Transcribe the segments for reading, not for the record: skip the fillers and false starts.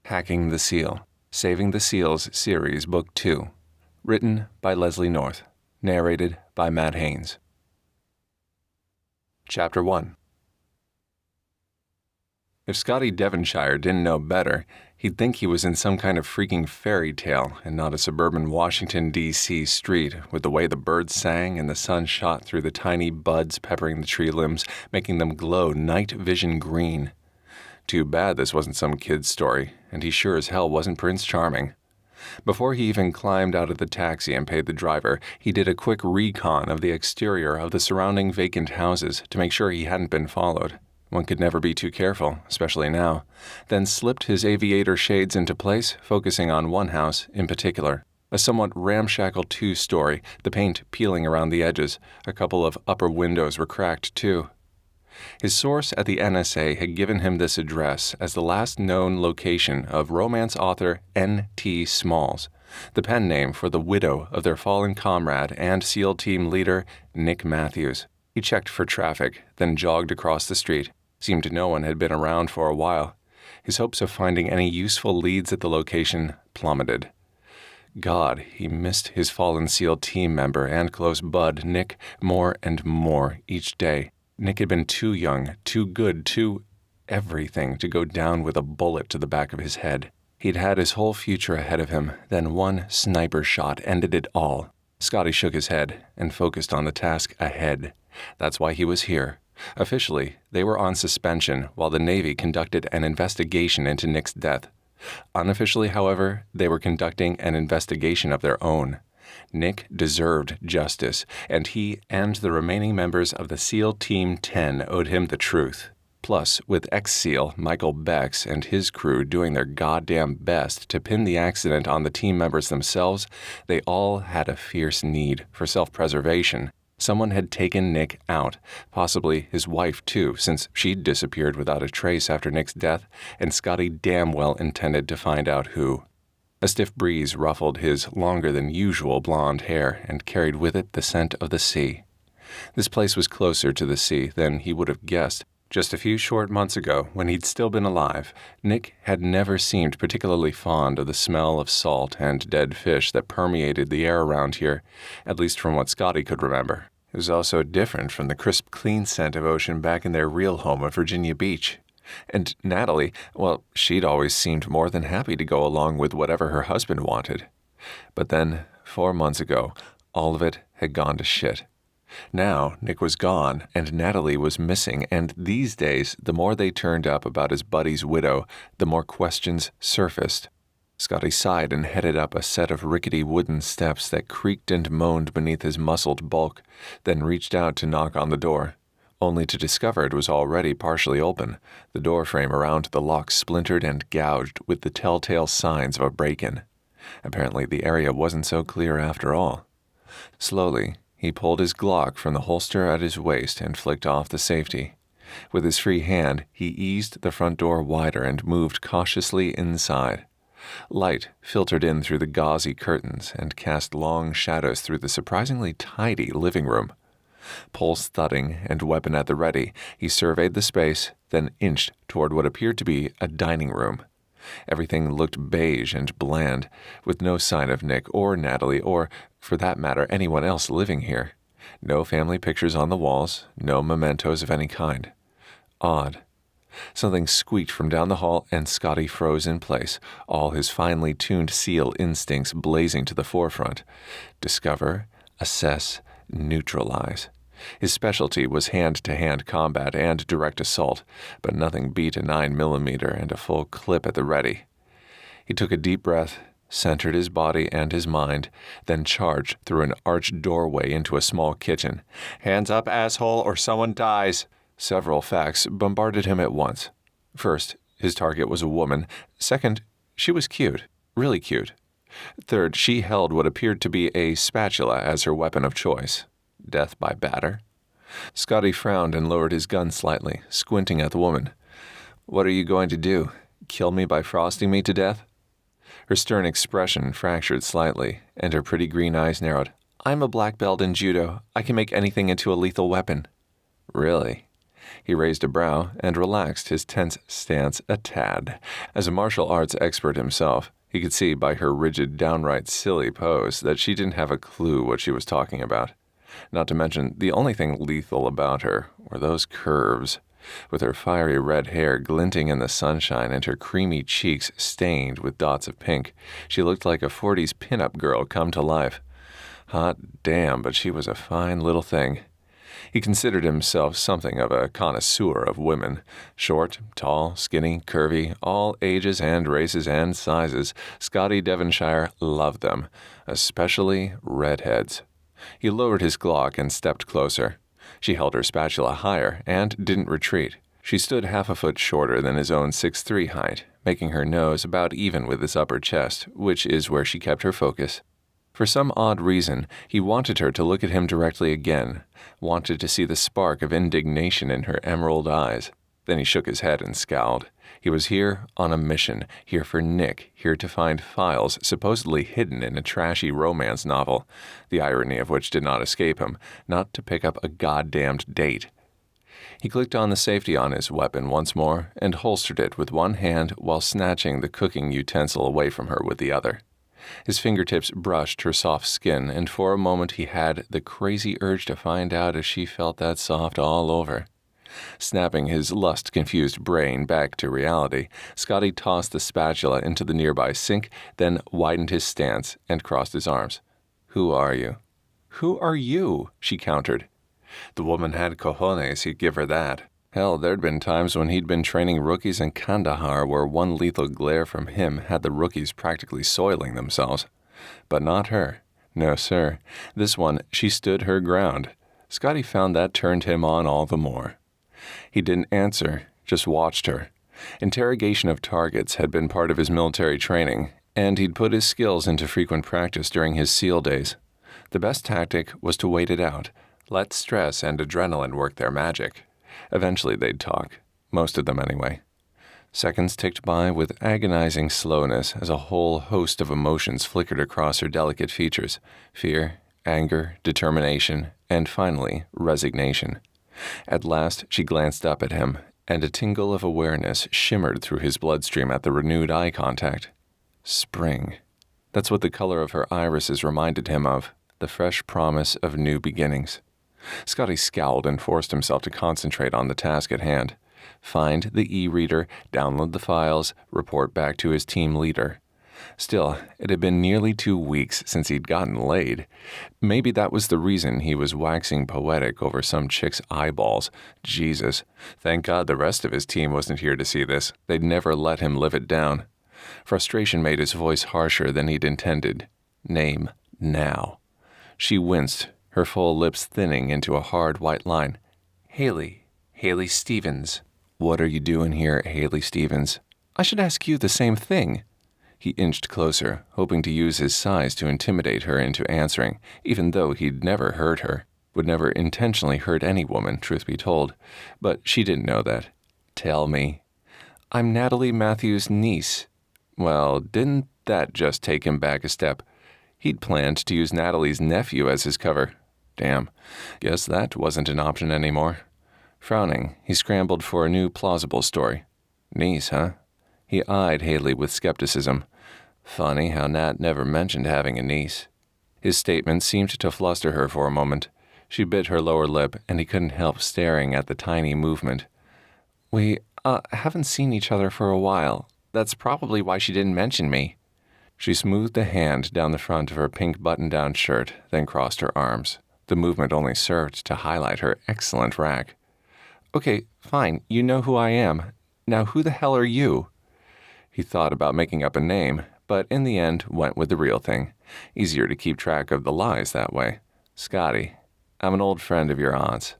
Hacking the Seal, Saving the Seals Series Book 2. Written by Leslie North. Narrated by Matt Haynes. Chapter 1. If Scotty Devonshire didn't know better, he'd think he was in some kind of freaking fairy tale and not a suburban Washington, D.C. street with the way the birds sang and the sun shot through the tiny buds peppering the tree limbs, making them glow night vision green. Too bad this wasn't some kid's story, and he sure as hell wasn't Prince Charming. Before he even climbed out of the taxi and paid the driver, he did a quick recon of the exterior of the surrounding vacant houses to make sure he hadn't been followed. One could never be too careful, especially now. Then slipped his aviator shades into place, focusing on one house in particular. A somewhat ramshackle two-story, the paint peeling around the edges. A couple of upper windows were cracked, too. His source at the NSA had given him this address as the last known location of romance author N.T. Smalls, the pen name for the widow of their fallen comrade and SEAL team leader, Nick Matthews. He checked for traffic, then jogged across the street. Seemed no one had been around for a while. His hopes of finding any useful leads at the location plummeted. God, he missed his fallen SEAL team member and close bud, Nick, more and more each day. Nick had been too young, too good, too everything to go down with a bullet to the back of his head. He'd had his whole future ahead of him, then one sniper shot ended it all. Scotty shook his head and focused on the task ahead. That's why he was here. Officially, they were on suspension while the Navy conducted an investigation into Nick's death. Unofficially, however, they were conducting an investigation of their own. Nick deserved justice, and he and the remaining members of the SEAL Team 10 owed him the truth. Plus, with ex-SEAL Michael Becks and his crew doing their goddamn best to pin the accident on the team members themselves, they all had a fierce need for self-preservation. Someone had taken Nick out, possibly his wife too, since she'd disappeared without a trace after Nick's death, and Scotty damn well intended to find out who. A stiff breeze ruffled his longer-than-usual blonde hair and carried with it the scent of the sea. This place was closer to the sea than he would have guessed. Just a few short months ago, when he'd still been alive, Nick had never seemed particularly fond of the smell of salt and dead fish that permeated the air around here, at least from what Scotty could remember. It was also different from the crisp, clean scent of ocean back in their real home of Virginia Beach. And Natalie, well, she'd always seemed more than happy to go along with whatever her husband wanted. But then, 4 months ago, all of it had gone to shit. Now, Nick was gone, and Natalie was missing, and these days, the more they turned up about his buddy's widow, the more questions surfaced. Scotty sighed and headed up a set of rickety wooden steps that creaked and moaned beneath his muscled bulk, then reached out to knock on the door, only to discover it was already partially open, the door frame around the lock splintered and gouged with the telltale signs of a break-in. Apparently the area wasn't so clear after all. Slowly, he pulled his Glock from the holster at his waist and flicked off the safety. With his free hand, he eased the front door wider and moved cautiously inside. Light filtered in through the gauzy curtains and cast long shadows through the surprisingly tidy living room. Pulse thudding and weapon at the ready, he surveyed the space, then inched toward what appeared to be a dining room. Everything looked beige and bland, with no sign of Nick or Natalie or, for that matter, anyone else living here. No family pictures on the walls, no mementos of any kind. Odd. Something squeaked from down the hall, and Scotty froze in place, all his finely tuned SEAL instincts blazing to the forefront. Discover, assess, neutralize. His specialty was hand-to-hand combat and direct assault, but nothing beat a 9mm and a full clip at the ready. He took a deep breath, centered his body and his mind, then charged through an arched doorway into a small kitchen. "Hands up, asshole, or someone dies!" Several facts bombarded him at once. First, his target was a woman. Second, she was cute, really cute. Third, she held what appeared to be a spatula as her weapon of choice. Death by batter? Scotty frowned and lowered his gun slightly, squinting at the woman. "What are you going to do? Kill me by frosting me to death?" Her stern expression fractured slightly, and her pretty green eyes narrowed. "I'm a black belt in judo. I can make anything into a lethal weapon." "Really?" He raised a brow and relaxed his tense stance a tad. As a martial arts expert himself, he could see by her rigid, downright silly pose that she didn't have a clue what she was talking about. Not to mention, the only thing lethal about her were those curves. With her fiery red hair glinting in the sunshine and her creamy cheeks stained with dots of pink, she looked like a 40s pinup girl come to life. Hot damn, but she was a fine little thing. He considered himself something of a connoisseur of women. Short, tall, skinny, curvy, all ages and races and sizes, Scotty Devonshire loved them, especially redheads. He lowered his Glock and stepped closer. She held her spatula higher and didn't retreat. She stood half a foot shorter than his own 6'3" height, making her nose about even with his upper chest, which is where she kept her focus. For some odd reason, he wanted her to look at him directly again, wanted to see the spark of indignation in her emerald eyes. Then he shook his head and scowled. He was here on a mission, here for Nick, here to find files supposedly hidden in a trashy romance novel, the irony of which did not escape him, not to pick up a goddamned date. He clicked on the safety on his weapon once more and holstered it with one hand while snatching the cooking utensil away from her with the other. His fingertips brushed her soft skin, and for a moment he had the crazy urge to find out if she felt that soft all over. Snapping his lust-confused brain back to reality, Scotty tossed the spatula into the nearby sink, then widened his stance and crossed his arms. "Who are you?" "Who are you?" she countered. The woman had cojones, he'd give her that. Hell, there'd been times when he'd been training rookies in Kandahar where one lethal glare from him had the rookies practically soiling themselves. But not her. No, sir. This one, she stood her ground. Scotty found that turned him on all the more. He didn't answer, just watched her. Interrogation of targets had been part of his military training, and he'd put his skills into frequent practice during his SEAL days. The best tactic was to wait it out, let stress and adrenaline work their magic. Eventually they'd talk, most of them anyway. Seconds ticked by with agonizing slowness as a whole host of emotions flickered across her delicate features: fear, anger, determination, and finally, resignation. At last, she glanced up at him, and a tingle of awareness shimmered through his bloodstream at the renewed eye contact. Spring. That's what the color of her irises reminded him of, the fresh promise of new beginnings. Scotty scowled and forced himself to concentrate on the task at hand. Find the e-reader, download the files, report back to his team leader. Still, it had been nearly 2 weeks since he'd gotten laid. Maybe that was the reason he was waxing poetic over some chick's eyeballs. Jesus. Thank God the rest of his team wasn't here to see this. They'd never let him live it down. Frustration made his voice harsher than he'd intended. Name, now. She winced, her full lips thinning into a hard white line. Hayley Stevens. What are you doing here, Hayley Stevens? I should ask you the same thing. He inched closer, hoping to use his size to intimidate her into answering, even though he'd never hurt her, would never intentionally hurt any woman, truth be told. But she didn't know that. Tell me. I'm Natalie Matthews' niece. Well, didn't that just take him back a step? He'd planned to use Natalie's nephew as his cover. Damn, guess that wasn't an option anymore. Frowning, he scrambled for a new plausible story. Niece, huh? He eyed Hayley with skepticism. Funny how Nat never mentioned having a niece. His statement seemed to fluster her for a moment. She bit her lower lip, and he couldn't help staring at the tiny movement. We, haven't seen each other for a while. That's probably why she didn't mention me. She smoothed a hand down the front of her pink button-down shirt, then crossed her arms. The movement only served to highlight her excellent rack. Okay, fine, you know who I am. Now who the hell are you? He thought about making up a name, but in the end went with the real thing. Easier to keep track of the lies that way. Scotty, I'm an old friend of your aunt's.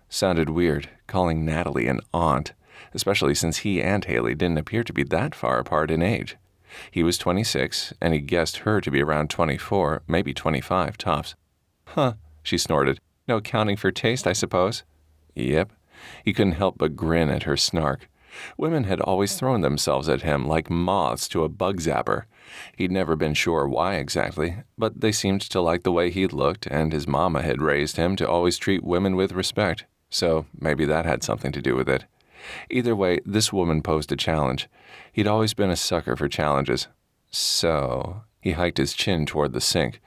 Sounded weird, calling Natalie an aunt, especially since he and Hayley didn't appear to be that far apart in age. He was 26, and he guessed her to be around 24, maybe 25 tops. Huh, she snorted. No accounting for taste, I suppose? Yep. He couldn't help but grin at her snark. Women had always thrown themselves at him like moths to a bug zapper. He'd never been sure why exactly, but they seemed to like the way he looked, and his mama had raised him to always treat women with respect. So maybe that had something to do with it. Either way, this woman posed a challenge. He'd always been a sucker for challenges. So, he hiked his chin toward the sink.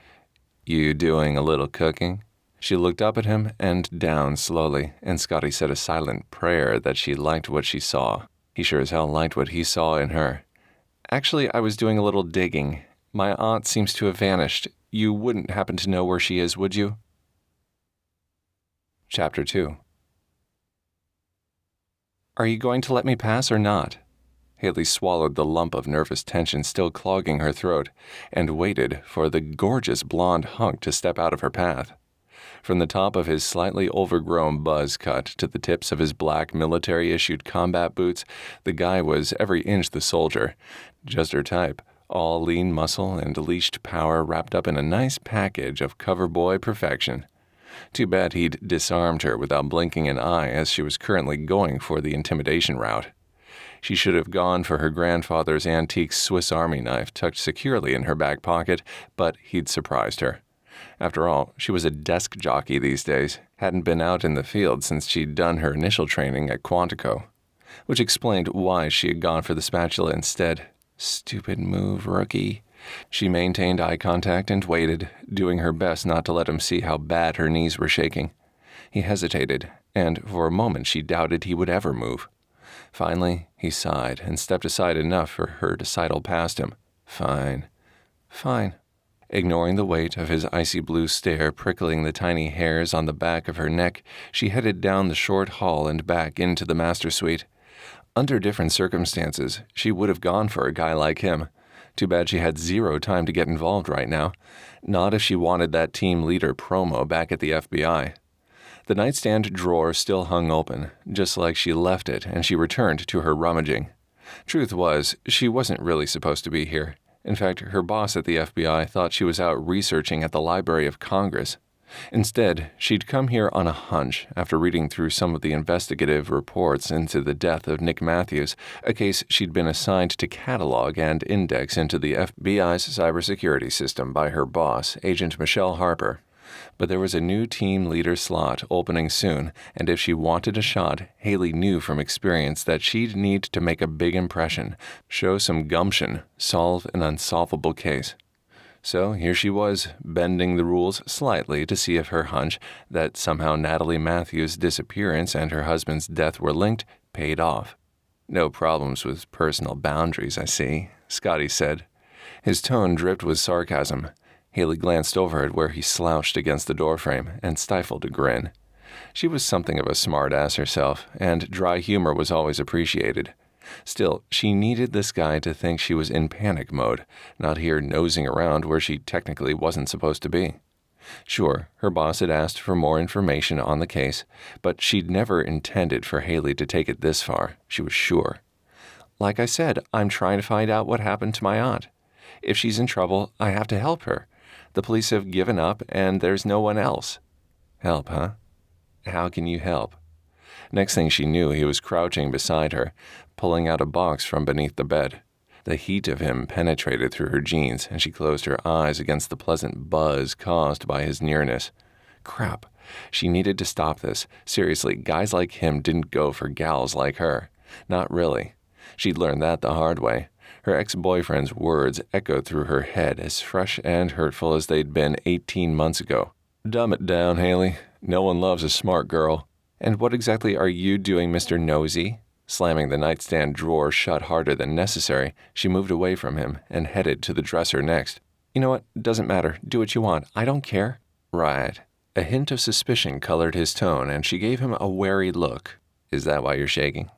You doing a little cooking? She looked up at him and down slowly, and Scotty said a silent prayer that she liked what she saw. He sure as hell liked what he saw in her. Actually, I was doing a little digging. My aunt seems to have vanished. You wouldn't happen to know where she is, would you? Chapter 2. Are you going to let me pass or not? Hayley swallowed the lump of nervous tension still clogging her throat and waited for the gorgeous blonde hunk to step out of her path. From the top of his slightly overgrown buzz cut to the tips of his black military-issued combat boots, the guy was every inch the soldier. Just her type, all lean muscle and leashed power wrapped up in a nice package of cover boy perfection. Too bad he'd disarmed her without blinking an eye, as she was currently going for the intimidation route. She should have gone for her grandfather's antique Swiss Army knife tucked securely in her back pocket, but he'd surprised her. After all, she was a desk jockey these days, hadn't been out in the field since she'd done her initial training at Quantico, which explained why she had gone for the spatula instead. Stupid move, rookie. She maintained eye contact and waited, doing her best not to let him see how bad her knees were shaking. He hesitated, and for a moment she doubted he would ever move. Finally, he sighed and stepped aside enough for her to sidle past him. Fine. Ignoring the weight of his icy blue stare prickling the tiny hairs on the back of her neck, she headed down the short hall and back into the master suite. Under different circumstances, she would have gone for a guy like him. Too bad she had zero time to get involved right now. Not if she wanted that team leader promo back at the FBI. The nightstand drawer still hung open, just like she left it, and she returned to her rummaging. Truth was, she wasn't really supposed to be here. In fact, her boss at the FBI thought she was out researching at the Library of Congress. Instead, she'd come here on a hunch after reading through some of the investigative reports into the death of Nick Matthews, a case she'd been assigned to catalog and index into the FBI's cybersecurity system by her boss, Agent Michelle Harper. But there was a new team leader slot opening soon, and if she wanted a shot, Hayley knew from experience that she'd need to make a big impression, show some gumption, solve an unsolvable case. So here she was, bending the rules slightly to see if her hunch that somehow Natalie Matthews' disappearance and her husband's death were linked paid off. No problems with personal boundaries, I see, Scotty said. His tone dripped with sarcasm. Hayley glanced over at where he slouched against the doorframe and stifled a grin. She was something of a smart-ass herself, and dry humor was always appreciated. Still, she needed this guy to think she was in panic mode, not here nosing around where she technically wasn't supposed to be. Sure, her boss had asked for more information on the case, but she'd never intended for Hayley to take it this far, she was sure. Like I said, I'm trying to find out what happened to my aunt. If she's in trouble, I have to help her. The police have given up, and there's no one else. Help, huh? How can you help? Next thing she knew, he was crouching beside her, pulling out a box from beneath the bed. The heat of him penetrated through her jeans, and she closed her eyes against the pleasant buzz caused by his nearness. Crap. She needed to stop this. Seriously, guys like him didn't go for gals like her. Not really. She'd learned that the hard way. Her ex-boyfriend's words echoed through her head as fresh and hurtful as they'd been 18 months ago. Dumb it down, Hayley. No one loves a smart girl. And what exactly are you doing, Mr. Nosy? Slamming the nightstand drawer shut harder than necessary, she moved away from him and headed to the dresser next. You know what? Doesn't matter. Do what you want. I don't care. Right. A hint of suspicion colored his tone, and she gave him a wary look. Is that why you're shaking?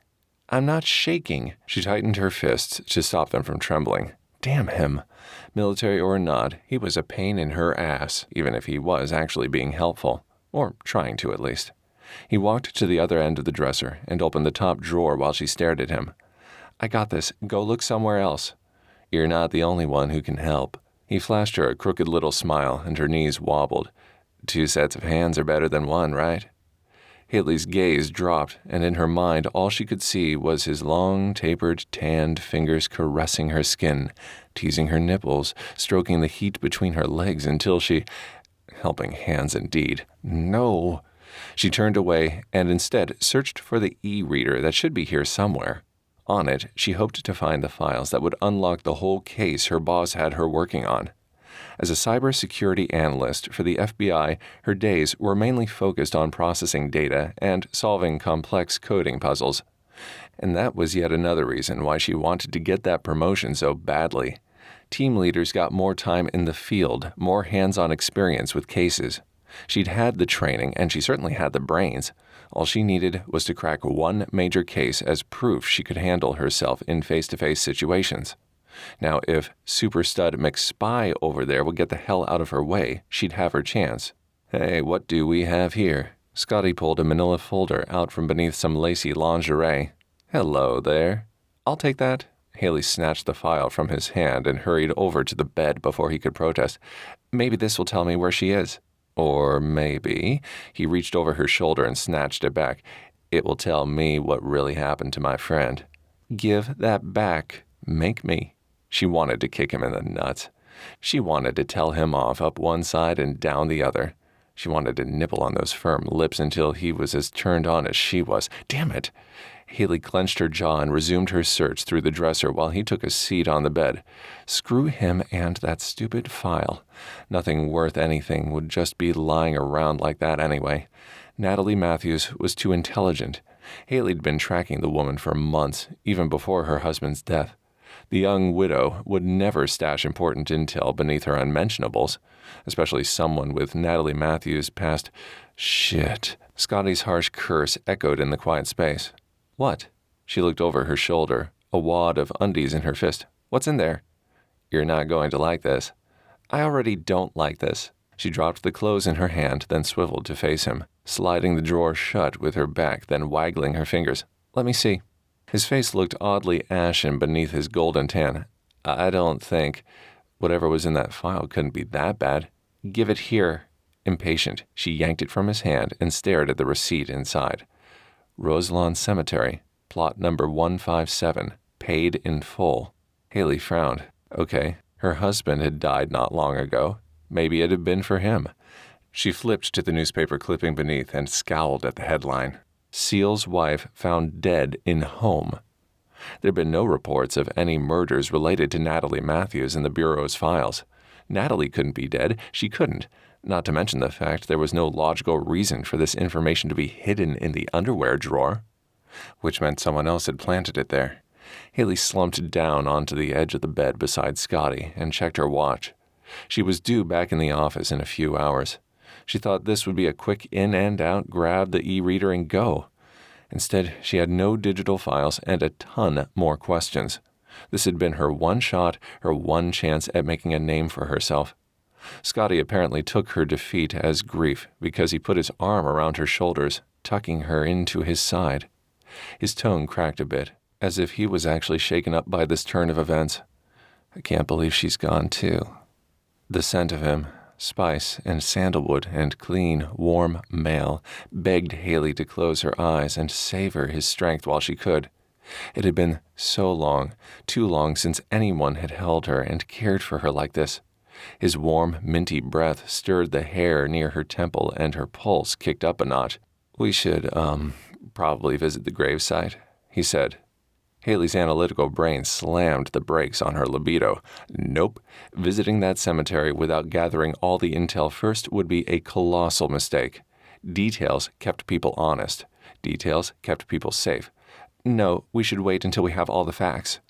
I'm not shaking. She tightened her fists to stop them from trembling. Damn him. Military or not, he was a pain in her ass, even if he was actually being helpful. Or trying to, at least. He walked to the other end of the dresser and opened the top drawer while she stared at him. I got this. Go look somewhere else. You're not the only one who can help. He flashed her a crooked little smile, and her knees wobbled. 2 sets of hands are better than 1, right? Hayley's gaze dropped, and in her mind all she could see was his long, tapered, tanned fingers caressing her skin, teasing her nipples, stroking the heat between her legs until she... Helping hands indeed. No! She turned away and instead searched for the e-reader that should be here somewhere. On it, she hoped to find the files that would unlock the whole case her boss had her working on. As a cybersecurity analyst for the FBI, her days were mainly focused on processing data and solving complex coding puzzles. And that was yet another reason why she wanted to get that promotion so badly. Team leaders got more time in the field, more hands-on experience with cases. She'd had the training, and she certainly had the brains. All she needed was to crack one major case as proof she could handle herself in face-to-face situations. Now, if Super Stud McSpy over there would get the hell out of her way, she'd have her chance. Hey, what do we have here? Scotty pulled a manila folder out from beneath some lacy lingerie. Hello there. I'll take that. Hayley snatched the file from his hand and hurried over to the bed before he could protest. Maybe this will tell me where she is. Or maybe, he reached over her shoulder and snatched it back, it will tell me what really happened to my friend. Give that back. Make me. She wanted to kick him in the nuts. She wanted to tell him off up one side and down the other. She wanted to nibble on those firm lips until he was as turned on as she was. Damn it! Hayley clenched her jaw and resumed her search through the dresser while he took a seat on the bed. Screw him and that stupid file. Nothing worth anything would just be lying around like that anyway. Natalie Matthews was too intelligent. Hayley'd been tracking the woman for months, even before her husband's death. The young widow would never stash important intel beneath her unmentionables, especially someone with Natalie Matthews' past. Shit. Scotty's harsh curse echoed in the quiet space. What? She looked over her shoulder, a wad of undies in her fist. What's in there? You're not going to like this. I already don't like this. She dropped the clothes in her hand, then swiveled to face him, sliding the drawer shut with her back, then waggling her fingers. Let me see. His face looked oddly ashen beneath his golden tan. I don't think. Whatever was in that file couldn't be that bad. Give it here. Impatient, she yanked it from his hand and stared at the receipt inside. Roselawn Cemetery, plot number 157, paid in full. Hayley frowned. Okay, her husband had died not long ago. Maybe it had been for him. She flipped to the newspaper clipping beneath and scowled at the headline. SEAL's wife found dead in home. There'd been no reports of any murders related to Natalie Matthews in the Bureau's files. Natalie couldn't be dead. She couldn't. Not to mention the fact there was no logical reason for this information to be hidden in the underwear drawer, which meant someone else had planted it there. Hayley slumped down onto the edge of the bed beside Scotty and checked her watch. She was due back in the office in a few hours. She thought this would be a quick in and out, grab the e-reader and go. Instead, she had no digital files and a ton more questions. This had been her one shot, her one chance at making a name for herself. Scotty apparently took her defeat as grief because he put his arm around her shoulders, tucking her into his side. His tone cracked a bit, as if he was actually shaken up by this turn of events. I can't believe she's gone too. The scent of him, spice and sandalwood and clean, warm male, begged Hayley to close her eyes and savor his strength while she could. It had been so long, too long since anyone had held her and cared for her like this. His warm, minty breath stirred the hair near her temple and her pulse kicked up a notch. We should, probably visit the gravesite, he said. Hayley's analytical brain slammed the brakes on her libido. Nope. Visiting that cemetery without gathering all the intel first would be a colossal mistake. Details kept people honest. Details kept people safe. No, we should wait until we have all the facts.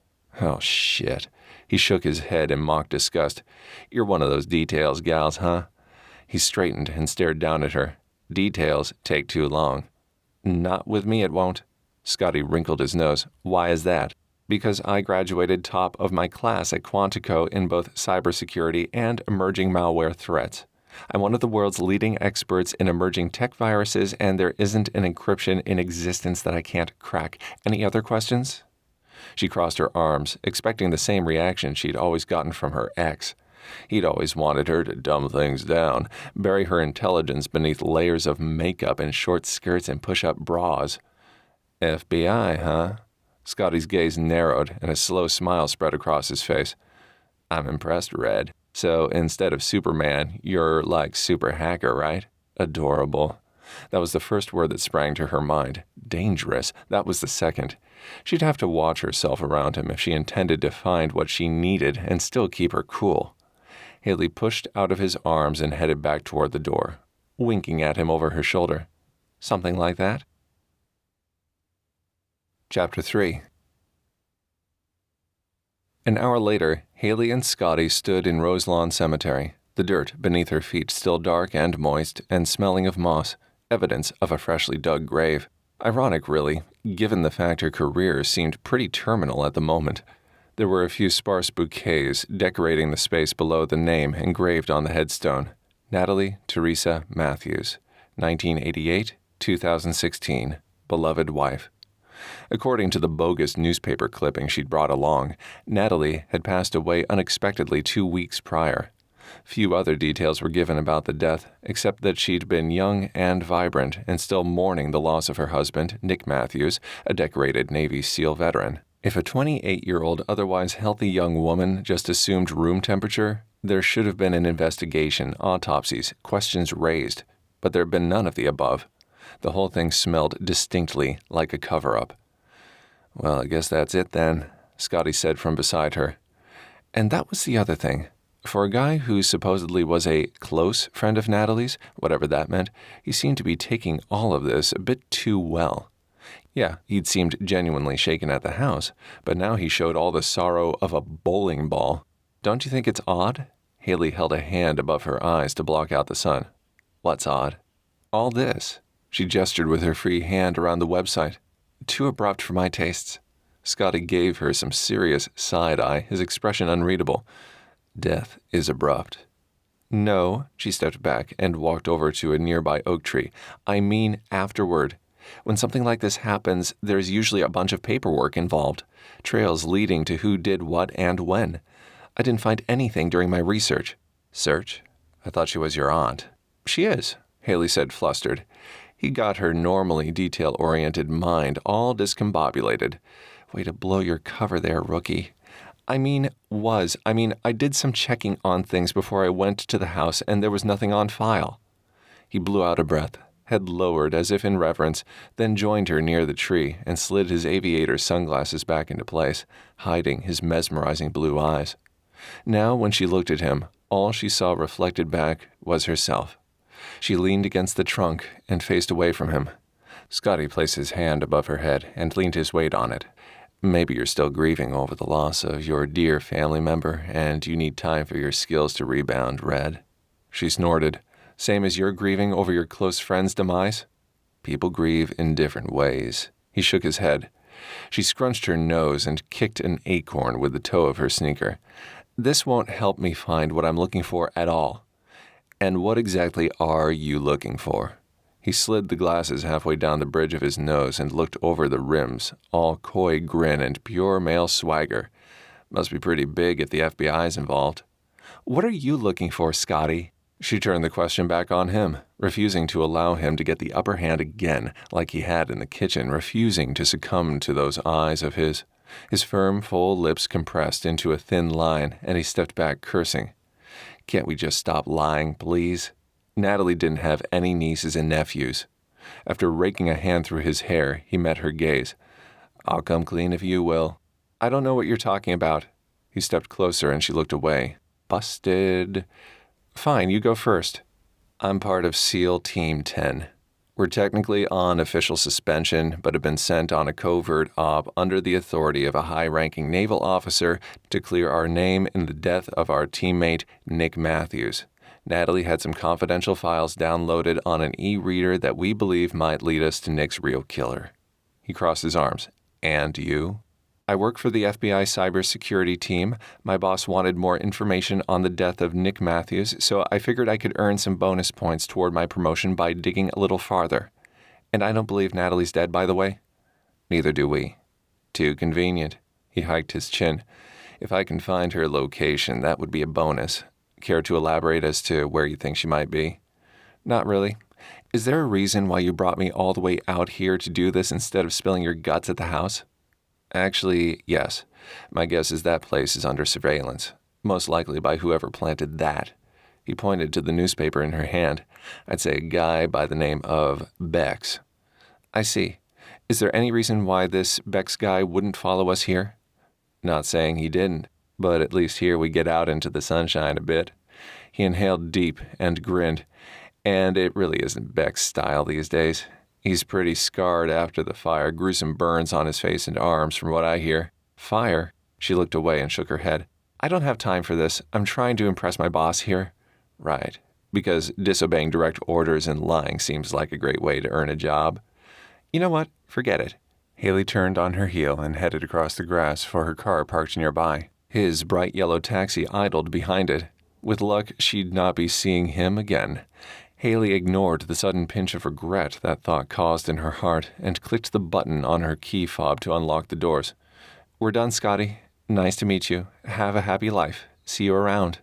Oh, shit. He shook his head in mock disgust. You're one of those details gals, huh? He straightened and stared down at her. Details take too long. Not with me, it won't. Scotty wrinkled his nose. Why is that? Because I graduated top of my class at Quantico in both cybersecurity and emerging malware threats. I'm one of the world's leading experts in emerging tech viruses, and there isn't an encryption in existence that I can't crack. Any other questions? She crossed her arms, expecting the same reaction she'd always gotten from her ex. He'd always wanted her to dumb things down, bury her intelligence beneath layers of makeup and short skirts and push-up bras. FBI, huh? Scotty's gaze narrowed, and a slow smile spread across his face. I'm impressed, Red. So instead of Superman, you're like super hacker, right? Adorable. That was the first word that sprang to her mind. Dangerous. That was the second. She'd have to watch herself around him if she intended to find what she needed and still keep her cool. Hayley pushed out of his arms and headed back toward the door, winking at him over her shoulder. Something like that? Chapter 3. An hour later, Hayley and Scotty stood in Roselawn Cemetery, the dirt beneath her feet still dark and moist and smelling of moss, evidence of a freshly dug grave. Ironic, really, given the fact her career seemed pretty terminal at the moment. There were a few sparse bouquets decorating the space below the name engraved on the headstone. Natalie Teresa Matthews, 1988-2016, beloved wife. According to the bogus newspaper clipping she'd brought along, Natalie had passed away unexpectedly 2 weeks prior. Few other details were given about the death, except that she'd been young and vibrant and still mourning the loss of her husband, Nick Matthews, a decorated Navy SEAL veteran. If a 28-year-old, otherwise healthy young woman just assumed room temperature, there should have been an investigation, autopsies, questions raised, but there had been none of the above. The whole thing smelled distinctly like a cover-up. "Well, I guess that's it then," Scotty said from beside her. And that was the other thing. For a guy who supposedly was a close friend of Natalie's, whatever that meant, he seemed to be taking all of this a bit too well. Yeah, he'd seemed genuinely shaken at the house, but now he showed all the sorrow of a bowling ball. "Don't you think it's odd?" Hayley held a hand above her eyes to block out the sun. "What's odd?" "All this." She gestured with her free hand around the website. "Too abrupt for my tastes." Scotty gave her some serious side-eye, his expression unreadable. "Death is abrupt." "No," she stepped back and walked over to a nearby oak tree. "I mean afterward. When something like this happens, there's usually a bunch of paperwork involved, trails leading to who did what and when. I didn't find anything during my research." "Search? I thought she was your aunt." "She is," Hayley said, flustered. He got her normally detail-oriented mind all discombobulated. "Way to blow your cover there, rookie." I did some checking on things before I went to the house, and there was nothing on file." He blew out a breath, head lowered as if in reverence, then joined her near the tree and slid his aviator sunglasses back into place, hiding his mesmerizing blue eyes. Now, when she looked at him, all she saw reflected back was herself. She leaned against the trunk and faced away from him. Scotty placed his hand above her head and leaned his weight on it. "Maybe you're still grieving over the loss of your dear family member, and you need time for your skills to rebound, Red." She snorted. "Same as you're grieving over your close friend's demise?" "People grieve in different ways." He shook his head. She scrunched her nose and kicked an acorn with the toe of her sneaker. "This won't help me find what I'm looking for at all." "And what exactly are you looking for?" He slid the glasses halfway down the bridge of his nose and looked over the rims, all coy grin and pure male swagger. "Must be pretty big if the FBI's involved." "What are you looking for, Scotty?" She turned the question back on him, refusing to allow him to get the upper hand again, like he had in the kitchen, refusing to succumb to those eyes of his. His firm, full lips compressed into a thin line, and he stepped back, cursing. "Can't we just stop lying, please?" Natalie didn't have any nieces and nephews. After raking a hand through his hair, he met her gaze. "I'll come clean if you will." "I don't know what you're talking about." He stepped closer and she looked away. "Busted." "Fine, you go first." "I'm part of SEAL Team 10. We're technically on official suspension, but have been sent on a covert op under the authority of a high-ranking naval officer to clear our name in the death of our teammate, Nick Matthews. Natalie had some confidential files downloaded on an e-reader that we believe might lead us to Nick's real killer." He crossed his arms. "And you?" "I work for the FBI cybersecurity team. My boss wanted more information on the death of Nick Matthews, so I figured I could earn some bonus points toward my promotion by digging a little farther. And I don't believe Natalie's dead, by the way." "Neither do we." "Too convenient." He hiked his chin. "If I can find her location, that would be a bonus. Care to elaborate as to where you think she might be?" "Not really. Is there a reason why you brought me all the way out here to do this instead of spilling your guts at the house?" "Actually, yes. My guess is that place is under surveillance, most likely by whoever planted that." He pointed to the newspaper in her hand. "I'd say a guy by the name of Bex." "I see. Is there any reason why this Bex guy wouldn't follow us here?" "Not saying he didn't, but at least here we get out into the sunshine a bit." He inhaled deep and grinned. "And it really isn't Beck's style these days. He's pretty scarred after the fire, gruesome burns on his face and arms from what I hear." "Fire?" She looked away and shook her head. "I don't have time for this. I'm trying to impress my boss here." "Right. Because disobeying direct orders and lying seems like a great way to earn a job." "You know what? Forget it." Hayley turned on her heel and headed across the grass for her car parked nearby. His bright yellow taxi idled behind it. With luck, she'd not be seeing him again. Hayley ignored the sudden pinch of regret that thought caused in her heart and clicked the button on her key fob to unlock the doors. "We're done, Scotty. Nice to meet you. Have a happy life. See you around."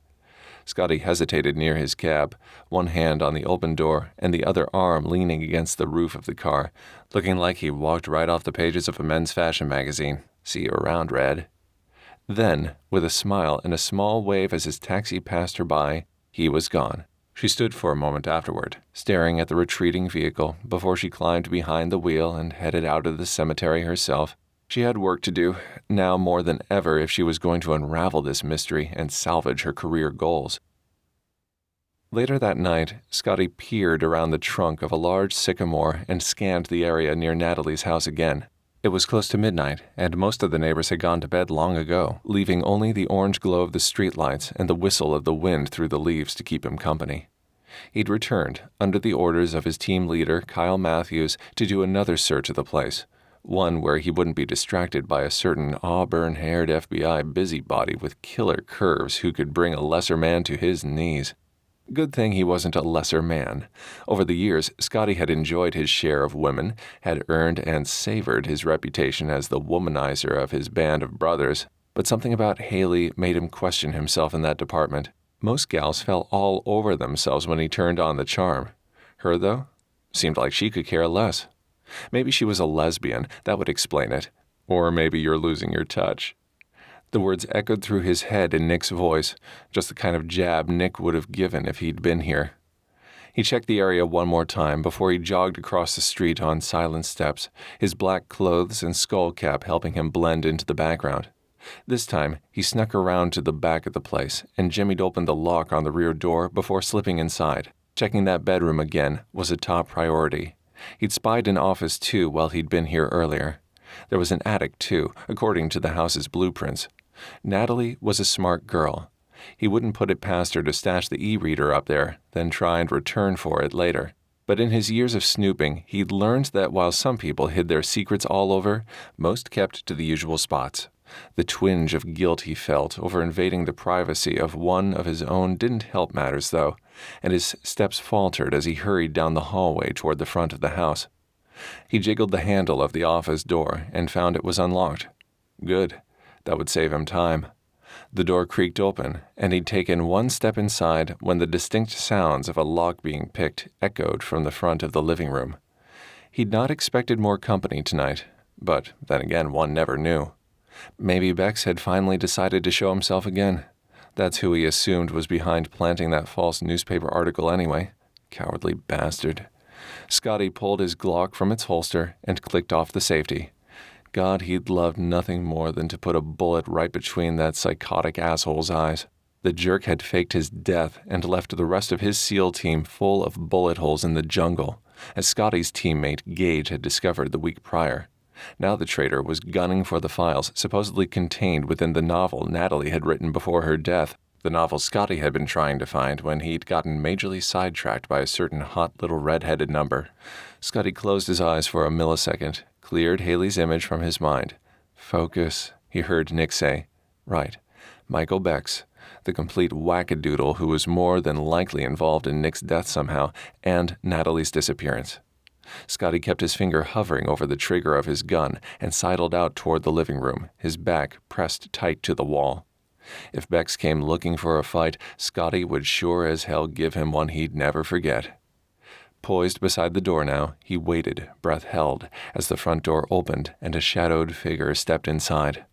Scotty hesitated near his cab, one hand on the open door and the other arm leaning against the roof of the car, looking like he walked right off the pages of a men's fashion magazine. "See you around, Red." Then, with a smile and a small wave as his taxi passed her by, he was gone. She stood for a moment afterward, staring at the retreating vehicle before she climbed behind the wheel and headed out of the cemetery herself. She had work to do, now more than ever, if she was going to unravel this mystery and salvage her career goals. Later that night, Scotty peered around the trunk of a large sycamore and scanned the area near Natalie's house again. It was close to midnight, and most of the neighbors had gone to bed long ago, leaving only the orange glow of the streetlights and the whistle of the wind through the leaves to keep him company. He'd returned, under the orders of his team leader, Kyle Matthews, to do another search of the place, one where he wouldn't be distracted by a certain auburn-haired FBI busybody with killer curves who could bring a lesser man to his knees. Good thing he wasn't a lesser man. Over the years, Scotty had enjoyed his share of women, had earned and savored his reputation as the womanizer of his band of brothers, but something about Hayley made him question himself in that department. Most gals fell all over themselves when he turned on the charm. Her, though, seemed like she could care less. Maybe she was a lesbian, that would explain it. Or maybe you're losing your touch. The words echoed through his head in Nick's voice, just the kind of jab Nick would have given if he'd been here. He checked the area one more time before he jogged across the street on silent steps, his black clothes and skull cap helping him blend into the background. This time, he snuck around to the back of the place and jimmied open the lock on the rear door before slipping inside. Checking that bedroom again was a top priority. He'd spied an office, too, while he'd been here earlier. There was an attic, too, according to the house's blueprints. Natalie was a smart girl. He wouldn't put it past her to stash the e-reader up there, then try and return for it later. But in his years of snooping, he'd learned that while some people hid their secrets all over, most kept to the usual spots. The twinge of guilt he felt over invading the privacy of one of his own didn't help matters, though, and his steps faltered as he hurried down the hallway toward the front of the house. He jiggled the handle of the office door and found it was unlocked. Good. That would save him time. The door creaked open, and he'd taken one step inside when the distinct sounds of a lock being picked echoed from the front of the living room. He'd not expected more company tonight, but then again one never knew. Maybe Bex had finally decided to show himself again. That's who he assumed was behind planting that false newspaper article anyway. Cowardly bastard. Scotty pulled his Glock from its holster and clicked off the safety. God, he'd loved nothing more than to put a bullet right between that psychotic asshole's eyes. The jerk had faked his death and left the rest of his SEAL team full of bullet holes in the jungle, as Scotty's teammate Gage had discovered the week prior. Now the traitor was gunning for the files supposedly contained within the novel Natalie had written before her death, the novel Scotty had been trying to find when he'd gotten majorly sidetracked by a certain hot little red-headed number. Scotty closed his eyes for a millisecond, cleared Hayley's image from his mind. "Focus," he heard Nick say. Right. Michael Bex, the complete wackadoodle who was more than likely involved in Nick's death somehow, and Natalie's disappearance. Scotty kept his finger hovering over the trigger of his gun and sidled out toward the living room, his back pressed tight to the wall. If Bex came looking for a fight, Scotty would sure as hell give him one he'd never forget. Poised beside the door now, he waited, breath held, as the front door opened and a shadowed figure stepped inside.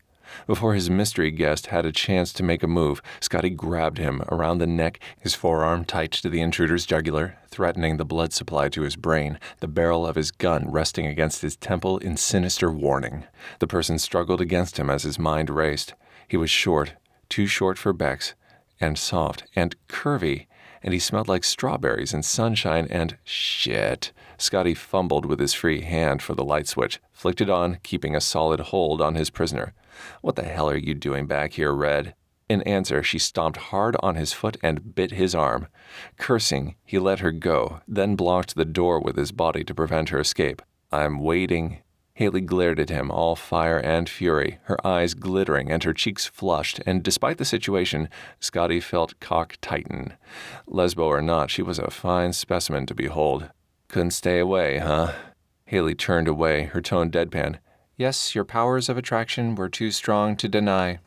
Before his mystery guest had a chance to make a move, Scotty grabbed him around the neck, his forearm tight to the intruder's jugular, threatening the blood supply to his brain, the barrel of his gun resting against his temple in sinister warning. The person struggled against him as his mind raced. He was short, too short for Bex, and soft, and curvy, and he smelled like strawberries and sunshine and shit. Scotty fumbled with his free hand for the light switch, flicked it on, keeping a solid hold on his prisoner. "What the hell are you doing back here, Red?" In answer, she stomped hard on his foot and bit his arm. Cursing, he let her go, then blocked the door with his body to prevent her escape. "I'm waiting." Hayley glared at him, all fire and fury, her eyes glittering and her cheeks flushed, and despite the situation, Scotty felt cock tighten. Lesbo or not, she was a fine specimen to behold. "Couldn't stay away, huh?" Hayley turned away, her tone deadpan. "Yes, your powers of attraction were too strong to deny."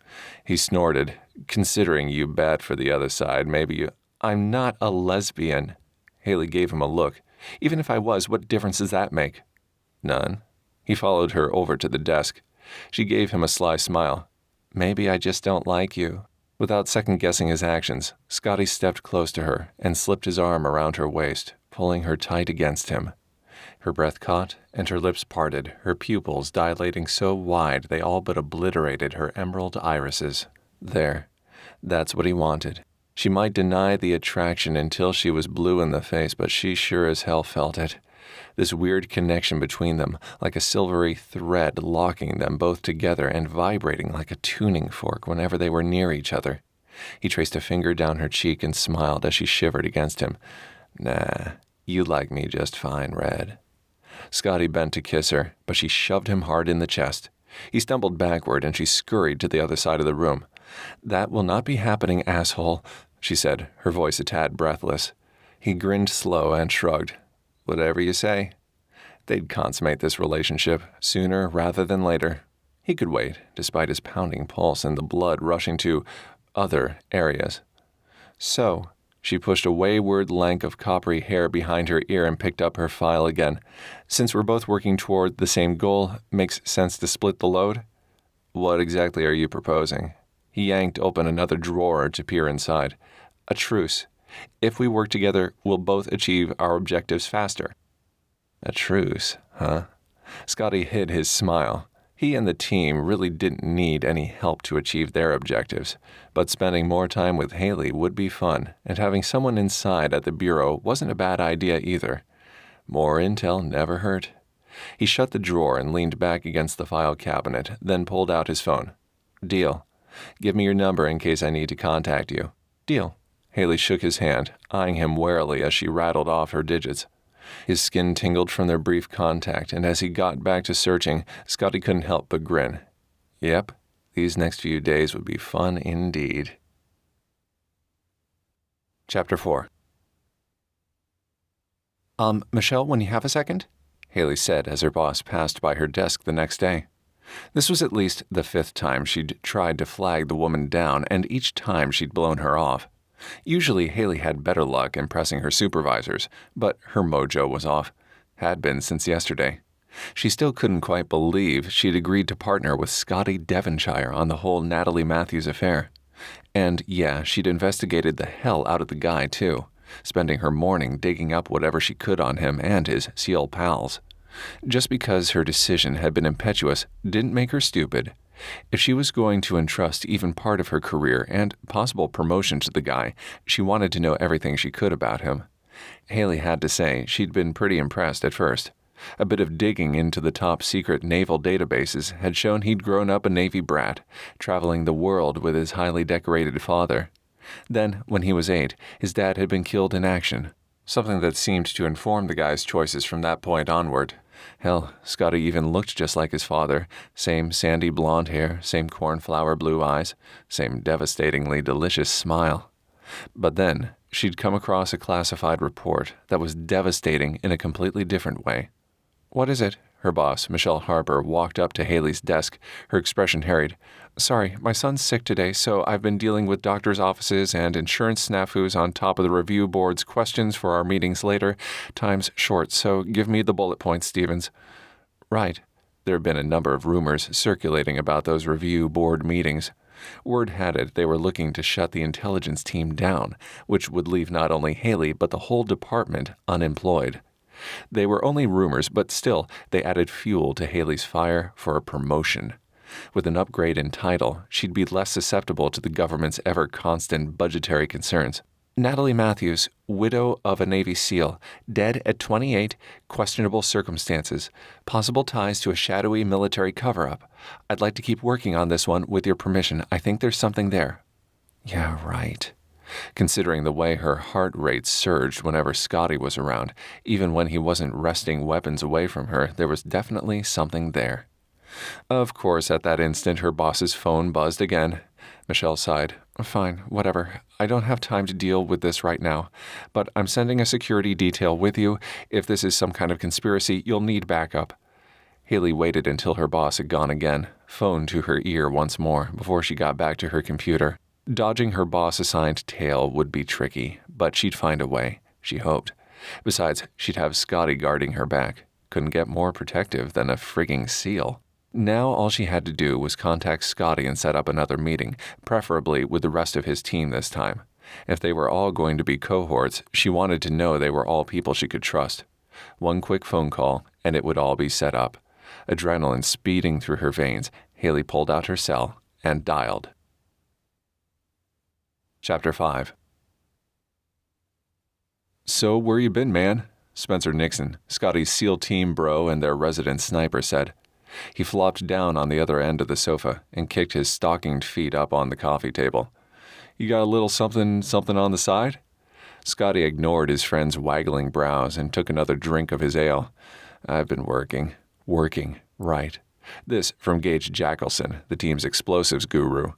He snorted. "Considering you bad for the other side, maybe you—" "I'm not a lesbian." Hayley gave him a look. "Even if I was, what difference does that make?" "None." He followed her over to the desk. She gave him a sly smile. "Maybe I just don't like you." Without second-guessing his actions, Scotty stepped close to her and slipped his arm around her waist, pulling her tight against him. Her breath caught, and her lips parted, her pupils dilating so wide they all but obliterated her emerald irises. There. That's what he wanted. She might deny the attraction until she was blue in the face, but she sure as hell felt it. This weird connection between them, like a silvery thread locking them both together and vibrating like a tuning fork whenever they were near each other. He traced a finger down her cheek and smiled as she shivered against him. "Nah, you like me just fine, Red." Scotty bent to kiss her, but she shoved him hard in the chest. He stumbled backward and she scurried to the other side of the room. "That will not be happening, asshole," she said, her voice a tad breathless. He grinned slow and shrugged. "Whatever you say." They'd consummate this relationship, sooner rather than later. He could wait, despite his pounding pulse and the blood rushing to other areas. "So," she pushed a wayward lank of coppery hair behind her ear and picked up her file again. "Since we're both working toward the same goal, makes sense to split the load?" "What exactly are you proposing?" He yanked open another drawer to peer inside. "A truce. If we work together, we'll both achieve our objectives faster." A truce, huh? Scotty hid his smile. He and the team really didn't need any help to achieve their objectives, but spending more time with Hayley would be fun, and having someone inside at the bureau wasn't a bad idea either. More intel never hurt. He shut the drawer and leaned back against the file cabinet, then pulled out his phone. "Deal. Give me your number in case I need to contact you." "Deal." Hayley shook his hand, eyeing him warily as she rattled off her digits. His skin tingled from their brief contact, and as he got back to searching, Scotty couldn't help but grin. Yep, these next few days would be fun indeed. Chapter 4. Michelle, when you have a second?" Hayley said as her boss passed by her desk the next day. This was at least the 5th time she'd tried to flag the woman down, and each time she'd blown her off. Usually Hayley had better luck impressing her supervisors, but her mojo was off. Had been since yesterday. She still couldn't quite believe she'd agreed to partner with Scotty Devonshire on the whole Natalie Matthews affair. And yeah, she'd investigated the hell out of the guy too, spending her morning digging up whatever she could on him and his SEAL pals. Just because her decision had been impetuous didn't make her stupid. If she was going to entrust even part of her career and possible promotion to the guy, she wanted to know everything she could about him. Hayley had to say she'd been pretty impressed at first. A bit of digging into the top-secret naval databases had shown he'd grown up a Navy brat, traveling the world with his highly decorated father. Then, when he was 8, his dad had been killed in action, something that seemed to inform the guy's choices from that point onward. Hell, Scotty even looked just like his father, same sandy blonde hair, same cornflower blue eyes, same devastatingly delicious smile. But then, she'd come across a classified report that was devastating in a completely different way. "What is it?" Her boss, Michelle Harper, walked up to Hayley's desk, her expression harried. "Sorry, my son's sick today, so I've been dealing with doctors' offices and insurance snafus on top of the review board's questions for our meetings later. Time's short, so give me the bullet points, Stevens." "Right." There had been a number of rumors circulating about those review board meetings. Word had it they were looking to shut the intelligence team down, which would leave not only Hayley but the whole department unemployed. They were only rumors, but still, they added fuel to Hayley's fire for a promotion. With an upgrade in title, she'd be less susceptible to the government's ever-constant budgetary concerns. Natalie Matthews, widow of a Navy SEAL, dead at 28, questionable circumstances, possible ties to a shadowy military cover-up. I'd like to keep working on this one with your permission. I think there's something there. Yeah, right. Considering the way her heart rate surged whenever Scotty was around, even when he wasn't wresting weapons away from her, there was definitely something there. Of course, at that instant, her boss's phone buzzed again. Michelle sighed. Fine, whatever. I don't have time to deal with this right now, but I'm sending a security detail with you. If this is some kind of conspiracy, you'll need backup. Hayley waited until her boss had gone again, phone to her ear once more, before she got back to her computer. Dodging her boss-assigned tail would be tricky, but she'd find a way, she hoped. Besides, she'd have Scotty guarding her back. Couldn't get more protective than a frigging SEAL. Now all she had to do was contact Scotty and set up another meeting, preferably with the rest of his team this time. If they were all going to be cohorts, she wanted to know they were all people she could trust. One quick phone call, and it would all be set up. Adrenaline speeding through her veins, Hayley pulled out her cell and dialed. Chapter 5. So where you been, man? Spencer Nixon, Scotty's SEAL team bro and their resident sniper, said. He flopped down on the other end of the sofa and kicked his stockinged feet up on the coffee table. You got a little something on the side? Scotty ignored his friend's waggling brows and took another drink of his ale. I've been working, right. This from Gage Jackelson, the team's explosives guru.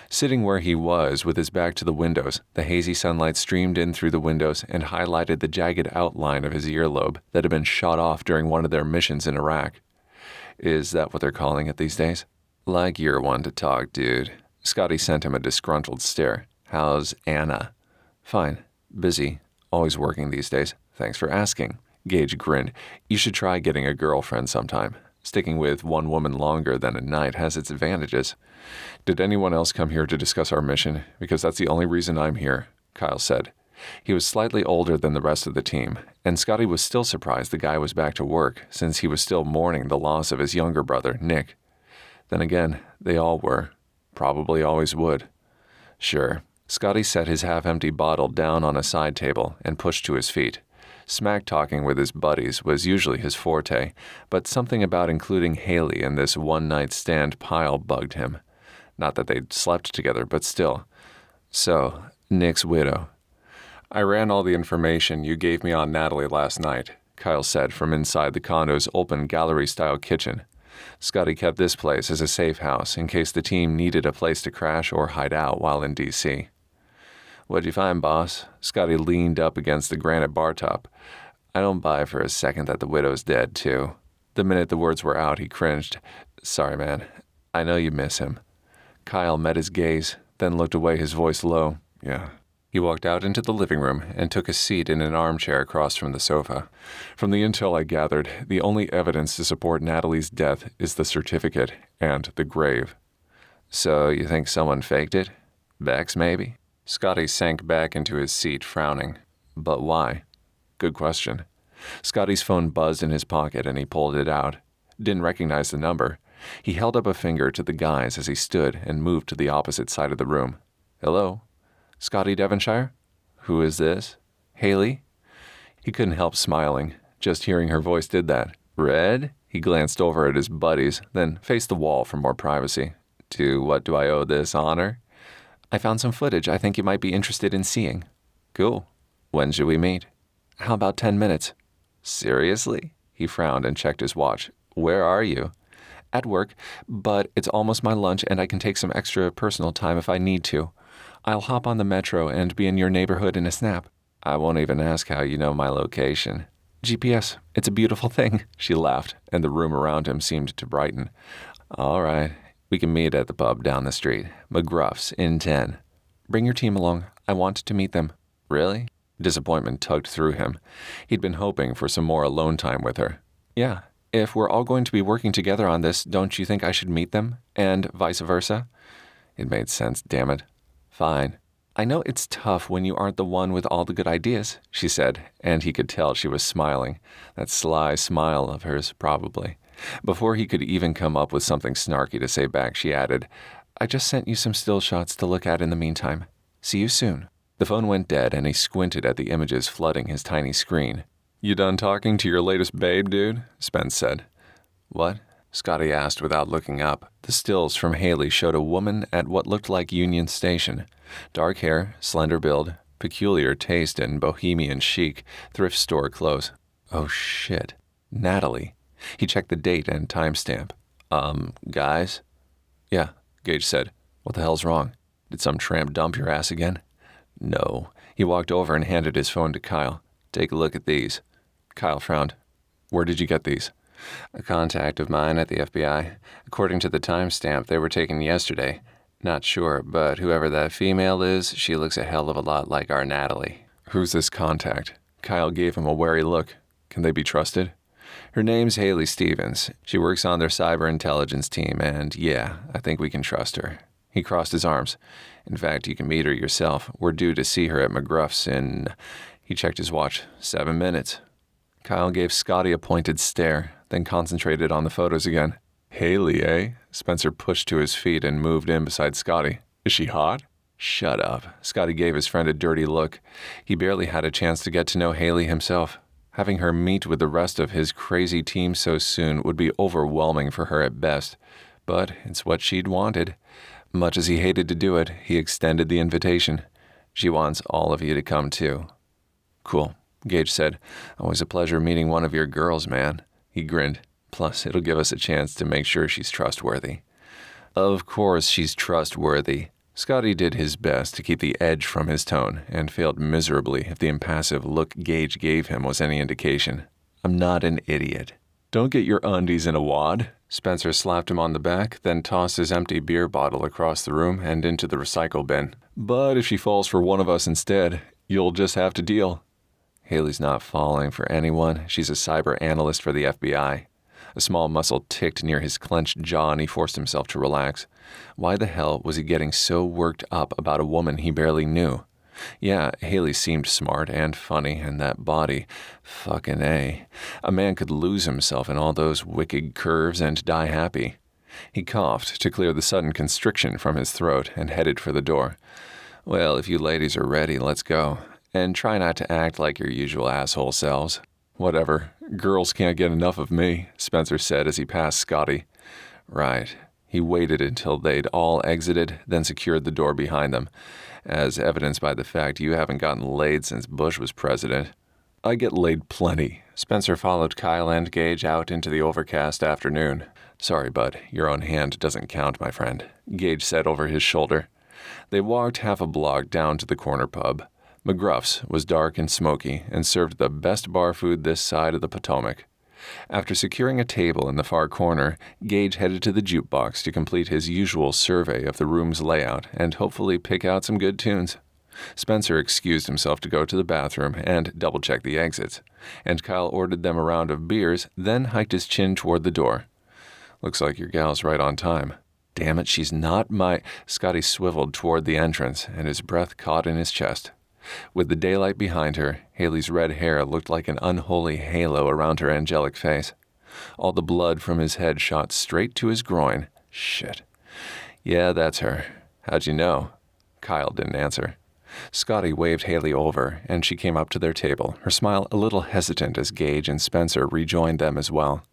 Sitting where he was with his back to the windows, the hazy sunlight streamed in through the windows and highlighted the jagged outline of his earlobe that had been shot off during one of their missions in Iraq. Is that what they're calling it these days? Like you're one to talk, dude. Scotty sent him a disgruntled stare. How's Anna? Fine. Busy. Always working these days. Thanks for asking. Gage grinned. You should try getting a girlfriend sometime. Sticking with one woman longer than a night has its advantages. Did anyone else come here to discuss our mission? Because that's the only reason I'm here, Kyle said. He was slightly older than the rest of the team, and Scotty was still surprised the guy was back to work, since he was still mourning the loss of his younger brother, Nick. Then again, they all were. Probably always would. Sure. Scotty set his half-empty bottle down on a side table and pushed to his feet. Smack-talking with his buddies was usually his forte, but something about including Hayley in this one-night-stand pile bugged him. Not that they'd slept together, but still. So, Nick's widow. I ran all the information you gave me on Natalie last night, Kyle said from inside the condo's open gallery-style kitchen. Scotty kept this place as a safe house in case the team needed a place to crash or hide out while in D.C. What'd you find, boss? Scotty leaned up against the granite bar top. I don't buy for a second that the widow's dead, too. The minute the words were out, he cringed. Sorry, man. I know you miss him. Kyle met his gaze, then looked away, his voice low. Yeah. He walked out into the living room and took a seat in an armchair across from the sofa. From the intel I gathered, the only evidence to support Natalie's death is the certificate and the grave. So you think someone faked it? Vex, maybe? Scotty sank back into his seat, frowning. But why? Good question. Scotty's phone buzzed in his pocket and he pulled it out. Didn't recognize the number. He held up a finger to the guys as he stood and moved to the opposite side of the room. Hello? Scotty Devonshire? Who is this? Hayley? He couldn't help smiling. Just hearing her voice did that. Red? He glanced over at his buddies, then faced the wall for more privacy. To what do I owe this honor? I found some footage I think you might be interested in seeing. Cool. When should we meet? How about 10 minutes? Seriously? He frowned and checked his watch. Where are you? At work, but it's almost my lunch and I can take some extra personal time if I need to. I'll hop on the metro and be in your neighborhood in a snap. I won't even ask how you know my location. GPS, it's a beautiful thing, she laughed, and the room around him seemed to brighten. All right, we can meet at the pub down the street. McGruff's in 10. Bring your team along. I want to meet them. Really? Disappointment tugged through him. He'd been hoping for some more alone time with her. Yeah, If we're all going to be working together on this, don't you think I should meet them? And vice versa? It made sense, damn it. Fine. I know it's tough when you aren't the one with all the good ideas, she said, and he could tell she was smiling. That sly smile of hers, probably. Before he could even come up with something snarky to say back, she added, I just sent you some still shots to look at in the meantime. See you soon. The phone went dead, and he squinted at the images flooding his tiny screen. You done talking to your latest babe, dude? Spence said. What? Scotty asked without looking up. The stills from Hayley showed a woman at what looked like Union Station. Dark hair, slender build, peculiar taste in bohemian chic, thrift store clothes. Oh shit. Natalie. He checked the date and timestamp. Guys? Yeah, Gage said. What the hell's wrong? Did some tramp dump your ass again? No. He walked over and handed his phone to Kyle. Take a look at these. Kyle frowned. Where did you get these? A contact of mine at the FBI. According to the timestamp, they were taken yesterday. Not sure, but whoever that female is, she looks a hell of a lot like our Natalie. Who's this contact? Kyle gave him a wary look. Can they be trusted? Her name's Hayley Stevens. She works on their cyber intelligence team, and yeah, I think we can trust her. He crossed his arms. In fact, you can meet her yourself. We're due to see her at McGruff's in... He checked his watch. 7 minutes. Kyle gave Scotty a pointed stare, then concentrated on the photos again. Hayley, eh? Spencer pushed to his feet and moved in beside Scotty. Is she hot? Shut up. Scotty gave his friend a dirty look. He barely had a chance to get to know Hayley himself. Having her meet with the rest of his crazy team so soon would be overwhelming for her at best. But it's what she'd wanted. Much as he hated to do it, he extended the invitation. She wants all of you to come too. Cool, Gage said. Always a pleasure meeting one of your girls, man. He grinned. Plus, it'll give us a chance to make sure she's trustworthy. Of course she's trustworthy. Scotty did his best to keep the edge from his tone, and failed miserably if the impassive look Gage gave him was any indication. I'm not an idiot. Don't get your undies in a wad. Spencer slapped him on the back, then tossed his empty beer bottle across the room and into the recycle bin. But if she falls for one of us instead, you'll just have to deal. Hayley's not falling for anyone. She's a cyber analyst for the FBI. A small muscle ticked near his clenched jaw, and he forced himself to relax. Why the hell was he getting so worked up about a woman he barely knew? Yeah, Hayley seemed smart and funny, and that body, fucking A. A man could lose himself in all those wicked curves and die happy. He coughed to clear the sudden constriction from his throat and headed for the door. Well, if you ladies are ready, let's go. And try not to act like your usual asshole selves. Whatever. Girls can't get enough of me, Spencer said as he passed Scotty. Right. He waited until they'd all exited, then secured the door behind them, as evidenced by the fact you haven't gotten laid since Bush was president. I get laid plenty. Spencer followed Kyle and Gage out into the overcast afternoon. Sorry, bud, your own hand doesn't count, my friend, Gage said over his shoulder. They walked half a block down to the corner pub. McGruff's was dark and smoky and served the best bar food this side of the Potomac. After securing a table in the far corner, Gage headed to the jukebox to complete his usual survey of the room's layout and hopefully pick out some good tunes. Spencer excused himself to go to the bathroom and double-check the exits, and Kyle ordered them a round of beers, then hiked his chin toward the door. Looks like your gal's right on time. Damn it, she's not my... Scotty swiveled toward the entrance, and his breath caught in his chest. With the daylight behind her, Hayley's red hair looked like an unholy halo around her angelic face. All the blood from his head shot straight to his groin. Shit. Yeah, that's her. How'd you know? Kyle didn't answer. Scotty waved Hayley over, and she came up to their table, her smile a little hesitant as Gage and Spencer rejoined them as well.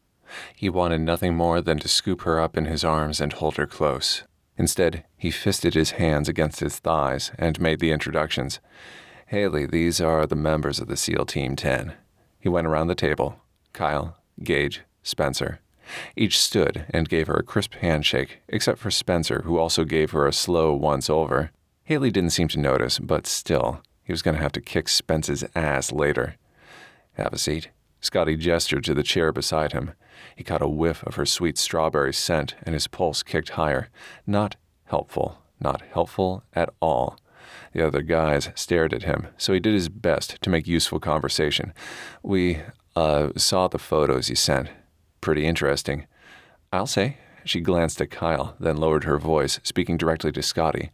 He wanted nothing more than to scoop her up in his arms and hold her close. Instead, he fisted his hands against his thighs and made the introductions. Hayley, these are the members of the SEAL Team 10. He went around the table. Kyle, Gage, Spencer. Each stood and gave her a crisp handshake, except for Spencer, who also gave her a slow once-over. Hayley didn't seem to notice, but still, he was going to have to kick Spence's ass later. Have a seat. Scotty gestured to the chair beside him. He caught a whiff of her sweet strawberry scent, and his pulse kicked higher. Not helpful at all. The other guys stared at him, so he did his best to make useful conversation. We, saw the photos you sent. Pretty interesting. I'll say. She glanced at Kyle, then lowered her voice, speaking directly to Scotty.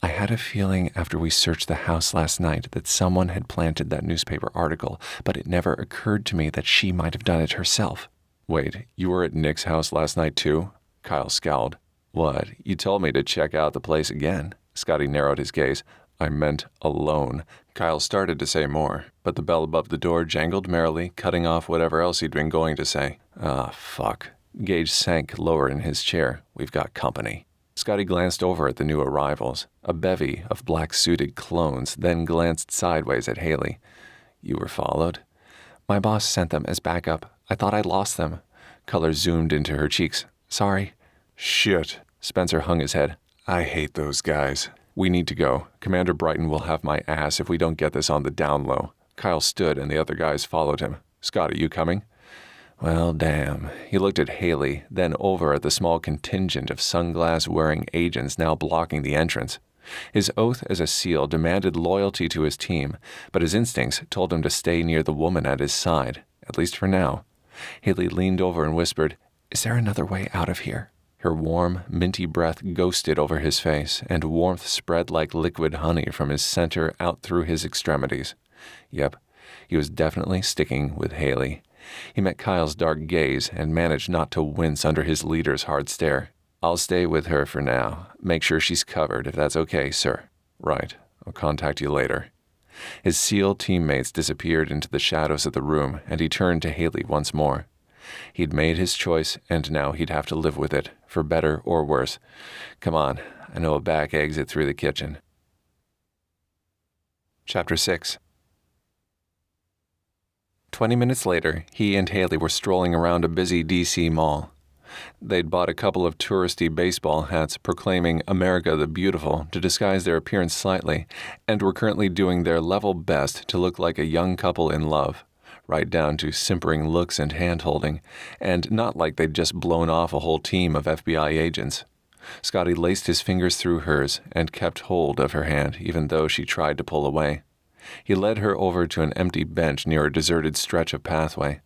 I had a feeling after we searched the house last night that someone had planted that newspaper article, but it never occurred to me that she might have done it herself. Wait, you were at Nick's house last night too? Kyle scowled. What, you told me to check out the place again? Scotty narrowed his gaze. I meant alone. Kyle started to say more, but the bell above the door jangled merrily, cutting off whatever else he'd been going to say. Fuck. Gage sank lower in his chair. We've got company. Scotty glanced over at the new arrivals, a bevy of black-suited clones, then glanced sideways at Hayley. You were followed? My boss sent them as backup. I thought I'd lost them. Color zoomed into her cheeks. Sorry. Shit. Spencer hung his head. I hate those guys. We need to go. Commander Brighton will have my ass if we don't get this on the down low. Kyle stood and the other guys followed him. Scott, are you coming? Well, damn. He looked at Hayley, then over at the small contingent of sunglass-wearing agents now blocking the entrance. His oath as a SEAL demanded loyalty to his team, but his instincts told him to stay near the woman at his side, at least for now. Hayley leaned over and whispered, Is there another way out of here? Her warm, minty breath ghosted over his face, and warmth spread like liquid honey from his center out through his extremities. Yep, he was definitely sticking with Hayley. He met Kyle's dark gaze and managed not to wince under his leader's hard stare. I'll stay with her for now. Make sure she's covered, if that's okay, sir. Right. I'll contact you later. His SEAL teammates disappeared into the shadows of the room, and he turned to Hayley once more. He'd made his choice, and now he'd have to live with it, for better or worse. Come on, I know a back exit through the kitchen. Chapter 6. 20 minutes later, he and Hayley were strolling around a busy D.C. mall. They'd bought a couple of touristy baseball hats proclaiming America the Beautiful to disguise their appearance slightly, and were currently doing their level best to look like a young couple in love, right down to simpering looks and hand-holding, and not like they'd just blown off a whole team of FBI agents. Scotty laced his fingers through hers and kept hold of her hand, even though she tried to pull away. He led her over to an empty bench near a deserted stretch of pathway.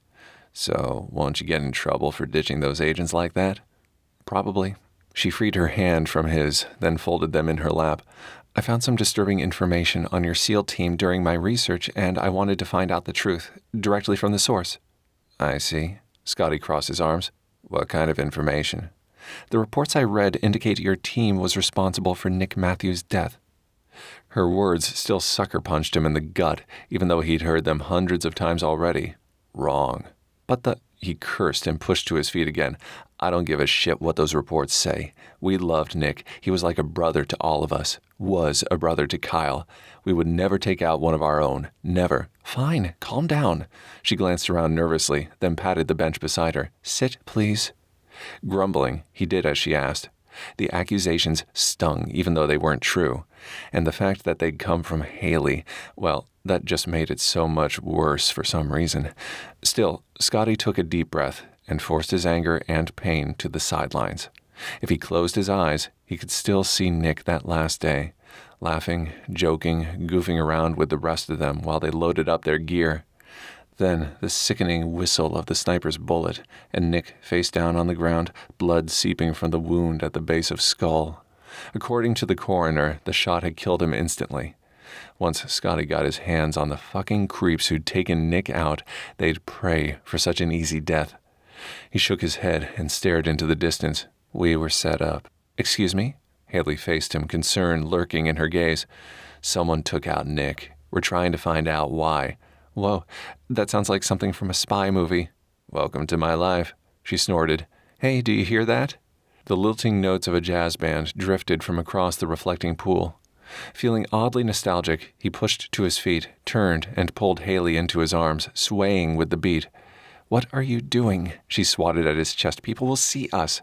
So, won't you get in trouble for ditching those agents like that? Probably. She freed her hand from his, then folded them in her lap. I found some disturbing information on your SEAL team during my research, and I wanted to find out the truth, directly from the source. I see. Scotty crossed his arms. What kind of information? The reports I read indicate your team was responsible for Nick Matthews' death. Her words still sucker-punched him in the gut, even though he'd heard them hundreds of times already. Wrong. But he cursed and pushed to his feet again. I don't give a shit what those reports say. We loved Nick. He was like a brother to all of us. Was a brother to Kyle. We would never take out one of our own. Never. Fine, calm down. She glanced around nervously, then patted the bench beside her. Sit, please. Grumbling, he did as she asked. The accusations stung, even though they weren't true. And the fact that they'd come from Hayley, well, that just made it so much worse for some reason. Still, Scotty took a deep breath and forced his anger and pain to the sidelines. If he closed his eyes, he could still see Nick that last day, laughing, joking, goofing around with the rest of them while they loaded up their gear. Then the sickening whistle of the sniper's bullet, and Nick face down on the ground, blood seeping from the wound at the base of skull. According to the coroner, the shot had killed him instantly. Once Scotty got his hands on the fucking creeps who'd taken Nick out, they'd pray for such an easy death. He shook his head and stared into the distance. We were set up. Excuse me? Hayley faced him, concern lurking in her gaze. Someone took out Nick. We're trying to find out why. Whoa, that sounds like something from a spy movie. Welcome to my life, she snorted. Hey, do you hear that? The lilting notes of a jazz band drifted from across the reflecting pool. Feeling oddly nostalgic, he pushed to his feet, turned, and pulled Hayley into his arms, swaying with the beat. What are you doing? She swatted at his chest. People will see us.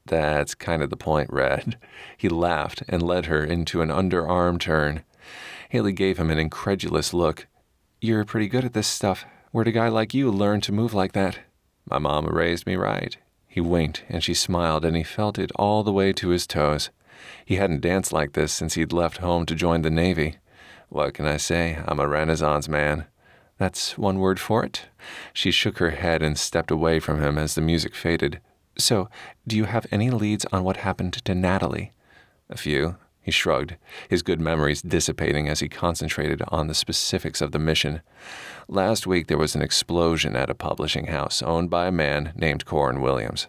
That's kind of the point, Red. He laughed and led her into an underarm turn. Hayley gave him an incredulous look. You're pretty good at this stuff. Where'd a guy like you learn to move like that? My mama raised me right. He winked, and she smiled, and he felt it all the way to his toes. He hadn't danced like this since he'd left home to join the Navy. What can I say? I'm a Renaissance man. That's one word for it. She shook her head and stepped away from him as the music faded. So, do you have any leads on what happened to Natalie? A few. He shrugged, his good memories dissipating as he concentrated on the specifics of the mission. Last week there was an explosion at a publishing house owned by a man named Corin Williams.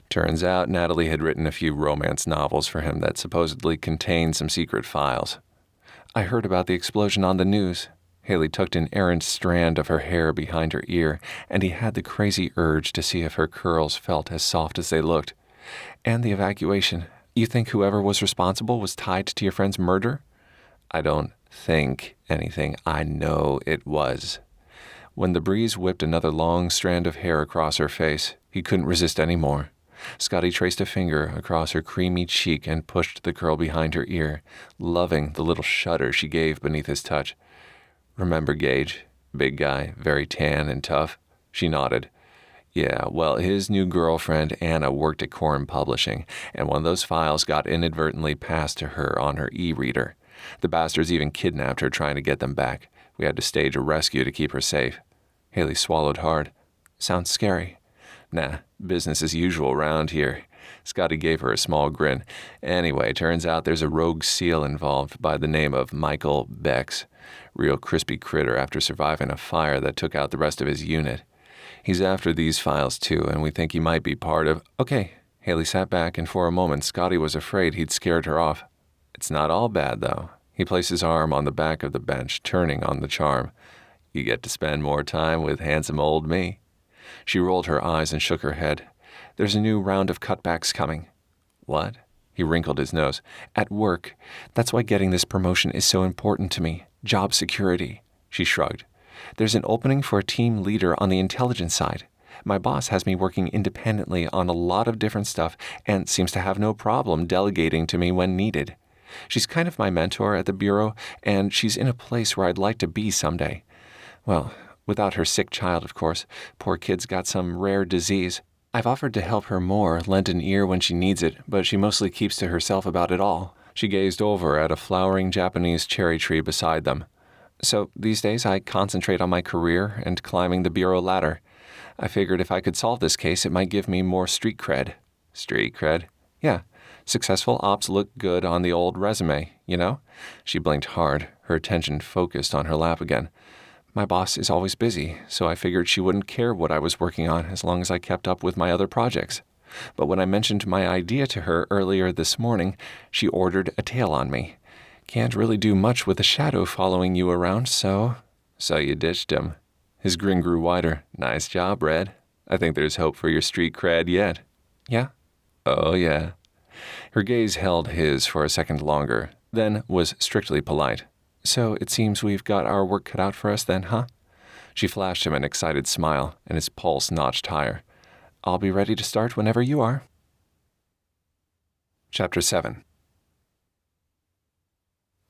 Turns out Natalie had written a few romance novels for him that supposedly contained some secret files. I heard about the explosion on the news. Hayley tucked an errant strand of her hair behind her ear, and he had the crazy urge to see if her curls felt as soft as they looked. And the evacuation. You think whoever was responsible was tied to your friend's murder? I don't think anything. I know it was. When the breeze whipped another long strand of hair across her face, he couldn't resist any more. Scotty traced a finger across her creamy cheek and pushed the curl behind her ear, loving the little shudder she gave beneath his touch. Remember Gage? Big guy, very tan and tough? She nodded. Yeah, well, his new girlfriend, Anna, worked at Corin Publishing, and one of those files got inadvertently passed to her on her e-reader. The bastards even kidnapped her trying to get them back. We had to stage a rescue to keep her safe. Hayley swallowed hard. Sounds scary. Nah, business as usual around here. Scotty gave her a small grin. Anyway, turns out there's a rogue SEAL involved by the name of Michael Bex. Real crispy critter after surviving a fire that took out the rest of his unit. He's after these files too, and we think he might be part of... Okay. Hayley sat back, and for a moment Scotty was afraid he'd scared her off. It's not all bad, though. He placed his arm on the back of the bench, turning on the charm. You get to spend more time with handsome old me. She rolled her eyes and shook her head. There's a new round of cutbacks coming. What? He wrinkled his nose. At work. That's why getting this promotion is so important to me. Job security. She shrugged. There's an opening for a team leader on the intelligence side. My boss has me working independently on a lot of different stuff and seems to have no problem delegating to me when needed. She's kind of my mentor at the bureau, and she's in a place where I'd like to be someday. Well, without her sick child, of course. Poor kid's got some rare disease. I've offered to help her more, lend an ear when she needs it, but she mostly keeps to herself about it all. She gazed over at a flowering Japanese cherry tree beside them. So these days I concentrate on my career and climbing the bureau ladder. I figured if I could solve this case, it might give me more street cred. Street cred? Yeah. Successful ops look good on the old resume, you know? She blinked hard, her attention focused on her lap again. My boss is always busy, so I figured she wouldn't care what I was working on as long as I kept up with my other projects. But when I mentioned my idea to her earlier this morning, she ordered a tail on me. Can't really do much with a shadow following you around, so... So you ditched him. His grin grew wider. Nice job, Red. I think there's hope for your street cred yet. Yeah? Oh, yeah. Her gaze held his for a second longer, then was strictly polite. So it seems we've got our work cut out for us then, huh? She flashed him an excited smile, and his pulse notched higher. I'll be ready to start whenever you are. Chapter 7.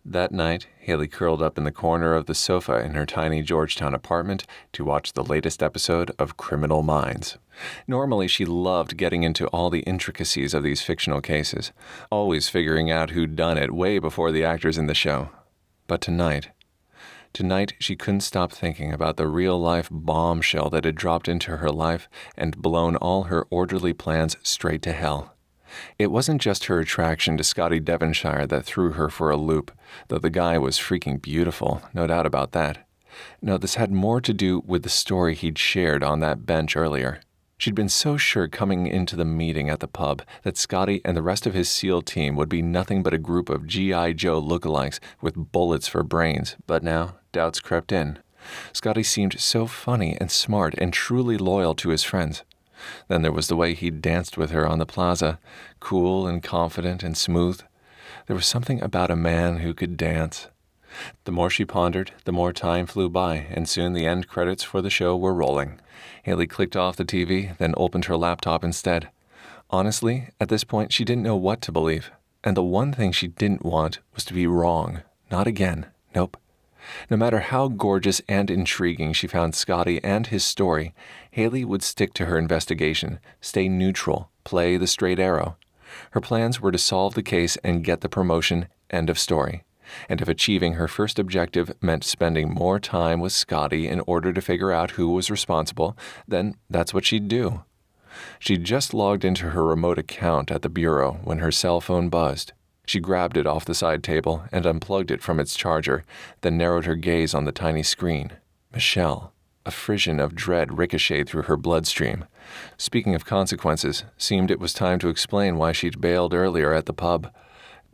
That night, Hayley curled up in the corner of the sofa in her tiny Georgetown apartment to watch the latest episode of Criminal Minds. Normally, she loved getting into all the intricacies of these fictional cases, always figuring out who'd done it way before the actors in the show. But tonight, she couldn't stop thinking about the real-life bombshell that had dropped into her life and blown all her orderly plans straight to hell. It wasn't just her attraction to Scotty Devonshire that threw her for a loop, though the guy was freaking beautiful, no doubt about that. No, this had more to do with the story he'd shared on that bench earlier. She'd been so sure coming into the meeting at the pub that Scotty and the rest of his SEAL team would be nothing but a group of G.I. Joe lookalikes with bullets for brains, but now doubts crept in. Scotty seemed so funny and smart and truly loyal to his friends. Then there was the way he danced with her on the plaza, cool and confident and smooth. There was something about a man who could dance. The more she pondered, the more time flew by, and soon the end credits for the show were rolling. Hayley clicked off the TV, then opened her laptop instead. Honestly, at this point, she didn't know what to believe. And the one thing she didn't want was to be wrong. Not again. Nope. No matter how gorgeous and intriguing she found Scotty and his story, Hayley would stick to her investigation, stay neutral, play the straight arrow. Her plans were to solve the case and get the promotion, end of story. And if achieving her first objective meant spending more time with Scotty in order to figure out who was responsible, then that's what she'd do. She'd just logged into her remote account at the bureau when her cell phone buzzed. She grabbed it off the side table and unplugged it from its charger, then narrowed her gaze on the tiny screen. Michelle. A frisson of dread ricocheted through her bloodstream. Speaking of consequences, seemed it was time to explain why she'd bailed earlier at the pub.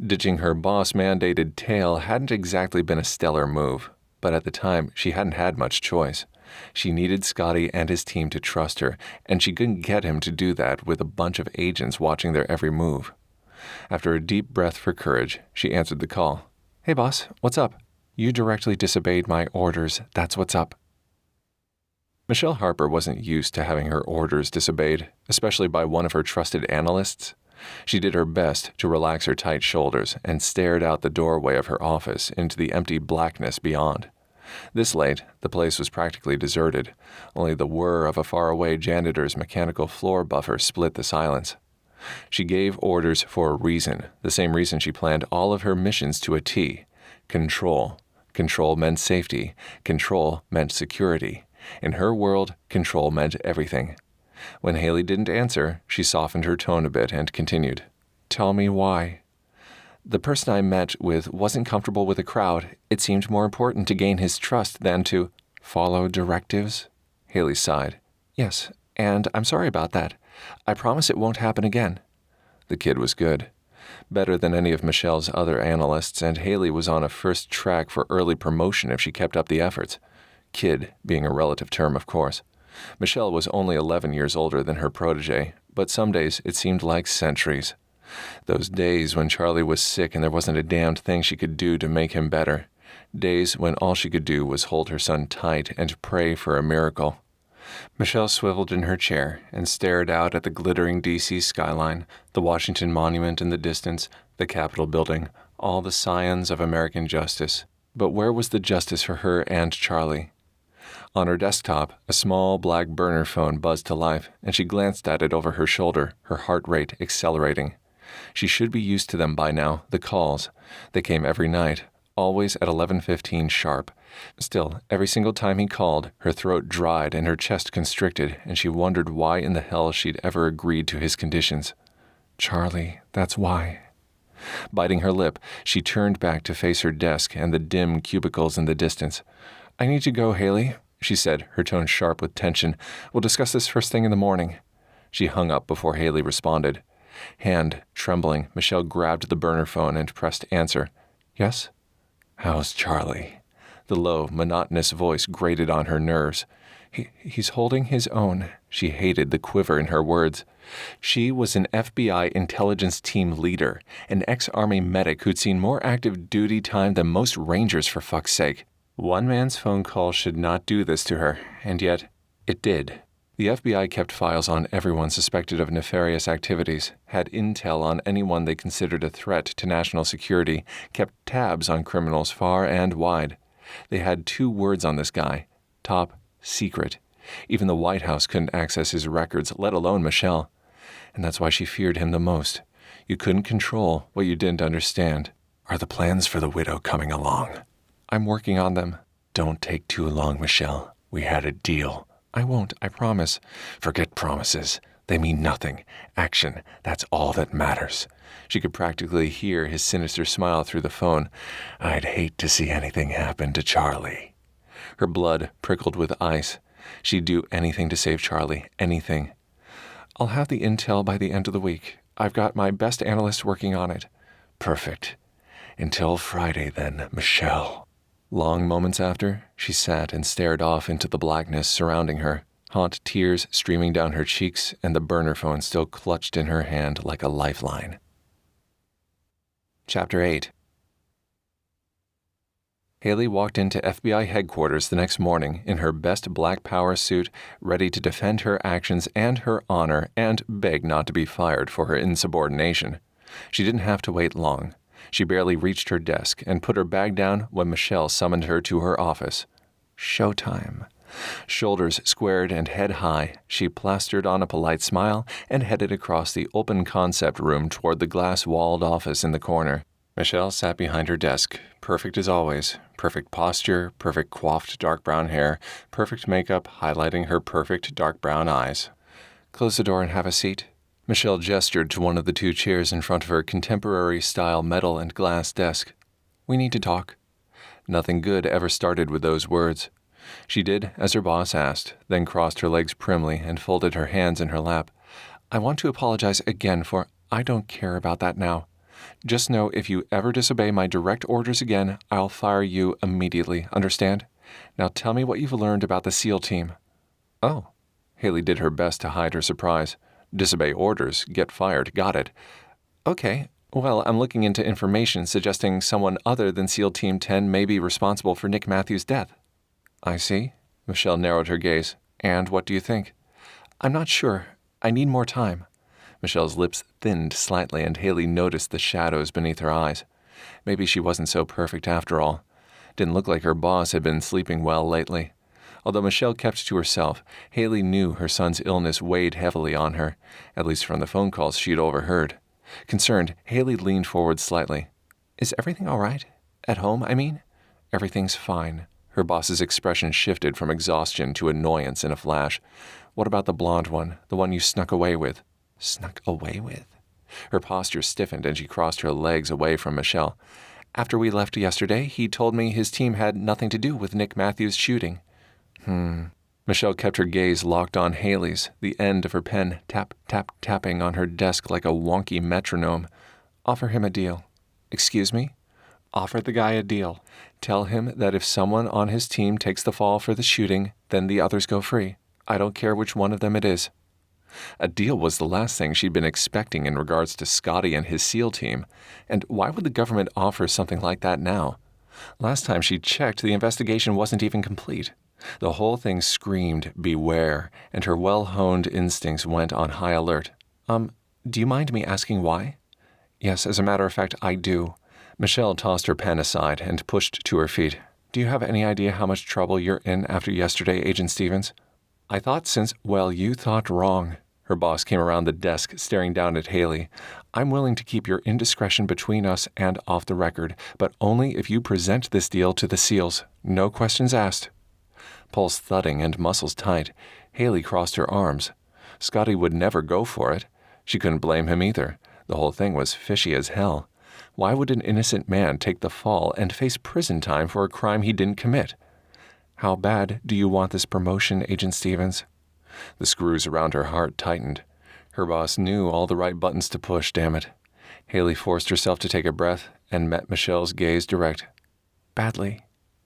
Ditching her boss-mandated tail hadn't exactly been a stellar move, but at the time she hadn't had much choice. She needed Scotty and his team to trust her, and she couldn't get him to do that with a bunch of agents watching their every move. After a deep breath for courage, she answered the call. "Hey boss, what's up? You directly disobeyed my orders, that's what's up." Michelle Harper wasn't used to having her orders disobeyed, especially by one of her trusted analysts. She did her best to relax her tight shoulders and stared out the doorway of her office into the empty blackness beyond. This late, the place was practically deserted. Only the whir of a faraway janitor's mechanical floor buffer split the silence. She gave orders for a reason, the same reason she planned all of her missions to a T. Control. Control meant safety. Control meant security. In her world, control meant everything. When Hayley didn't answer, she softened her tone a bit and continued. "Tell me why." "The person I met with wasn't comfortable with a crowd. It seemed more important to gain his trust than to—" "Follow directives?" Hayley sighed. "Yes, and I'm sorry about that. I promise it won't happen again." The kid was good. Better than any of Michelle's other analysts, and Hayley was on a first track for early promotion if she kept up the efforts. Kid being a relative term, of course. Michelle was only 11 years older than her protege, but some days it seemed like centuries. Those days when Charlie was sick and there wasn't a damned thing she could do to make him better. Days when all she could do was hold her son tight and pray for a miracle. Michelle swiveled in her chair and stared out at the glittering D.C. skyline, the Washington Monument in the distance, the Capitol building, all the scions of American justice. But where was the justice for her and Charlie? On her desktop, a small black burner phone buzzed to life, and she glanced at it over her shoulder, her heart rate accelerating. She should be used to them by now, the calls. They came every night, always at 11:15 sharp. Still, every single time he called, her throat dried and her chest constricted, and she wondered why in the hell she'd ever agreed to his conditions. Charlie, that's why. Biting her lip, she turned back to face her desk and the dim cubicles in the distance. "I need to go, Hayley," she said, her tone sharp with tension. "We'll discuss this first thing in the morning." She hung up before Hayley responded. Hand trembling, Michelle grabbed the burner phone and pressed answer. "Yes?" "How's Charlie?" The low, monotonous voice grated on her nerves. He's holding his own." She hated the quiver in her words. She was an FBI intelligence team leader, an ex-Army medic who'd seen more active duty time than most Rangers, for fuck's sake. One man's phone call should not do this to her, and yet it did. The FBI kept files on everyone suspected of nefarious activities, had intel on anyone they considered a threat to national security, kept tabs on criminals far and wide. They had 2 words on this guy: top secret. Even the White House couldn't access his records, let alone Michelle. And that's why she feared him the most. You couldn't control what you didn't understand. "Are the plans for the widow coming along?" "I'm working on them." "Don't take too long, Michelle. We had a deal." "I won't, I promise." "Forget promises. They mean nothing. Action, that's all that matters." She could practically hear his sinister smile through the phone. "I'd hate to see anything happen to Charlie." Her blood prickled with ice. She'd do anything to save Charlie, anything. "I'll have the intel by the end of the week. I've got my best analyst working on it." "Perfect. Until Friday, then, Michelle." Long moments after, she sat and stared off into the blackness surrounding her, hot tears streaming down her cheeks and the burner phone still clutched in her hand like a lifeline. Chapter 8. Hayley walked into FBI headquarters the next morning in her best black power suit, ready to defend her actions and her honor and beg not to be fired for her insubordination. She didn't have to wait long. She barely reached her desk and put her bag down when Michelle summoned her to her office. Showtime. Shoulders squared and head high, she plastered on a polite smile and headed across the open concept room toward the glass-walled office in the corner. Michelle sat behind her desk, perfect as always. Perfect posture, perfect coiffed dark brown hair, perfect makeup highlighting her perfect dark brown eyes. "Close the door and have a seat." Michelle gestured to one of the two chairs in front of her contemporary-style metal and glass desk. "We need to talk." Nothing good ever started with those words. She did as her boss asked, then crossed her legs primly and folded her hands in her lap. "I want to apologize again for I don't care about that now. Just know if you ever disobey my direct orders again, I'll fire you immediately, understand? Now tell me what you've learned about the SEAL team." "Oh." Hayley did her best to hide her surprise. Disobey orders, get fired, got it. "Okay, well, I'm looking into information suggesting someone other than SEAL Team 10 may be responsible for Nick Matthews' death." "I see." Michelle narrowed her gaze. "And what do you think?" "I'm not sure. I need more time." Michelle's lips thinned slightly, and Hayley noticed the shadows beneath her eyes. Maybe she wasn't so perfect after all. Didn't look like her boss had been sleeping well lately. Although Michelle kept to herself, Hayley knew her son's illness weighed heavily on her, at least from the phone calls she'd overheard. Concerned, Hayley leaned forward slightly. "Is everything all right? At home, I mean?" "Everything's fine." Her boss's expression shifted from exhaustion to annoyance in a flash. "What about the blonde one, the one you snuck away with?" "Snuck away with?" Her posture stiffened and she crossed her legs away from Michelle. "After we left yesterday, he told me his team had nothing to do with Nick Matthews' shooting." Michelle kept her gaze locked on Hayley's, the end of her pen tapping on her desk like a wonky metronome. "Offer him a deal." "Excuse me?" "Offer the guy a deal. Tell him that if someone on his team takes the fall for the shooting, then the others go free. I don't care which one of them it is." A deal was the last thing she'd been expecting in regards to Scotty and his SEAL team. And why would the government offer something like that now? Last time she checked, the investigation wasn't even complete. The whole thing screamed beware, and her well-honed instincts went on high alert. Do you mind me asking why?" "Yes, as a matter of fact, I do." Michelle tossed her pen aside and pushed to her feet. "Do you have any idea how much trouble you're in after yesterday, Agent Stevens?" "I thought since—" "Well, you thought wrong." Her boss came around the desk, staring down at Hayley. "I'm willing to keep your indiscretion between us and off the record, but only if you present this deal to the SEALs. No questions asked." Pulse thudding and muscles tight, Hayley crossed her arms. Scotty would never go for it. She couldn't blame him either. The whole thing was fishy as hell. Why would an innocent man take the fall and face prison time for a crime he didn't commit? "How bad do you want this promotion, Agent Stevens?" The screws around her heart tightened. Her boss knew all the right buttons to push, damn it. Hayley forced herself to take a breath and met Michelle's gaze direct. "Badly.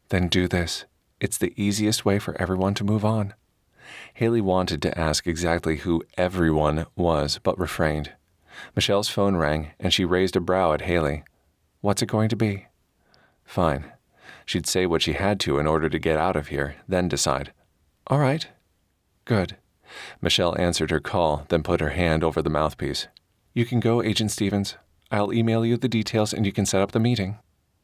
Then do this. It's the easiest way for everyone to move on." Hayley wanted to ask exactly who everyone was, but refrained. Michelle's phone rang, and she raised a brow at Hayley. "What's it going to be?" Fine. She'd say what she had to in order to get out of here, then decide. "All right." "Good." Michelle answered her call, then put her hand over the mouthpiece. "You can go, Agent Stevens. I'll email you the details and you can set up the meeting."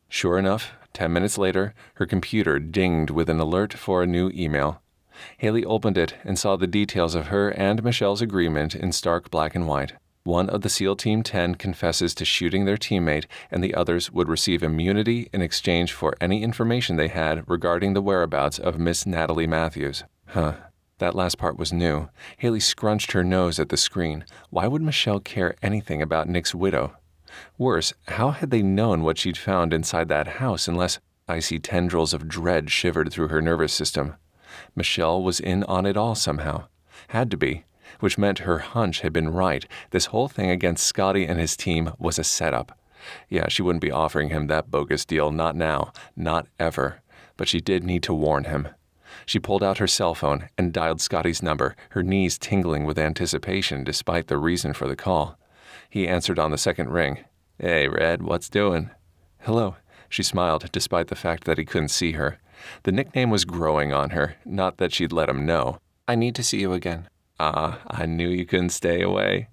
Sure enough, 10 minutes later, her computer dinged with an alert for a new email. Hayley opened it and saw the details of her and Michelle's agreement in stark black and white. One of the SEAL Team 10 confesses to shooting their teammate, and the others would receive immunity in exchange for any information they had regarding the whereabouts of Miss Natalie Matthews. That last part was new. Hayley scrunched her nose at the screen. Why would Michelle care anything about Nick's widow? Worse, how had they known what she'd found inside that house unless icy tendrils of dread shivered through her nervous system? Michelle was in on it all somehow. Had to be. Which meant her hunch had been right. This whole thing against Scotty and his team was a setup. Yeah, she wouldn't be offering him that bogus deal, not now, not ever. But she did need to warn him. She pulled out her cell phone and dialed Scotty's number, her knees tingling with anticipation despite the reason for the call. He answered on the second ring. "Hey, Red, what's doing?" "Hello." She smiled despite the fact that he couldn't see her. The nickname was growing on her, not that she'd let him know. "I need to see you again." I knew you couldn't stay away."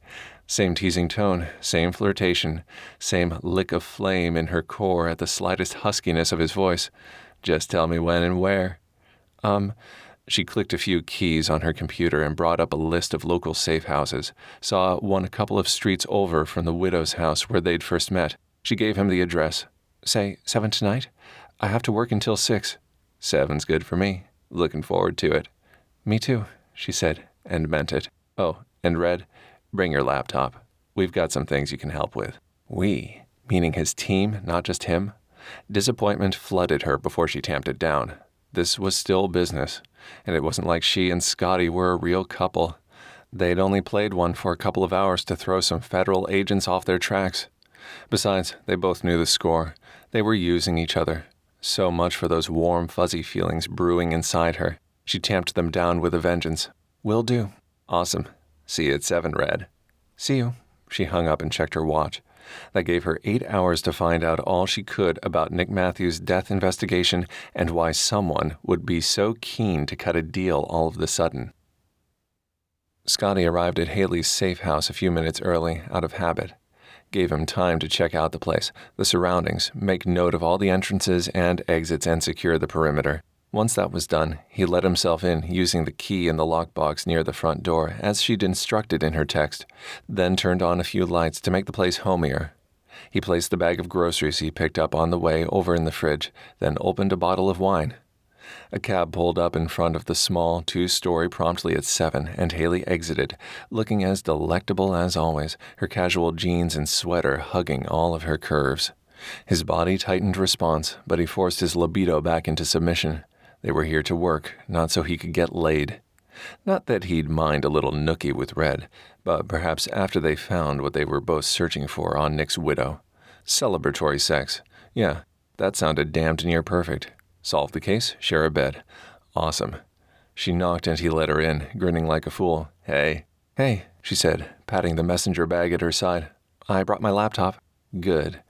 Same teasing tone, same flirtation, same lick of flame in her core at the slightest huskiness of his voice. "Just tell me when and where." She clicked a few keys on her computer and brought up a list of local safe houses. Saw one a couple of streets over from the widow's house where they'd first met. She gave him the address. Say 7 tonight? I have to work until 6. 7's good for me. Looking forward to it. Me too, she said, and meant it. Oh, and Red, bring your laptop. We've got some things you can help with. We, meaning his team, not just him? Disappointment flooded her before she tamped it down. This was still business, and it wasn't like she and Scotty were a real couple. They'd only played one for a couple of hours to throw some federal agents off their tracks. Besides, they both knew the score. They were using each other. So much for those warm, fuzzy feelings brewing inside her. She tamped them down with a vengeance. Will do. Awesome. See you at 7, Red. See you. She hung up and checked her watch. That gave her 8 hours to find out all she could about Nick Matthews' death investigation and why someone would be so keen to cut a deal all of a sudden. Scotty arrived at Hayley's safe house a few minutes early, out of habit. Gave him time to check out the place, the surroundings, make note of all the entrances and exits and secure the perimeter. Once that was done, he let himself in using the key in the lockbox near the front door, as she'd instructed in her text, then turned on a few lights to make the place homier. He placed the bag of groceries he picked up on the way over in the fridge, then opened a bottle of wine. A cab pulled up in front of the small 2-story promptly at 7, and Hayley exited, looking as delectable as always, her casual jeans and sweater hugging all of her curves. His body tightened response, but he forced his libido back into submission. They were here to work, not so he could get laid. Not that he'd mind a little nookie with Red, but perhaps after they found what they were both searching for on Nick's widow. Celebratory sex. Yeah, that sounded damned near perfect. Solve the case, share a bed. Awesome. She knocked and he let her in, grinning like a fool. Hey. Hey, she said, patting the messenger bag at her side. I brought my laptop. Good.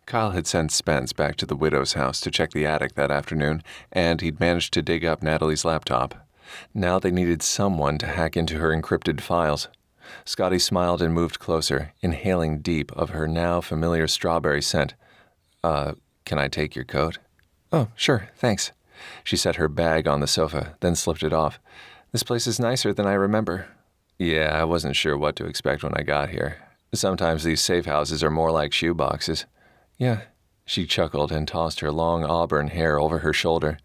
Kyle had sent Spence back to the widow's house to check the attic that afternoon, and he'd managed to dig up Natalie's laptop. Now they needed someone to hack into her encrypted files. Scotty smiled and moved closer, inhaling deep of her now familiar strawberry scent. Can I take your coat? Oh, sure, thanks. She set her bag on the sofa, then slipped it off. This place is nicer than I remember. Yeah, I wasn't sure what to expect when I got here. Sometimes these safe houses are more like shoe boxes. Yeah, she chuckled and tossed her long auburn hair over her shoulder.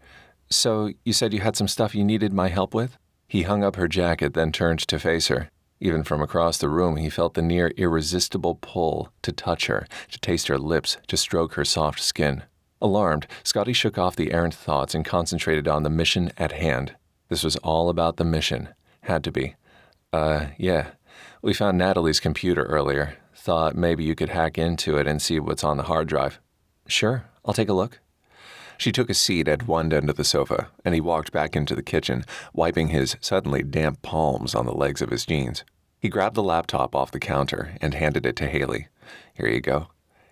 So, you said you had some stuff you needed my help with? He hung up her jacket, then turned to face her. Even from across the room, he felt the near irresistible pull to touch her, to taste her lips, to stroke her soft skin. Alarmed, Scotty shook off the errant thoughts and concentrated on the mission at hand. This was all about the mission. Had to be. Yeah. We found Natalie's computer earlier. Thought maybe you could hack into it and see what's on the hard drive. Sure, I'll take a look. She took a seat at one end of the sofa, and he walked back into the kitchen, wiping his suddenly damp palms on the legs of his jeans. He grabbed the laptop off the counter and handed it to Hayley. Here you go.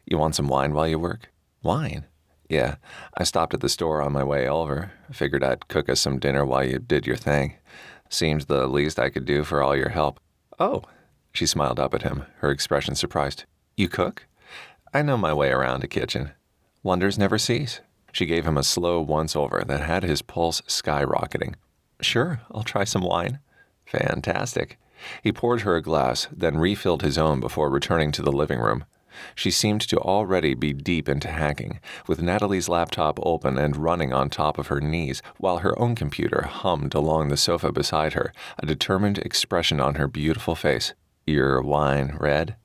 You want some wine while you work? Wine? Yeah, I stopped at the store on my way over. Figured I'd cook us some dinner while you did your thing. Seems the least I could do for all your help. Oh, she smiled up at him, her expression surprised. You cook? I know my way around a kitchen. Wonders never cease. She gave him a slow once-over that had his pulse skyrocketing. Sure, I'll try some wine. Fantastic. He poured her a glass, then refilled his own before returning to the living room. She seemed to already be deep into hacking, with Natalie's laptop open and running on top of her knees, while her own computer hummed along the sofa beside her, a determined expression on her beautiful face. Your wine, Red?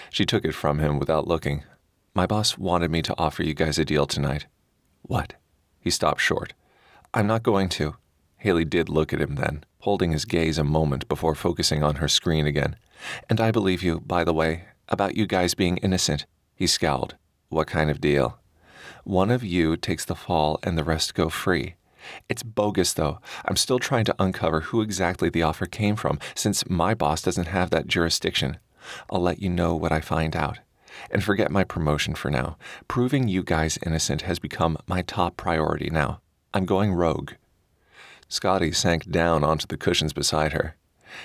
She took it from him without looking. My boss wanted me to offer you guys a deal tonight. What? He stopped short. I'm not going to. Hayley did look at him then, holding his gaze a moment before focusing on her screen again. And I believe you, by the way, about you guys being innocent. He scowled. What kind of deal? One of you takes the fall and the rest go free. It's bogus, though. I'm still trying to uncover who exactly the offer came from, since my boss doesn't have that jurisdiction. I'll let you know what I find out. And forget my promotion for now. Proving you guys innocent has become my top priority now. I'm going rogue. Scotty sank down onto the cushions beside her.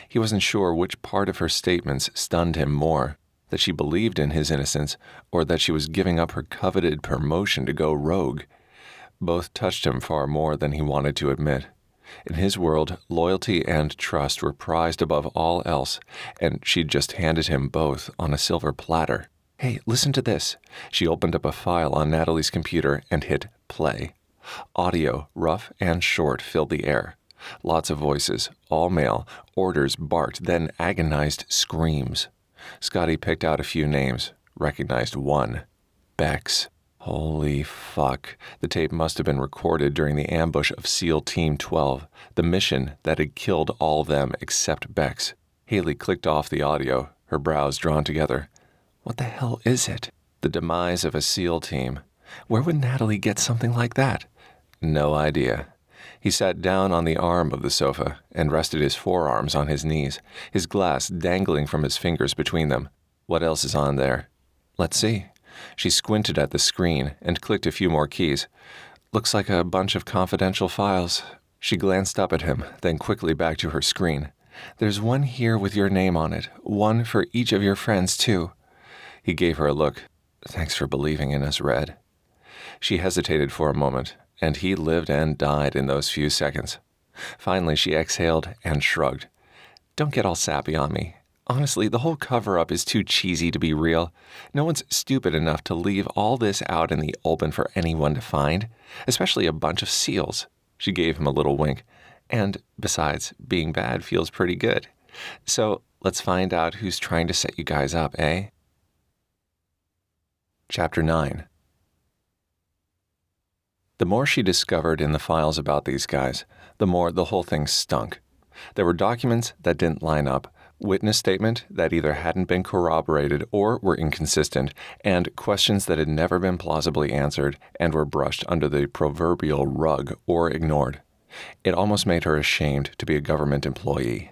He wasn't sure which part of her statements stunned him more, that she believed in his innocence or that she was giving up her coveted promotion to go rogue. Both touched him far more than he wanted to admit. In his world, loyalty and trust were prized above all else, and she'd just handed him both on a silver platter. Hey, listen to this. She opened up a file on Natalie's computer and hit play. Audio, rough and short, filled the air. Lots of voices, all male, orders barked, then agonized screams. Scotty picked out a few names, recognized one. Bex. Holy fuck. The tape must have been recorded during the ambush of SEAL Team 12, the mission that had killed all of them except Bex. Hayley clicked off the audio, her brows drawn together. What the hell is it? The demise of a SEAL team. Where would Natalie get something like that? No idea. He sat down on the arm of the sofa and rested his forearms on his knees, his glass dangling from his fingers between them. What else is on there? Let's see. She squinted at the screen and clicked a few more keys. Looks like a bunch of confidential files. She glanced up at him, then quickly back to her screen. There's one here with your name on it. One for each of your friends, too. He gave her a look. Thanks for believing in us, Red. She hesitated for a moment, and he lived and died in those few seconds. Finally, she exhaled and shrugged. Don't get all sappy on me. Honestly, the whole cover-up is too cheesy to be real. No one's stupid enough to leave all this out in the open for anyone to find, especially a bunch of SEALs. She gave him a little wink. And, besides, being bad feels pretty good. So, let's find out who's trying to set you guys up, eh? Chapter 9. The more she discovered in the files about these guys, the more the whole thing stunk. There were documents that didn't line up, witness statement that either hadn't been corroborated or were inconsistent, and questions that had never been plausibly answered and were brushed under the proverbial rug or ignored. It almost made her ashamed to be a government employee.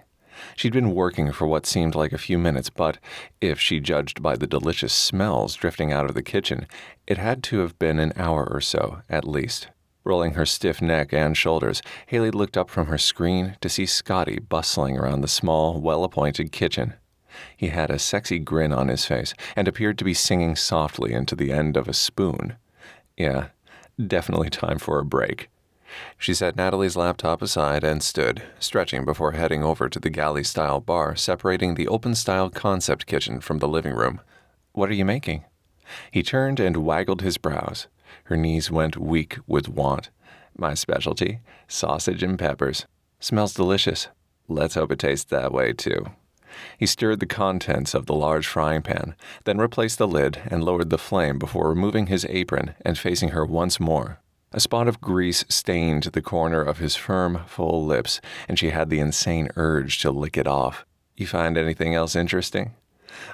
She'd been working for what seemed like a few minutes, but if she judged by the delicious smells drifting out of the kitchen, it had to have been an hour or so, at least. Rolling her stiff neck and shoulders, Hayley looked up from her screen to see Scotty bustling around the small, well-appointed kitchen. He had a sexy grin on his face and appeared to be singing softly into the end of a spoon. Yeah, definitely time for a break. She set Natalie's laptop aside and stood, stretching before heading over to the galley-style bar separating the open-style concept kitchen from the living room. What are you making? He turned and waggled his brows. Her knees went weak with want. My specialty, sausage and peppers. Smells delicious. Let's hope it tastes that way, too. He stirred the contents of the large frying pan, then replaced the lid and lowered the flame before removing his apron and facing her once more. A spot of grease stained the corner of his firm, full lips, and she had the insane urge to lick it off. You find anything else interesting?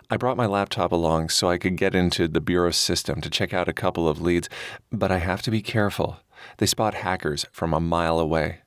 I brought my laptop along so I could get into the Bureau system to check out a couple of leads, but I have to be careful. They spot hackers from a mile away.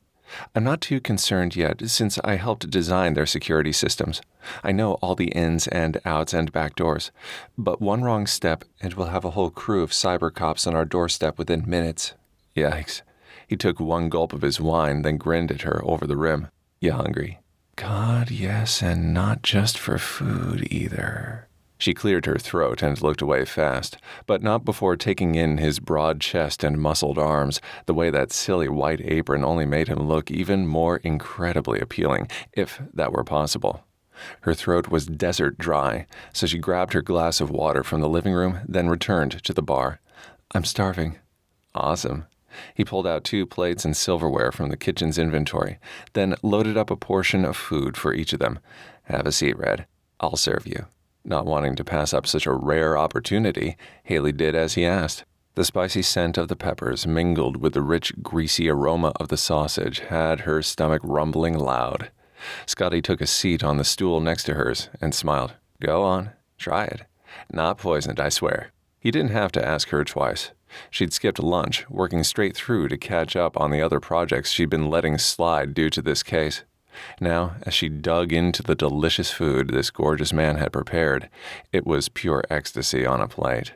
I'm not too concerned yet, since I helped design their security systems. I know all the ins and outs and back doors, but one wrong step and we'll have a whole crew of cyber cops on our doorstep within minutes. Yikes. He took one gulp of his wine, then grinned at her over the rim. You hungry? God, yes, and not just for food either. She cleared her throat and looked away fast, but not before taking in his broad chest and muscled arms, the way that silly white apron only made him look even more incredibly appealing, if that were possible. Her throat was desert dry, so she grabbed her glass of water from the living room, then returned to the bar. I'm starving. Awesome. He pulled out 2 plates and silverware from the kitchen's inventory, then loaded up a portion of food for each of them. Have a seat, Red. I'll serve you. Not wanting to pass up such a rare opportunity, Hayley did as he asked. The spicy scent of the peppers, mingled with the rich, greasy aroma of the sausage, had her stomach rumbling loud. Scotty took a seat on the stool next to hers and smiled. Go on, try it. Not poisoned, I swear. He didn't have to ask her twice. She'd skipped lunch, working straight through to catch up on the other projects she'd been letting slide due to this case. Now, as she dug into the delicious food this gorgeous man had prepared, it was pure ecstasy on a plate.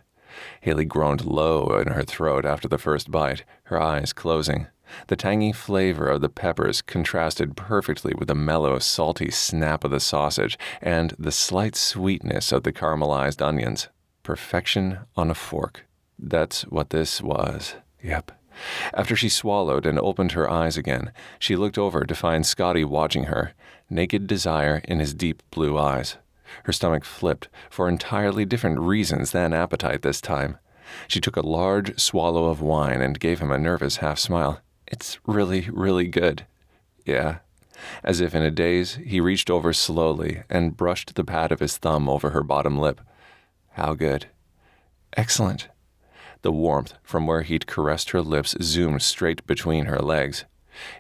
Hayley groaned low in her throat after the first bite, her eyes closing. The tangy flavor of the peppers contrasted perfectly with the mellow, salty snap of the sausage and the slight sweetness of the caramelized onions. Perfection on a fork. That's what this was. Yep. After she swallowed and opened her eyes again, she looked over to find Scotty watching her, naked desire in his deep blue eyes. Her stomach flipped, for entirely different reasons than appetite this time. She took a large swallow of wine and gave him a nervous half-smile. "It's really, really good." "Yeah." As if in a daze, he reached over slowly and brushed the pad of his thumb over her bottom lip. "How good?" "Excellent." The warmth from where he'd caressed her lips zoomed straight between her legs.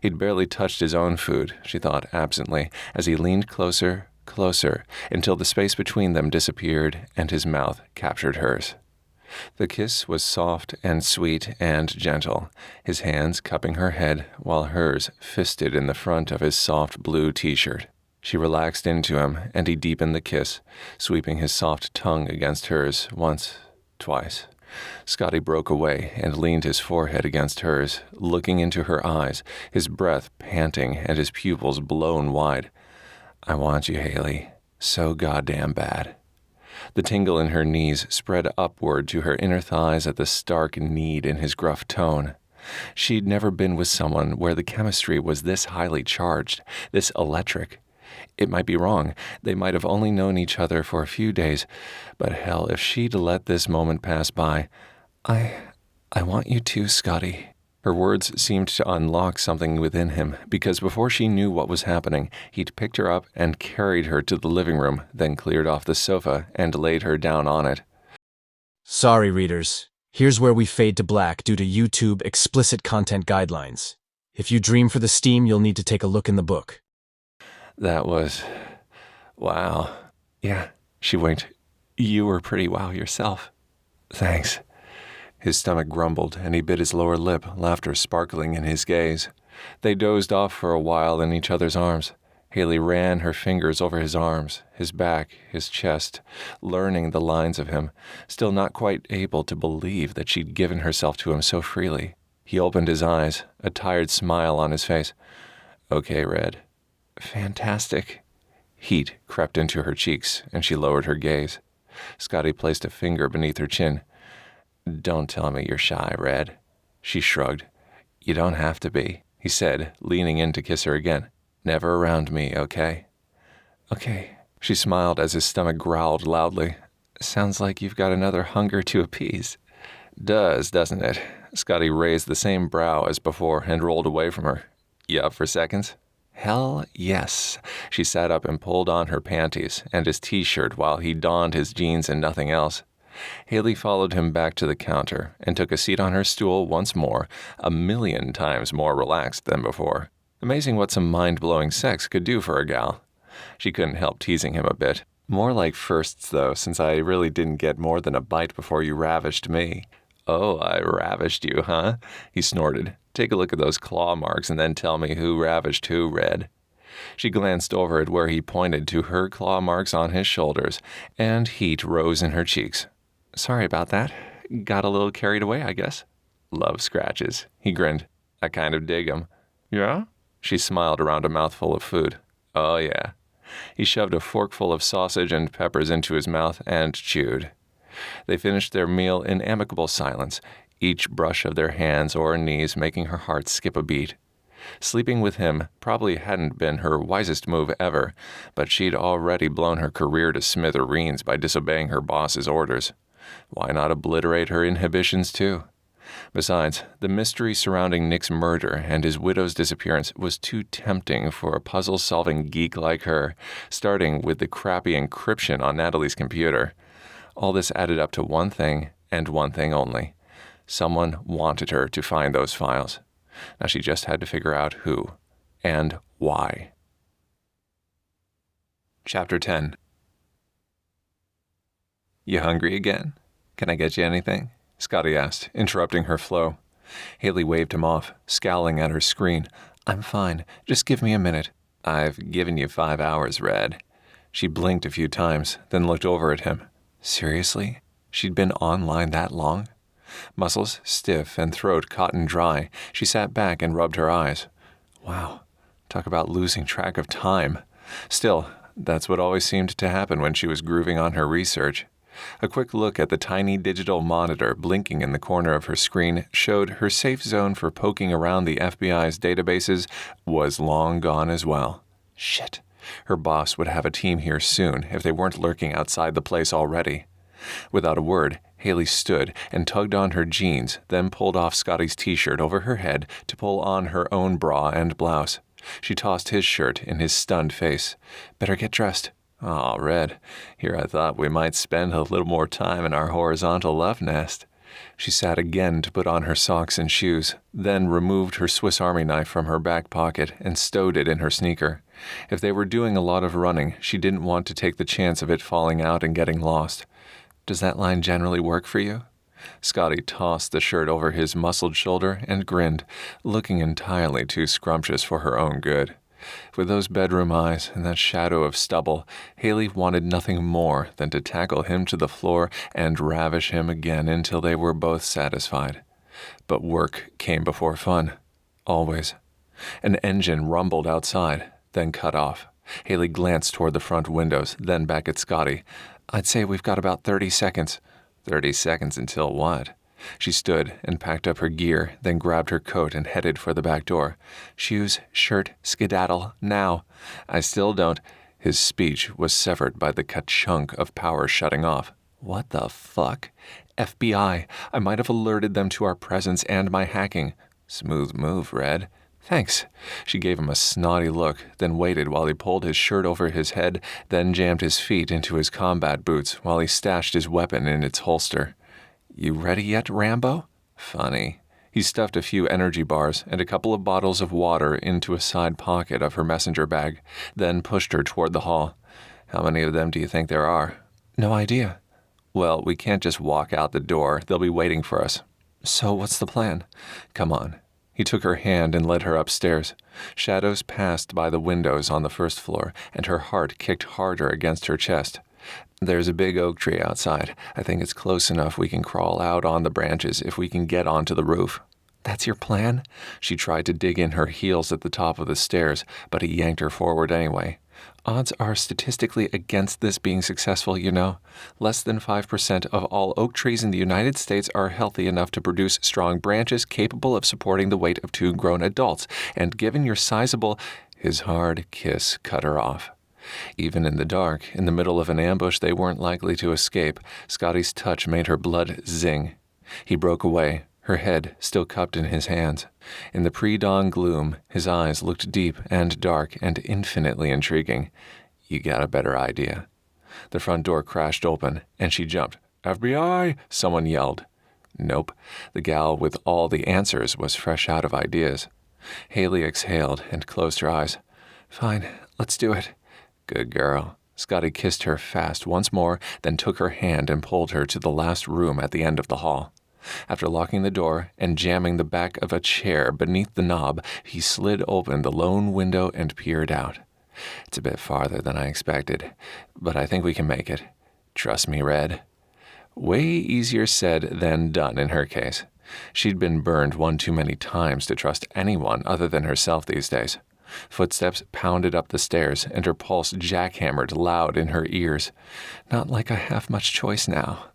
He'd barely touched his own food, she thought absently, as he leaned closer, closer, until the space between them disappeared and his mouth captured hers. The kiss was soft and sweet and gentle, his hands cupping her head while hers fisted in the front of his soft blue t-shirt. She relaxed into him, and he deepened the kiss, sweeping his soft tongue against hers once, twice. Scotty broke away and leaned his forehead against hers, looking into her eyes, his breath panting and his pupils blown wide. "I want you, Hayley. So goddamn bad." The tingle in her knees spread upward to her inner thighs at the stark need in his gruff tone. She'd never been with someone where the chemistry was this highly charged, this electric. It might be wrong. They might have only known each other for a few days, but hell, if she'd let this moment pass by. I want you too, Scotty." Her words seemed to unlock something within him, because before she knew what was happening, he'd picked her up and carried her to the living room, then cleared off the sofa and laid her down on it. Sorry, readers. Here's where we fade to black due to YouTube explicit content guidelines. If you dream for the steam, you'll need to take a look in the book. That was... wow. Yeah, she winked. You were pretty wow yourself. Thanks. His stomach grumbled, and he bit his lower lip, laughter sparkling in his gaze. They dozed off for a while in each other's arms. Hayley ran her fingers over his arms, his back, his chest, learning the lines of him, still not quite able to believe that she'd given herself to him so freely. He opened his eyes, a tired smile on his face. "Okay, Red." "Fantastic." Heat crept into her cheeks, and she lowered her gaze. Scotty placed a finger beneath her chin. "Don't tell me you're shy, Red." She shrugged. "You don't have to be," he said, leaning in to kiss her again. "Never around me, okay?" "Okay." She smiled as his stomach growled loudly. "Sounds like you've got another hunger to appease." "Does, doesn't it?" Scotty raised the same brow as before and rolled away from her. "You up for seconds?" "Hell yes." She sat up and pulled on her panties and his t-shirt while he donned his jeans and nothing else. Hayley followed him back to the counter and took a seat on her stool once more, 1,000,000 times more relaxed than before. Amazing what some mind-blowing sex could do for a gal. She couldn't help teasing him a bit. "More like firsts, though, since I really didn't get more than a bite before you ravished me." "Oh, I ravished you, huh?" He snorted. "Take a look at those claw marks and then tell me who ravished who, Red." She glanced over at where he pointed to her claw marks on his shoulders, and heat rose in her cheeks. "Sorry about that. Got a little carried away, I guess." "Love scratches." He grinned. "I kind of dig 'em." "Yeah?" She smiled around a mouthful of food. "Oh, yeah." He shoved a forkful of sausage and peppers into his mouth and chewed. They finished their meal in amicable silence, each brush of their hands or knees making her heart skip a beat. Sleeping with him probably hadn't been her wisest move ever, but she'd already blown her career to smithereens by disobeying her boss's orders. Why not obliterate her inhibitions, too? Besides, the mystery surrounding Nick's murder and his widow's disappearance was too tempting for a puzzle-solving geek like her, starting with the crappy encryption on Natalie's computer. All this added up to one thing, and one thing only. Someone wanted her to find those files. Now she just had to figure out who, and why. Chapter 10. "You hungry again? Can I get you anything?" Scotty asked, interrupting her flow. Hayley waved him off, scowling at her screen. "I'm fine. Just give me a minute." "I've given you 5 hours, Red." She blinked a few times, then looked over at him. Seriously? She'd been online that long? Muscles stiff and throat cotton dry, she sat back and rubbed her eyes. Wow, talk about losing track of time. Still, that's what always seemed to happen when she was grooving on her research. A quick look at the tiny digital monitor blinking in the corner of her screen showed her safe zone for poking around the FBI's databases was long gone as well. Shit. Her boss would have a team here soon if they weren't lurking outside the place already. Without a word, Hayley stood and tugged on her jeans, then pulled off Scotty's t-shirt over her head to pull on her own bra and blouse. She tossed his shirt in his stunned face. "Better get dressed." "Aw, Red, here I thought we might spend a little more time in our horizontal love nest." She sat again to put on her socks and shoes, then removed her Swiss Army knife from her back pocket and stowed it in her sneaker. If they were doing a lot of running, she didn't want to take the chance of it falling out and getting lost. "Does that line generally work for you?" Scotty tossed the shirt over his muscled shoulder and grinned, looking entirely too scrumptious for her own good. With those bedroom eyes and that shadow of stubble, Hayley wanted nothing more than to tackle him to the floor and ravish him again until they were both satisfied. But work came before fun. Always. An engine rumbled outside, then cut off. Hayley glanced toward the front windows, then back at Scotty. "I'd say we've got about 30 seconds. 30 seconds until what?" She stood and packed up her gear, then grabbed her coat and headed for the back door. "Shoes, shirt, skedaddle, now." "I still don't—" His speech was severed by the ka-chunk of power shutting off. "What the fuck?" "FBI. I might have alerted them to our presence and my hacking." "Smooth move, Red." "Thanks." She gave him a snotty look, then waited while he pulled his shirt over his head, then jammed his feet into his combat boots while he stashed his weapon in its holster. "You ready yet, Rambo?" Funny. He stuffed a few energy bars and a couple of bottles of water into a side pocket of her messenger bag, then pushed her toward the hall. "How many of them do you think there are?" "No idea." "Well, we can't just walk out the door. They'll be waiting for us." "So what's the plan?" "Come on." He took her hand and led her upstairs. Shadows passed by the windows on the first floor, and her heart kicked harder against her chest. "There's a big oak tree outside. I think it's close enough we can crawl out on the branches if we can get onto the roof." "That's your plan?" She tried to dig in her heels at the top of the stairs, but he yanked her forward anyway. "Odds are statistically against this being successful, you know. Less than 5% of all oak trees in the United States are healthy enough to produce strong branches capable of supporting the weight of 2 grown adults, and given your sizable—" His hard kiss cut her off. Even in the dark, in the middle of an ambush they weren't likely to escape, Scotty's touch made her blood zing. He broke away, her head still cupped in his hands. In the pre-dawn gloom, his eyes looked deep and dark and infinitely intriguing. "You got a better idea." The front door crashed open, and she jumped. "FBI!" someone yelled. Nope. The gal with all the answers was fresh out of ideas. Hayley exhaled and closed her eyes. "Fine, let's do it." "Good girl." Scotty kissed her fast once more, then took her hand and pulled her to the last room at the end of the hall. After locking the door and jamming the back of a chair beneath the knob, he slid open the lone window and peered out. "It's a bit farther than I expected, but I think we can make it. Trust me, Red." Way easier said than done in her case. She'd been burned one too many times to trust anyone other than herself these days. Footsteps pounded up the stairs, and her pulse jackhammered loud in her ears. "Not like I have much choice now."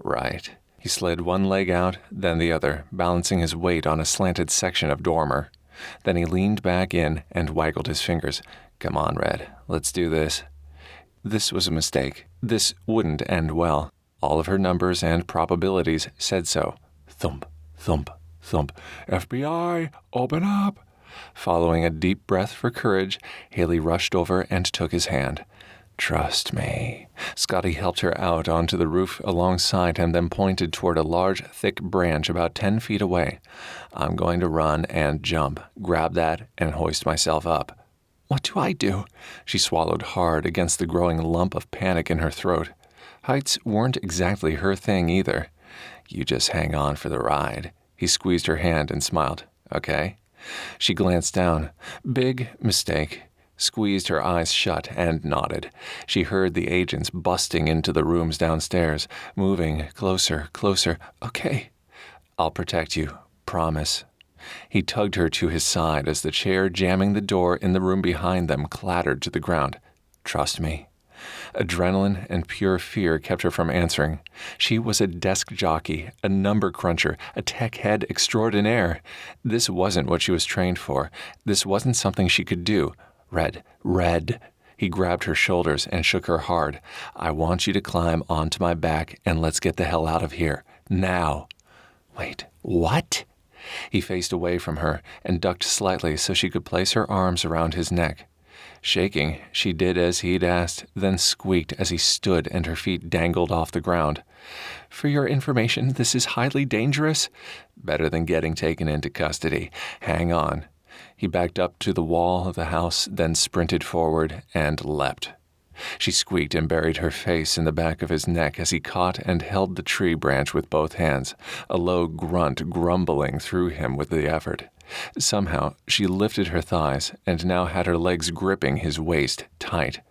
"Right." He slid one leg out, then the other, balancing his weight on a slanted section of dormer. Then he leaned back in and waggled his fingers. "Come on, Red. Let's do this." This was a mistake. This wouldn't end well. All of her numbers and probabilities said so. Thump, thump, thump. "FBI, open up!" Following a deep breath for courage, Hayley rushed over and took his hand. "Trust me." Scotty helped her out onto the roof alongside him, then pointed toward a large, thick branch about 10 feet away. "I'm going to run and jump, grab that, and hoist myself up." "What do I do?" She swallowed hard against the growing lump of panic in her throat. Heights weren't exactly her thing either. "You just hang on for the ride." He squeezed her hand and smiled. "Okay?" She glanced down. Big mistake. Squeezed her eyes shut and nodded. She heard the agents busting into the rooms downstairs, moving closer, closer. "Okay." "I'll protect you. Promise." He tugged her to his side as the chair jamming the door in the room behind them clattered to the ground. "Trust me." Adrenaline and pure fear kept her from answering. She was a desk jockey, a number cruncher, a tech head extraordinaire. This wasn't what she was trained for. This wasn't something she could do. Red. He grabbed her shoulders and shook her hard. "I want you to climb onto my back and let's get the hell out of here. Now." "Wait, what?" He faced away from her and ducked slightly so she could place her arms around his neck. Shaking, she did as he'd asked, then squeaked as he stood and her feet dangled off the ground. "For your information, this is highly dangerous." "Better than getting taken into custody. Hang on." He backed up to the wall of the house, then sprinted forward and leapt. She squeaked and buried her face in the back of his neck as he caught and held the tree branch with both hands, a low grunt grumbling through him with the effort. Somehow, she lifted her thighs and now had her legs gripping his waist tight.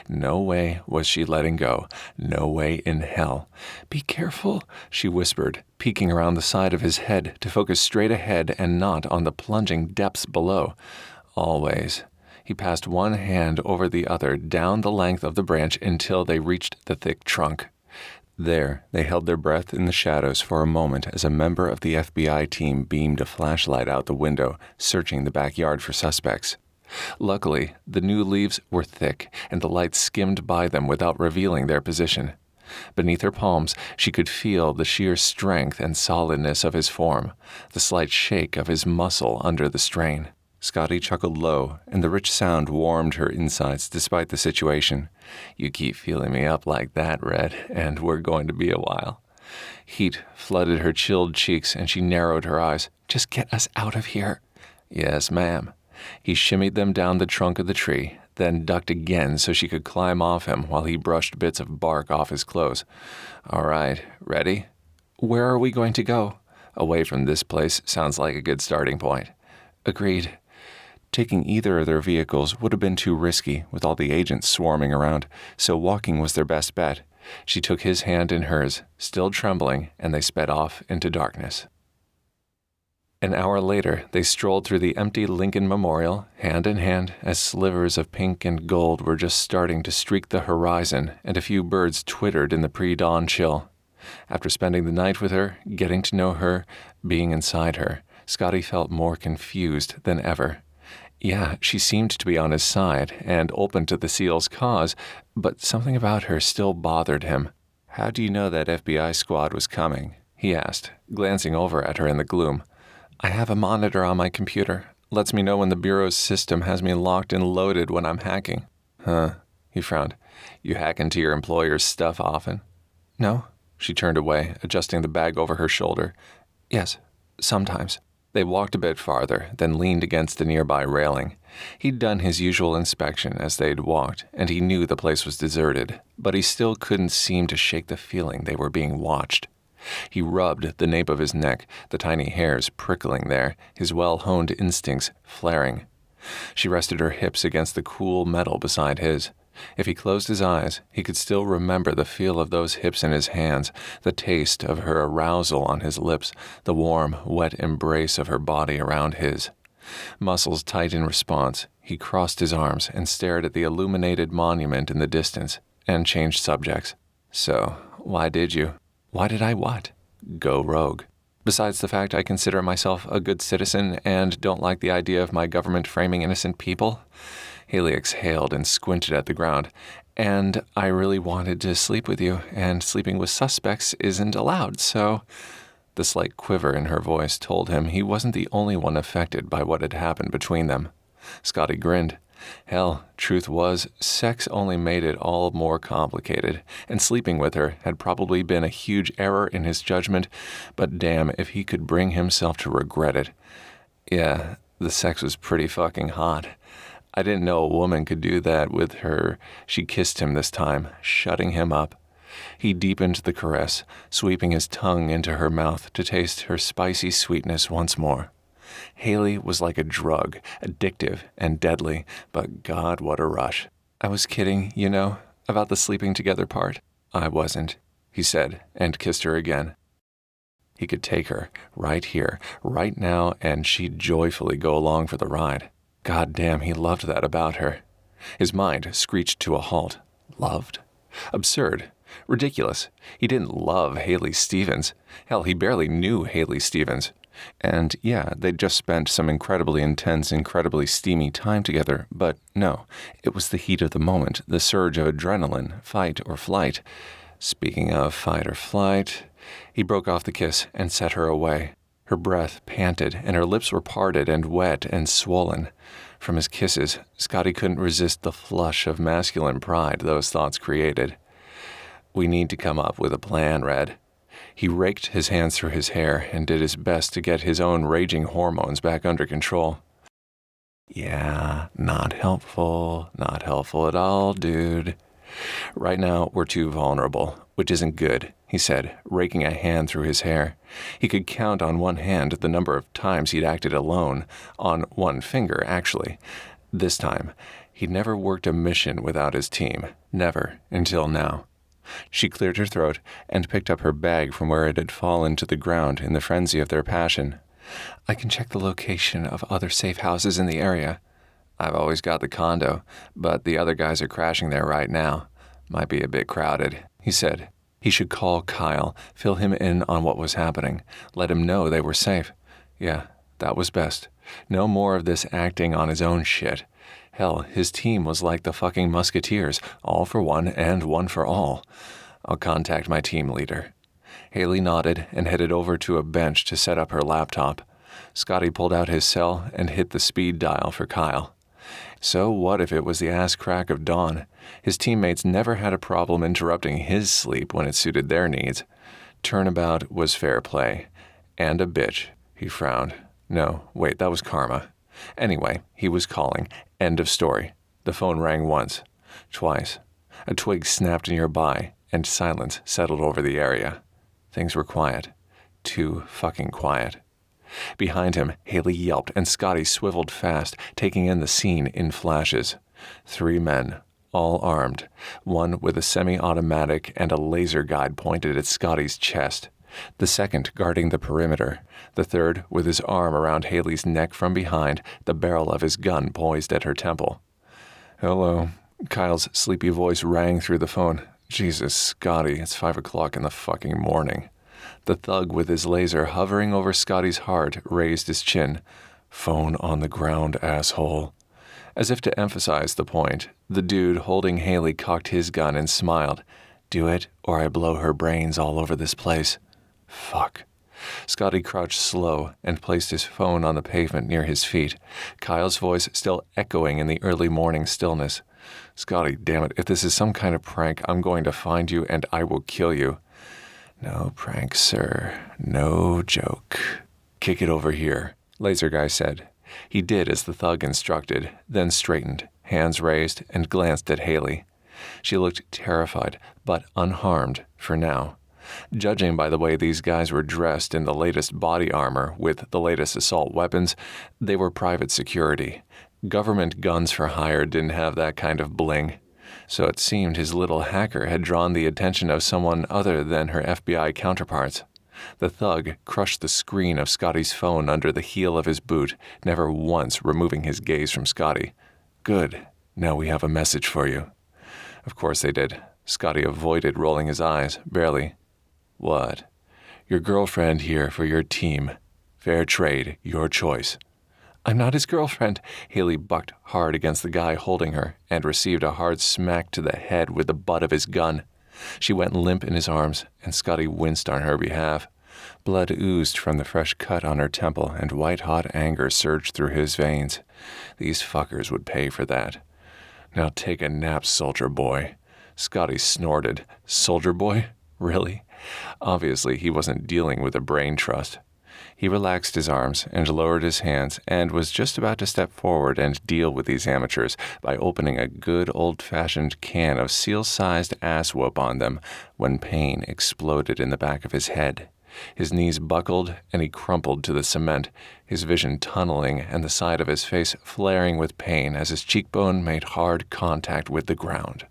No way was she letting go. No way in hell. "Be careful," she whispered, peeking around the side of his head to focus straight ahead and not on the plunging depths below. Always. He passed one hand over the other down the length of the branch until they reached the thick trunk. There, they held their breath in the shadows for a moment as a member of the FBI team beamed a flashlight out the window, searching the backyard for suspects. Luckily, the new leaves were thick, and the light skimmed by them without revealing their position. Beneath her palms, she could feel the sheer strength and solidness of his form, the slight shake of his muscle under the strain. Scotty chuckled low, and the rich sound warmed her insides despite the situation. "You keep feeling me up like that, Red, and we're going to be a while." Heat flooded her chilled cheeks, and she narrowed her eyes. "Just get us out of here." "Yes, ma'am." He shimmied them down the trunk of the tree, then ducked again so she could climb off him while he brushed bits of bark off his clothes. "All right, ready?" "Where are we going to go?" "Away from this place sounds like a good starting point." "Agreed." Taking either of their vehicles would have been too risky with all the agents swarming around, so walking was their best bet. She took his hand in hers, still trembling, and they sped off into darkness. An hour later, they strolled through the empty Lincoln Memorial, hand in hand, as slivers of pink and gold were just starting to streak the horizon, and a few birds twittered in the pre-dawn chill. After spending the night with her, getting to know her, being inside her, Scotty felt more confused than ever. Yeah, she seemed to be on his side and open to the SEAL's cause, but something about her still bothered him. "How do you know that FBI squad was coming?" he asked, glancing over at her in the gloom. "I have a monitor on my computer. Lets me know when the Bureau's system has me locked and loaded when I'm hacking." "Huh," he frowned. "You hack into your employer's stuff often?" "No." She turned away, adjusting the bag over her shoulder. "Yes, sometimes." They walked a bit farther, then leaned against a nearby railing. He'd done his usual inspection as they'd walked, and he knew the place was deserted, but he still couldn't seem to shake the feeling they were being watched. He rubbed the nape of his neck, the tiny hairs prickling there, his well-honed instincts flaring. She rested her hips against the cool metal beside his. If he closed his eyes, he could still remember the feel of those hips in his hands, the taste of her arousal on his lips, the warm, wet embrace of her body around his. Muscles tight in response, he crossed his arms and stared at the illuminated monument in the distance, and changed subjects. "So, why did you?" "Why did I what?" "Go rogue. Besides the fact I consider myself a good citizen and don't like the idea of my government framing innocent people." Hayley exhaled and squinted at the ground. "And I really wanted to sleep with you, and sleeping with suspects isn't allowed, so—" The slight quiver in her voice told him he wasn't the only one affected by what had happened between them. Scotty grinned. Hell, truth was, sex only made it all more complicated, and sleeping with her had probably been a huge error in his judgment, but damn if he could bring himself to regret it. "Yeah, the sex was pretty fucking hot. I didn't know a woman could do that with her." She kissed him this time, shutting him up. He deepened the caress, sweeping his tongue into her mouth to taste her spicy sweetness once more. Hayley was like a drug, addictive and deadly, but God, what a rush. "I was kidding, you know, about the sleeping together part." "I wasn't," he said, and kissed her again. He could take her, right here, right now, and she'd joyfully go along for the ride. God damn, he loved that about her. His mind screeched to a halt. Loved? Absurd. Ridiculous. He didn't love Hayley Stevens. Hell, he barely knew Hayley Stevens. And yeah, they'd just spent some incredibly intense, incredibly steamy time together, but no, it was the heat of the moment, the surge of adrenaline, fight or flight. Speaking of fight or flight, he broke off the kiss and set her away. Her breath panted, and her lips were parted and wet and swollen. From his kisses, Scotty couldn't resist the flush of masculine pride those thoughts created. We need to come up with a plan, Red. He raked his hands through his hair and did his best to get his own raging hormones back under control. Yeah, not helpful at all, dude. Right now, we're too vulnerable, which isn't good, he said, raking a hand through his hair. He could count on one hand the number of times he'd acted alone, on one finger, actually. This time, he'd never worked a mission without his team. Never, until now. She cleared her throat and picked up her bag from where it had fallen to the ground in the frenzy of their passion. I can check the location of other safe houses in the area. I've always got the condo, but the other guys are crashing there right now. Might be a bit crowded, he said. He should call Kyle, fill him in on what was happening, let him know they were safe. Yeah, that was best. No more of this acting on his own shit. Hell, his team was like the fucking Musketeers, all for one and one for all. I'll contact my team leader. Hayley nodded and headed over to a bench to set up her laptop. Scotty pulled out his cell and hit the speed dial for Kyle. So what if it was the ass crack of dawn? His teammates never had a problem interrupting his sleep when it suited their needs. Turnabout was fair play. And a bitch, he frowned. No, wait, that was karma. Anyway, he was calling. End of story. The phone rang once, twice. A twig snapped nearby, and silence settled over the area. Things were quiet. Too fucking quiet. Behind him, Hayley yelped, and Scotty swiveled fast, taking in the scene in flashes. 3 men, all armed, one with a semi-automatic and a laser guide pointed at Scotty's chest. The second guarding the perimeter, the third with his arm around Hayley's neck from behind, the barrel of his gun poised at her temple. Hello. Kyle's sleepy voice rang through the phone. Jesus, Scotty, it's 5 o'clock in the fucking morning. The thug with his laser hovering over Scotty's heart raised his chin. Phone on the ground, asshole. As if to emphasize the point, the dude holding Hayley cocked his gun and smiled. Do it, or I blow her brains all over this place. Fuck. Scotty crouched slow and placed his phone on the pavement near his feet, Kyle's voice still echoing in the early morning stillness. Scotty, damn it, if this is some kind of prank, I'm going to find you and I will kill you. No prank, sir. No joke. Kick it over here, Laser Guy said. He did as the thug instructed, then straightened, hands raised, and glanced at Hayley. She looked terrified, but unharmed for now. Judging by the way these guys were dressed in the latest body armor with the latest assault weapons, they were private security. Government guns for hire didn't have that kind of bling. So it seemed his little hacker had drawn the attention of someone other than her FBI counterparts. The thug crushed the screen of Scotty's phone under the heel of his boot, never once removing his gaze from Scotty. Good. Now we have a message for you. Of course they did. Scotty avoided rolling his eyes, barely. What? Your girlfriend here for your team. Fair trade, your choice. I'm not his girlfriend. Hayley bucked hard against the guy holding her and received a hard smack to the head with the butt of his gun. She went limp in his arms, and Scotty winced on her behalf. Blood oozed from the fresh cut on her temple, and white-hot anger surged through his veins. These fuckers would pay for that. Now take a nap, soldier boy. Scotty snorted. Soldier boy? Really? Obviously, he wasn't dealing with a brain trust. He relaxed his arms and lowered his hands and was just about to step forward and deal with these amateurs by opening a good old-fashioned can of seal-sized ass whoop on them when pain exploded in the back of his head. His knees buckled and he crumpled to the cement, his vision tunneling and the side of his face flaring with pain as his cheekbone made hard contact with the ground.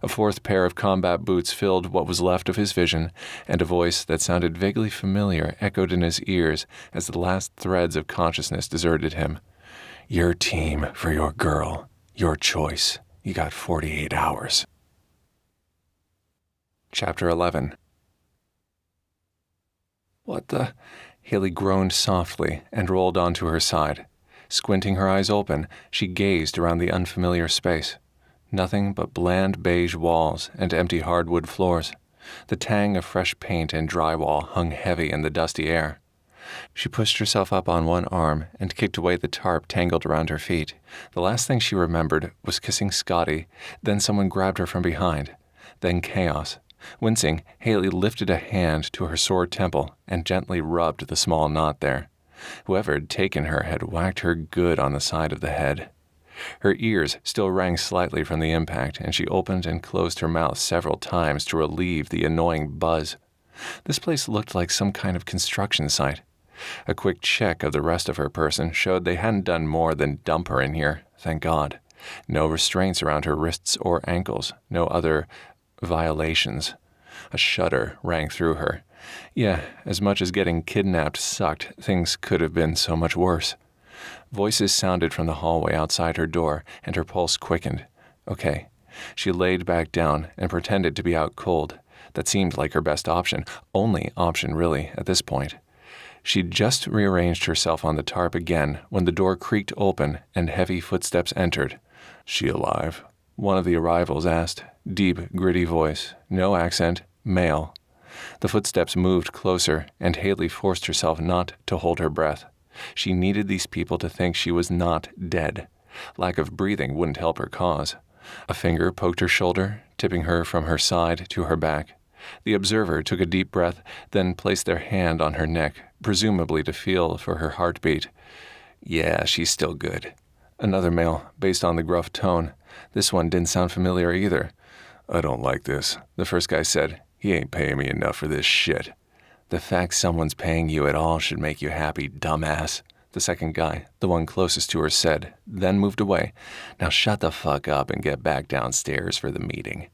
A fourth pair of combat boots filled what was left of his vision, and a voice that sounded vaguely familiar echoed in his ears as the last threads of consciousness deserted him. Your team for your girl. Your choice. You got 48 hours. Chapter 11. What the? Hayley groaned softly and rolled onto her side. Squinting her eyes open, she gazed around the unfamiliar space. Nothing but bland beige walls and empty hardwood floors. The tang of fresh paint and drywall hung heavy in the dusty air. She pushed herself up on one arm and kicked away the tarp tangled around her feet. The last thing she remembered was kissing Scotty, then someone grabbed her from behind. Then chaos. Wincing, Hayley lifted a hand to her sore temple and gently rubbed the small knot there. Whoever had taken her had whacked her good on the side of the head. Her ears still rang slightly from the impact, and she opened and closed her mouth several times to relieve the annoying buzz. This place looked like some kind of construction site. A quick check of the rest of her person showed they hadn't done more than dump her in here, thank God. No restraints around her wrists or ankles, no other violations. A shudder rang through her. Yeah, as much as getting kidnapped sucked, things could have been so much worse. Voices sounded from the hallway outside her door, and her pulse quickened. Okay. She laid back down and pretended to be out cold. That seemed like her best option, only option really, at this point. She'd just rearranged herself on the tarp again when the door creaked open and heavy footsteps entered. "She alive?" one of the arrivals asked. Deep, gritty voice. No accent. Male. The footsteps moved closer, and Hayley forced herself not to hold her breath. She needed these people to think she was not dead. Lack of breathing wouldn't help her cause. A finger poked her shoulder, tipping her from her side to her back. The observer took a deep breath, then placed their hand on her neck, presumably to feel for her heartbeat. Yeah, she's still good. Another male, based on the gruff tone. This one didn't sound familiar either. "I don't like this," the first guy said. "He ain't paying me enough for this shit." "The fact someone's paying you at all should make you happy, dumbass," the second guy, the one closest to her, said, then moved away. "Now shut the fuck up and get back downstairs for the meeting."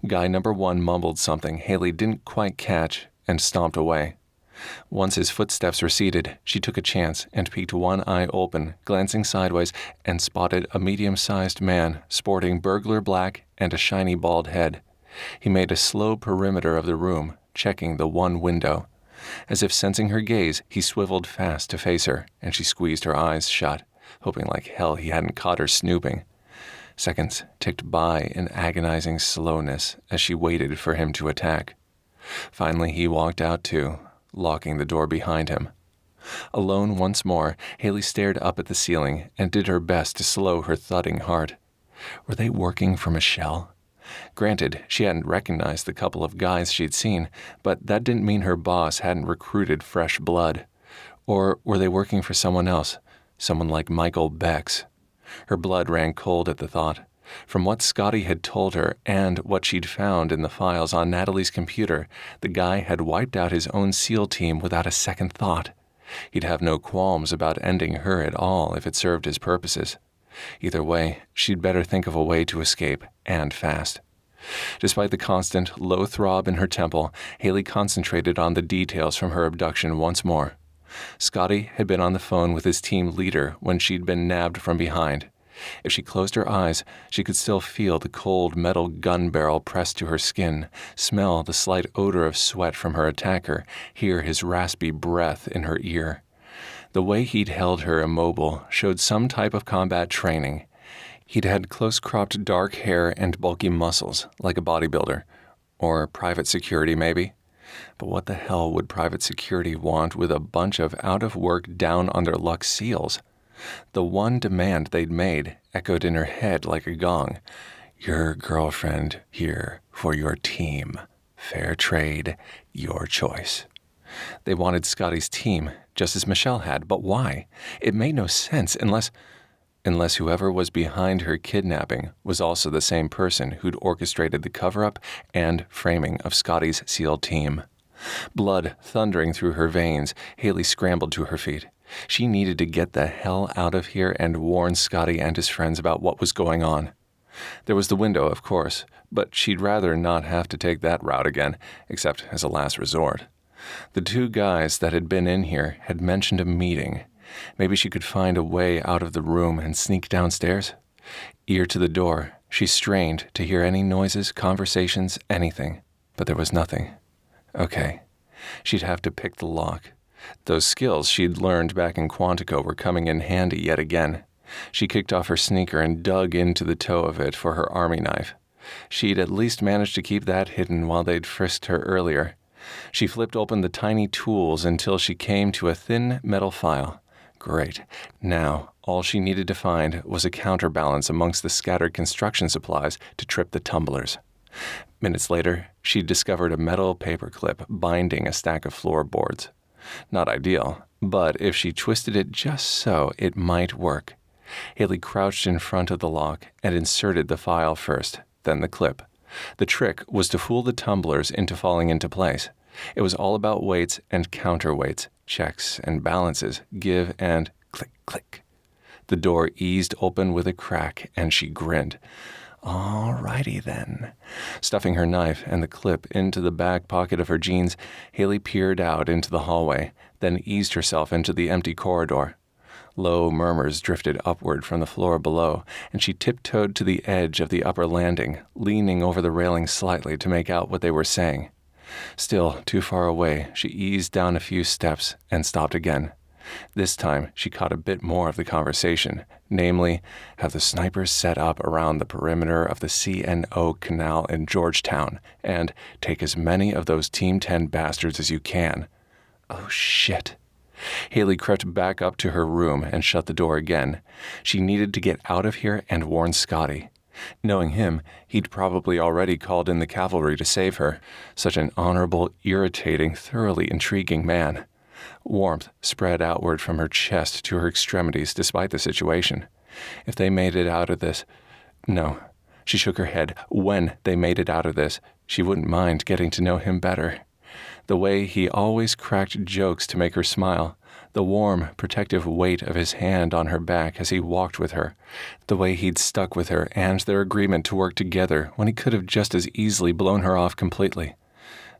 Guy number one mumbled something Hayley didn't quite catch and stomped away. Once his footsteps receded, she took a chance and peeked one eye open, glancing sideways, and spotted a medium-sized man sporting burglar black and a shiny bald head. He made a slow perimeter of the room, checking the one window. As if sensing her gaze, he swiveled fast to face her, and she squeezed her eyes shut, hoping like hell he hadn't caught her snooping. Seconds ticked by in agonizing slowness as she waited for him to attack. Finally, he walked out too, locking the door behind him. Alone once more, Hayley stared up at the ceiling and did her best to slow her thudding heart. Were they working for Michelle? Granted, she hadn't recognized the couple of guys she'd seen, but that didn't mean her boss hadn't recruited fresh blood. Or were they working for someone else, someone like Michael Bex? Her blood ran cold at the thought. From what Scotty had told her and what she'd found in the files on Natalie's computer, the guy had wiped out his own SEAL team without a second thought. He'd have no qualms about ending her at all if it served his purposes. Either way, she'd better think of a way to escape, and fast. Despite the constant low throb in her temple, Hayley concentrated on the details from her abduction once more. Scotty had been on the phone with his team leader when she'd been nabbed from behind. If she closed her eyes, she could still feel the cold metal gun barrel pressed to her skin, smell the slight odor of sweat from her attacker, hear his raspy breath in her ear. The way he'd held her immobile showed some type of combat training. He'd had close-cropped dark hair and bulky muscles, like a bodybuilder. Or private security, maybe. But what the hell would private security want with a bunch of out-of-work, down-on-their-luck SEALs? The one demand they'd made echoed in her head like a gong. Your girlfriend here for your team. Fair trade, your choice. They wanted Scotty's team, just as Michelle had, but why? It made no sense unless whoever was behind her kidnapping was also the same person who'd orchestrated the cover-up and framing of Scotty's SEAL team. Blood thundering through her veins, Hayley scrambled to her feet. She needed to get the hell out of here and warn Scotty and his friends about what was going on. There was the window, of course, but she'd rather not have to take that route again, except as a last resort. The two guys that had been in here had mentioned a meeting. Maybe she could find a way out of the room and sneak downstairs? Ear to the door, she strained to hear any noises, conversations, anything. But there was nothing. Okay. She'd have to pick the lock. Those skills she'd learned back in Quantico were coming in handy yet again. She kicked off her sneaker and dug into the toe of it for her army knife. She'd at least managed to keep that hidden while they'd frisked her earlier. She flipped open the tiny tools until she came to a thin metal file. Great. Now, all she needed to find was a counterbalance amongst the scattered construction supplies to trip the tumblers. Minutes later, she'd discovered a metal paperclip binding a stack of floorboards. Not ideal, but if she twisted it just so, it might work. Hayley crouched in front of the lock and inserted the file first, then the clip. The trick was to fool the tumblers into falling into place. It was all about weights and counterweights, checks and balances, give and click, click. The door eased open with a crack, and she grinned. All righty then. Stuffing her knife and the clip into the back pocket of her jeans, Hayley peered out into the hallway, then eased herself into the empty corridor. Low murmurs drifted upward from the floor below, and she tiptoed to the edge of the upper landing, leaning over the railing slightly to make out what they were saying. Still too far away, she eased down a few steps and stopped again. This time, she caught a bit more of the conversation, namely, have the snipers set up around the perimeter of the C&O Canal in Georgetown, and take as many of those Team 10 bastards as you can. Oh, shit. Hayley crept back up to her room and shut the door again. She needed to get out of here and warn Scotty. Knowing him, he'd probably already called in the cavalry to save her. Such an honorable, irritating, thoroughly intriguing man. Warmth spread outward from her chest to her extremities despite the situation. If they made it out of this... No. She shook her head. When they made it out of this, she wouldn't mind getting to know him better. The way he always cracked jokes to make her smile, the warm, protective weight of his hand on her back as he walked with her, the way he'd stuck with her and their agreement to work together when he could have just as easily blown her off completely.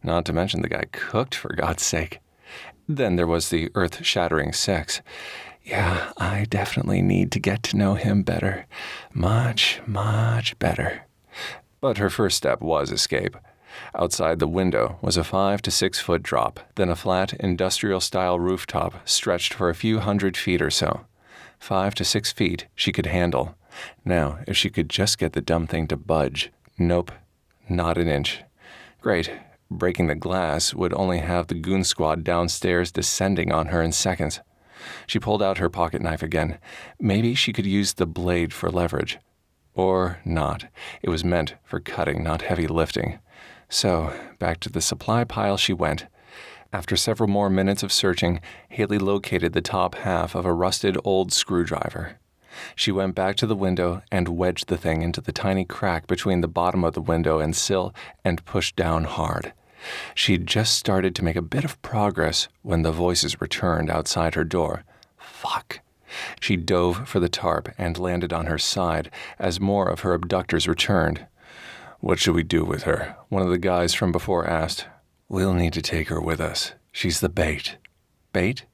Not to mention the guy cooked, for God's sake. Then there was the earth-shattering sex. Yeah, I definitely need to get to know him better. Much, much better. But her first step was escape. Outside the window was a 5 to 6 foot drop, then a flat, industrial-style rooftop stretched for a few hundred feet or so. 5 to 6 feet she could handle. Now, if she could just get the dumb thing to budge. Nope, not an inch. Great. Breaking the glass would only have the goon squad downstairs descending on her in seconds. She pulled out her pocket knife again. Maybe she could use the blade for leverage. Or not. It was meant for cutting, not heavy lifting. So, back to the supply pile she went. After several more minutes of searching, Hayley located the top half of a rusted old screwdriver. She went back to the window and wedged the thing into the tiny crack between the bottom of the window and sill and pushed down hard. She'd just started to make a bit of progress when the voices returned outside her door. Fuck. She dove for the tarp and landed on her side as more of her abductors returned. What should we do with her? One of the guys from before asked. We'll need to take her with us. She's the bait. Bait?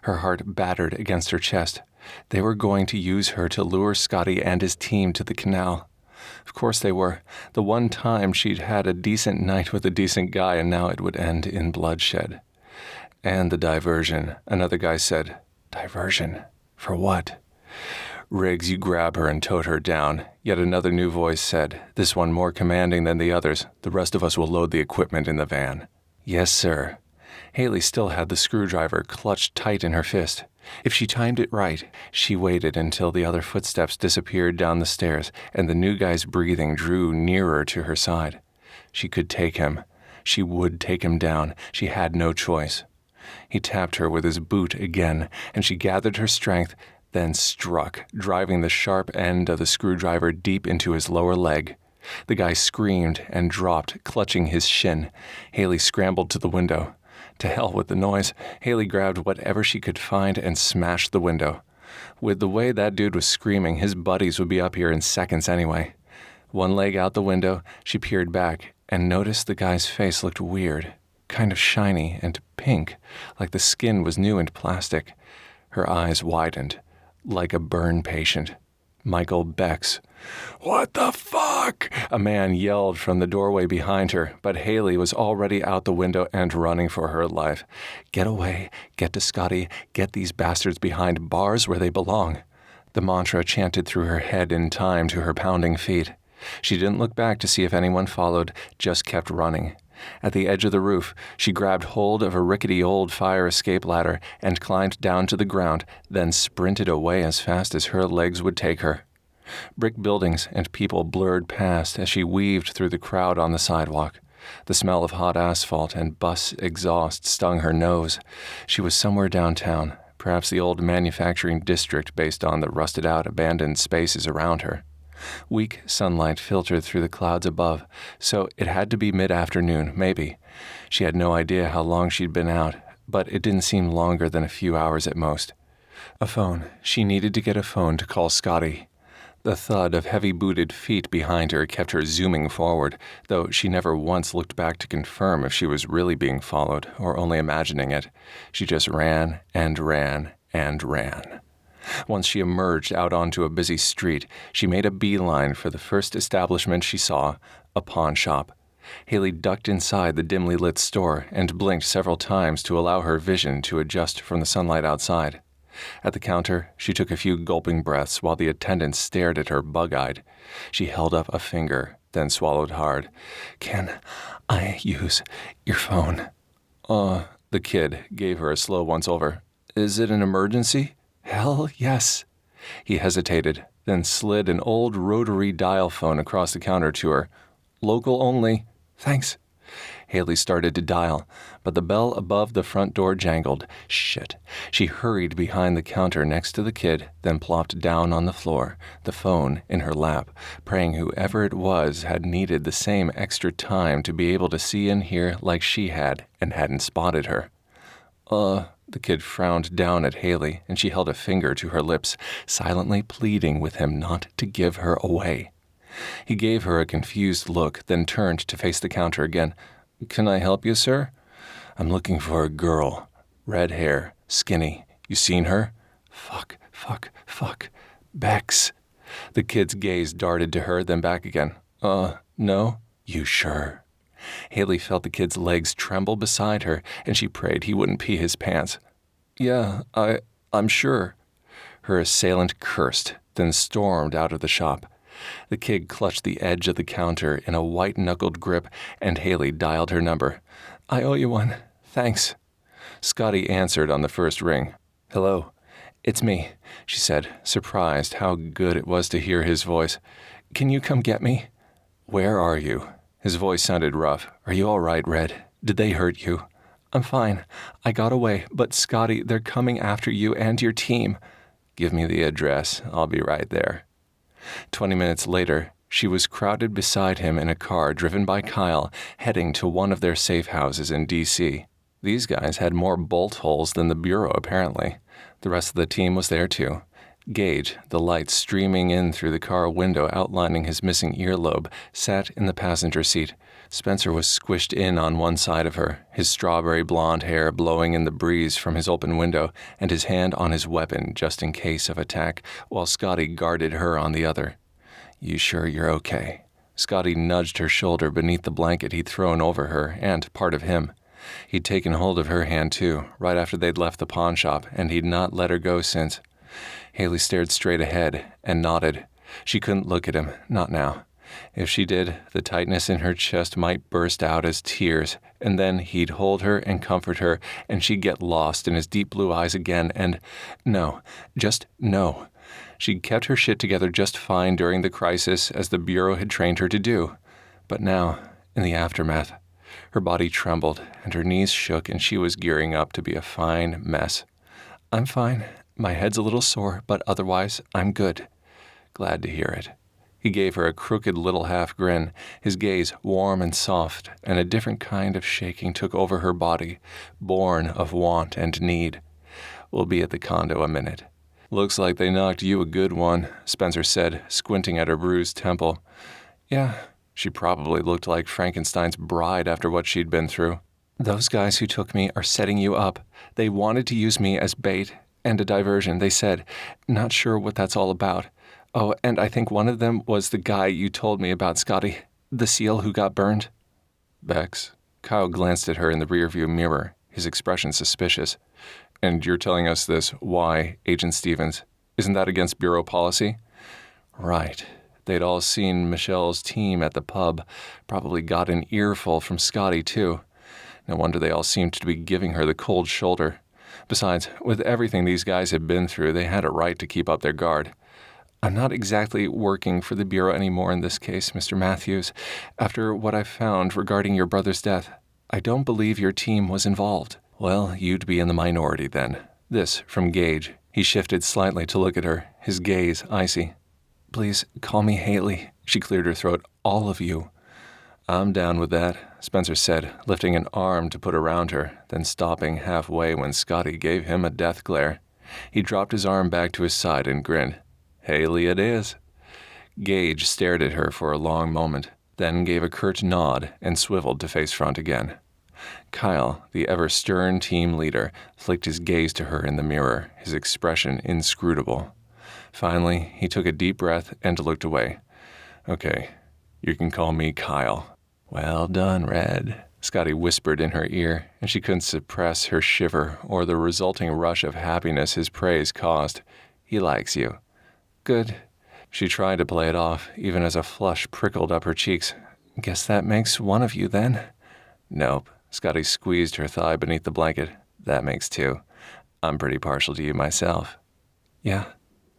Her heart battered against her chest. They were going to use her to lure Scotty and his team to the canal. Of course they were. The one time she'd had a decent night with a decent guy, and now it would end in bloodshed. And the diversion, another guy said. Diversion? For what? Riggs, you grab her and tote her down. Yet another new voice said, this one more commanding than the others. The rest of us will load the equipment in the van. Yes, sir. Hayley still had the screwdriver clutched tight in her fist. If she timed it right, she waited until the other footsteps disappeared down the stairs and the new guy's breathing drew nearer to her side. She could take him. She would take him down. She had no choice. He tapped her with his boot again, and she gathered her strength, then struck, driving the sharp end of the screwdriver deep into his lower leg. The guy screamed and dropped, clutching his shin. Hayley scrambled to the window. To hell with the noise, Hayley grabbed whatever she could find and smashed the window. With the way that dude was screaming, his buddies would be up here in seconds anyway. One leg out the window, she peered back and noticed the guy's face looked weird, kind of shiny and pink, like the skin was new and plastic. Her eyes widened, like a burn patient. Michael Beck's. "What the fuck?" a man yelled from the doorway behind her, but Hayley was already out the window and running for her life. Get away, get to Scotty, get these bastards behind bars where they belong. The mantra chanted through her head in time to her pounding feet. She didn't look back to see if anyone followed, just kept running. At the edge of the roof, she grabbed hold of a rickety old fire escape ladder and climbed down to the ground, then sprinted away as fast as her legs would take her. Brick buildings and people blurred past as she weaved through the crowd on the sidewalk. The smell of hot asphalt and bus exhaust stung her nose. She was somewhere downtown, perhaps the old manufacturing district based on the rusted-out abandoned spaces around her. Weak sunlight filtered through the clouds above, so it had to be mid-afternoon, maybe. She had no idea how long she'd been out, but it didn't seem longer than a few hours at most. A phone. She needed to get a phone to call Scotty. The thud of heavy-booted feet behind her kept her zooming forward, though she never once looked back to confirm if she was really being followed or only imagining it. She just ran and ran and ran. Once she emerged out onto a busy street, she made a beeline for the first establishment she saw, a pawn shop. Hayley ducked inside the dimly lit store and blinked several times to allow her vision to adjust from the sunlight outside. At the counter, she took a few gulping breaths while the attendant stared at her bug-eyed. She held up a finger, then swallowed hard. "Can I use your phone?" The kid gave her a slow once-over. "Is it an emergency?" "Hell yes." He hesitated, then slid an old rotary dial phone across the counter to her. "Local only." "Thanks." Hayley started to dial, but the bell above the front door jangled. Shit. She hurried behind the counter next to the kid, then plopped down on the floor, the phone in her lap, praying whoever it was had needed the same extra time to be able to see and hear like she had and hadn't spotted her. The kid frowned down at Hayley, and she held a finger to her lips, silently pleading with him not to give her away. He gave her a confused look, then turned to face the counter again. "Can I help you, sir?" "I'm looking for a girl. Red hair, skinny. You seen her?" Fuck. Bex." The kid's gaze darted to her, then back again. No." "You sure?" Hayley felt the kid's legs tremble beside her, and she prayed he wouldn't pee his pants. "Yeah, I'm sure." Her assailant cursed, then stormed out of the shop. The kid clutched the edge of the counter in a white-knuckled grip, and Hayley dialed her number. "I owe you one. Thanks." Scotty answered on the first ring. "Hello. It's me," she said, surprised how good it was to hear his voice. "Can you come get me?" "Where are you?" His voice sounded rough. "Are you all right, Red? Did they hurt you?" "I'm fine. I got away, but Scotty, they're coming after you and your team." "Give me the address. I'll be right there." 20 minutes later, she was crowded beside him in a car driven by Kyle, heading to one of their safe houses in D.C. These guys had more bolt holes than the Bureau, apparently. The rest of the team was there, too. Gage, the light streaming in through the car window outlining his missing earlobe, sat in the passenger seat. Spencer was squished in on one side of her, his strawberry blonde hair blowing in the breeze from his open window, and his hand on his weapon just in case of attack, while Scotty guarded her on the other. "You sure you're okay?" Scotty nudged her shoulder beneath the blanket he'd thrown over her and part of him. He'd taken hold of her hand, too, right after they'd left the pawn shop, and he'd not let her go since. Hayley stared straight ahead and nodded. She couldn't look at him, not now. If she did, the tightness in her chest might burst out as tears, and then he'd hold her and comfort her, and she'd get lost in his deep blue eyes again, and no, just no. She'd kept her shit together just fine during the crisis, as the Bureau had trained her to do. But now, in the aftermath, her body trembled, and her knees shook, and she was gearing up to be a fine mess. "I'm fine. My head's a little sore, but otherwise, I'm good." Glad to hear it. He gave her a crooked little half grin, his gaze warm and soft, and a different kind of shaking took over her body, born of want and need. "We'll be at the condo a minute." "Looks like they knocked you a good one," Spencer said, squinting at her bruised temple. "Yeah." She probably looked like Frankenstein's bride after what she'd been through. "Those guys who took me are setting you up. They wanted to use me as bait and a diversion, they said. Not sure what that's all about. Oh, and I think one of them was the guy you told me about, Scotty. The SEAL who got burned. Bex. Kyle glanced at her in the rearview mirror, his expression suspicious. And you're telling us this, why, Agent Stevens? Isn't that against Bureau policy? Right. They'd all seen Michelle's team at the pub, probably got an earful from Scotty, too. No wonder they all seemed to be giving her the cold shoulder. Besides, with everything these guys had been through, they had a right to keep up their guard. I'm not exactly working for the Bureau anymore in this case, Mr. Matthews. After what I found regarding your brother's death, I don't believe your team was involved. Well, you'd be in the minority then. This from Gage. He shifted slightly to look at her, his gaze icy. Please call me Hayley. She cleared her throat. All of you. I'm down with that, Spencer said, lifting an arm to put around her, then stopping halfway when Scotty gave him a death glare. He dropped his arm back to his side and grinned. Hayley it is. Gage stared at her for a long moment, then gave a curt nod and swiveled to face front again. Kyle, the ever-stern team leader, flicked his gaze to her in the mirror, his expression inscrutable. Finally, he took a deep breath and looked away. Okay, you can call me Kyle. Well done, Red, Scotty whispered in her ear, and she couldn't suppress her shiver or the resulting rush of happiness his praise caused. He likes you. Good. She tried to play it off, even as a flush prickled up her cheeks. Guess that makes one of you, then? Nope. Scotty squeezed her thigh beneath the blanket. That makes two. I'm pretty partial to you myself. Yeah.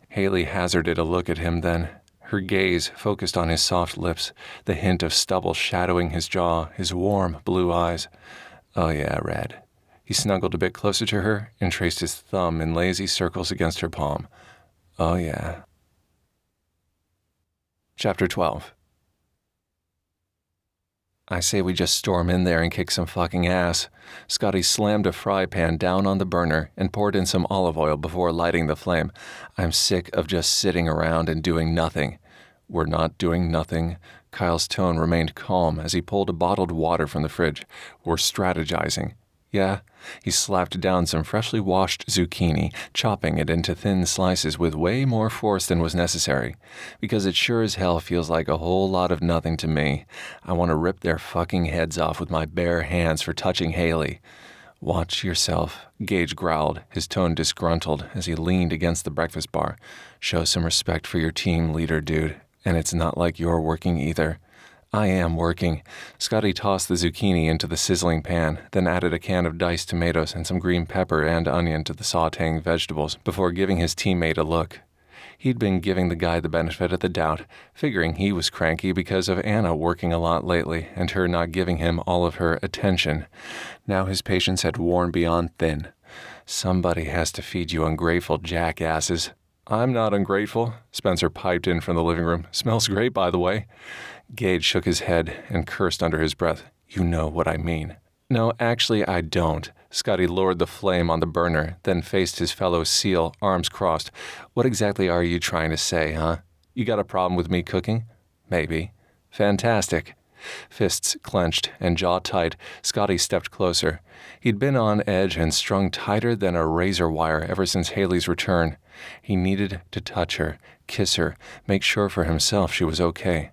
Hayley hazarded a look at him then, her gaze focused on his soft lips, the hint of stubble shadowing his jaw, his warm blue eyes. Oh yeah, Red. He snuggled a bit closer to her and traced his thumb in lazy circles against her palm. Oh yeah. Chapter 12. I say we just storm in there and kick some fucking ass. Scotty slammed a fry pan down on the burner and poured in some olive oil before lighting the flame. I'm sick of just sitting around and doing nothing. We're not doing nothing. Kyle's tone remained calm as he pulled a bottled water from the fridge. We're strategizing. Yeah? He slapped down some freshly washed zucchini, chopping it into thin slices with way more force than was necessary. Because it sure as hell feels like a whole lot of nothing to me. I want to rip their fucking heads off with my bare hands for touching Hayley. Watch yourself, Gage growled, his tone disgruntled as he leaned against the breakfast bar. Show some respect for your team leader, dude. And it's not like you're working either. I am working. Scotty tossed the zucchini into the sizzling pan, then added a can of diced tomatoes and some green pepper and onion to the sautéing vegetables before giving his teammate a look. He'd been giving the guy the benefit of the doubt, figuring he was cranky because of Anna working a lot lately and her not giving him all of her attention. Now his patience had worn beyond thin. Somebody has to feed you ungrateful jackasses. I'm not ungrateful, Spencer piped in from the living room. Smells great, by the way. Gage shook his head and cursed under his breath. You know what I mean. No, actually, I don't. Scotty lowered the flame on the burner, then faced his fellow SEAL, arms crossed. What exactly are you trying to say, huh? You got a problem with me cooking? Maybe. Fantastic. Fists clenched and jaw tight, Scotty stepped closer. He'd been on edge and strung tighter than a razor wire ever since Hayley's return. He needed to touch her, kiss her, make sure for himself she was okay.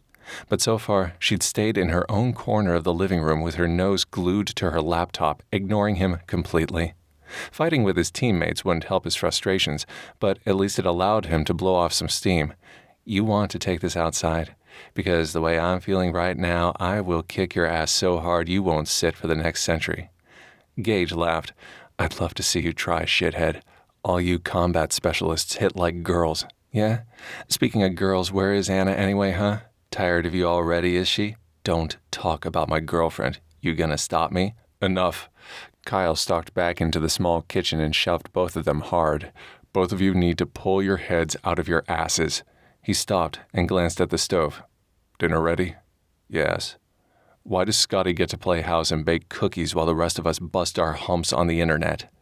But so far, she'd stayed in her own corner of the living room with her nose glued to her laptop, ignoring him completely. Fighting with his teammates wouldn't help his frustrations, but at least it allowed him to blow off some steam. You want to take this outside? Because the way I'm feeling right now, I will kick your ass so hard you won't sit for the next century. Gage laughed. I'd love to see you try, shithead. All you combat specialists hit like girls. Yeah? Speaking of girls, where is Anna anyway, huh? Tired of you already, is she? Don't talk about my girlfriend. You gonna stop me? Enough. Kyle stalked back into the small kitchen and shoved both of them hard. Both of you need to pull your heads out of your asses. He stopped and glanced at the stove. Dinner ready? Yes. Why does Scotty get to play house and bake cookies while the rest of us bust our humps on the internet?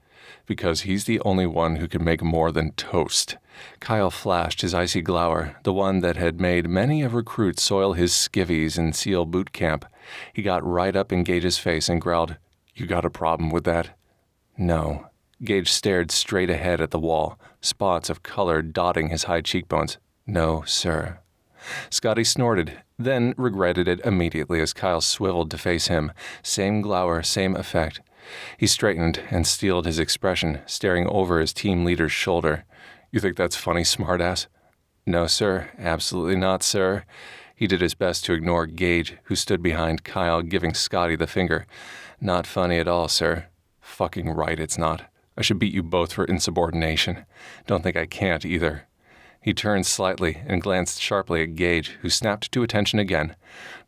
Because he's the only one who can make more than toast. Kyle flashed his icy glower, the one that had made many a recruit soil his skivvies in SEAL boot camp. He got right up in Gage's face and growled, You got a problem with that? No. Gage stared straight ahead at the wall, spots of color dotting his high cheekbones. No, sir. Scotty snorted, then regretted it immediately as Kyle swiveled to face him. Same glower, same effect. He straightened and steeled his expression, staring over his team leader's shoulder. You think that's funny, smartass? No, sir. Absolutely not, sir. He did his best to ignore Gage, who stood behind Kyle, giving Scotty the finger. Not funny at all, sir. Fucking right it's not. I should beat you both for insubordination. Don't think I can't either. He turned slightly and glanced sharply at Gage, who snapped to attention again.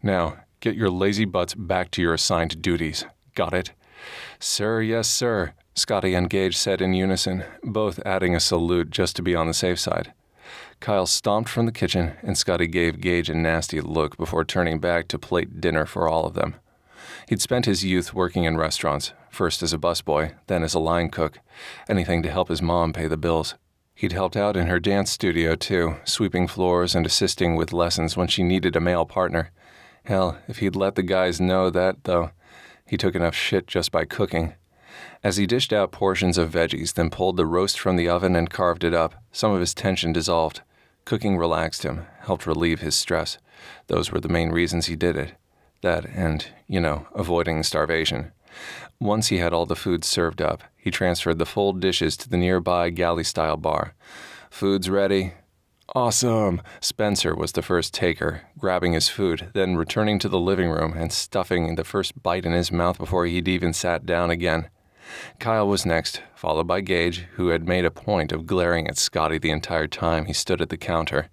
Now, get your lazy butts back to your assigned duties. Got it? Sir, yes, sir, Scotty and Gage said in unison, both adding a salute just to be on the safe side. Kyle stomped from the kitchen, and Scotty gave Gage a nasty look before turning back to plate dinner for all of them. He'd spent his youth working in restaurants, first as a busboy, then as a line cook, anything to help his mom pay the bills. He'd helped out in her dance studio, too, sweeping floors and assisting with lessons when she needed a male partner. Hell, if he'd let the guys know that, though, he took enough shit just by cooking. As he dished out portions of veggies, then pulled the roast from the oven and carved it up, some of his tension dissolved. Cooking relaxed him, helped relieve his stress. Those were the main reasons he did it. That and, avoiding starvation. Once he had all the food served up, he transferred the full dishes to the nearby galley-style bar. Food's ready. Awesome! Spencer was the first taker, grabbing his food, then returning to the living room and stuffing the first bite in his mouth before he'd even sat down again. Kyle was next, followed by Gage, who had made a point of glaring at Scotty the entire time he stood at the counter.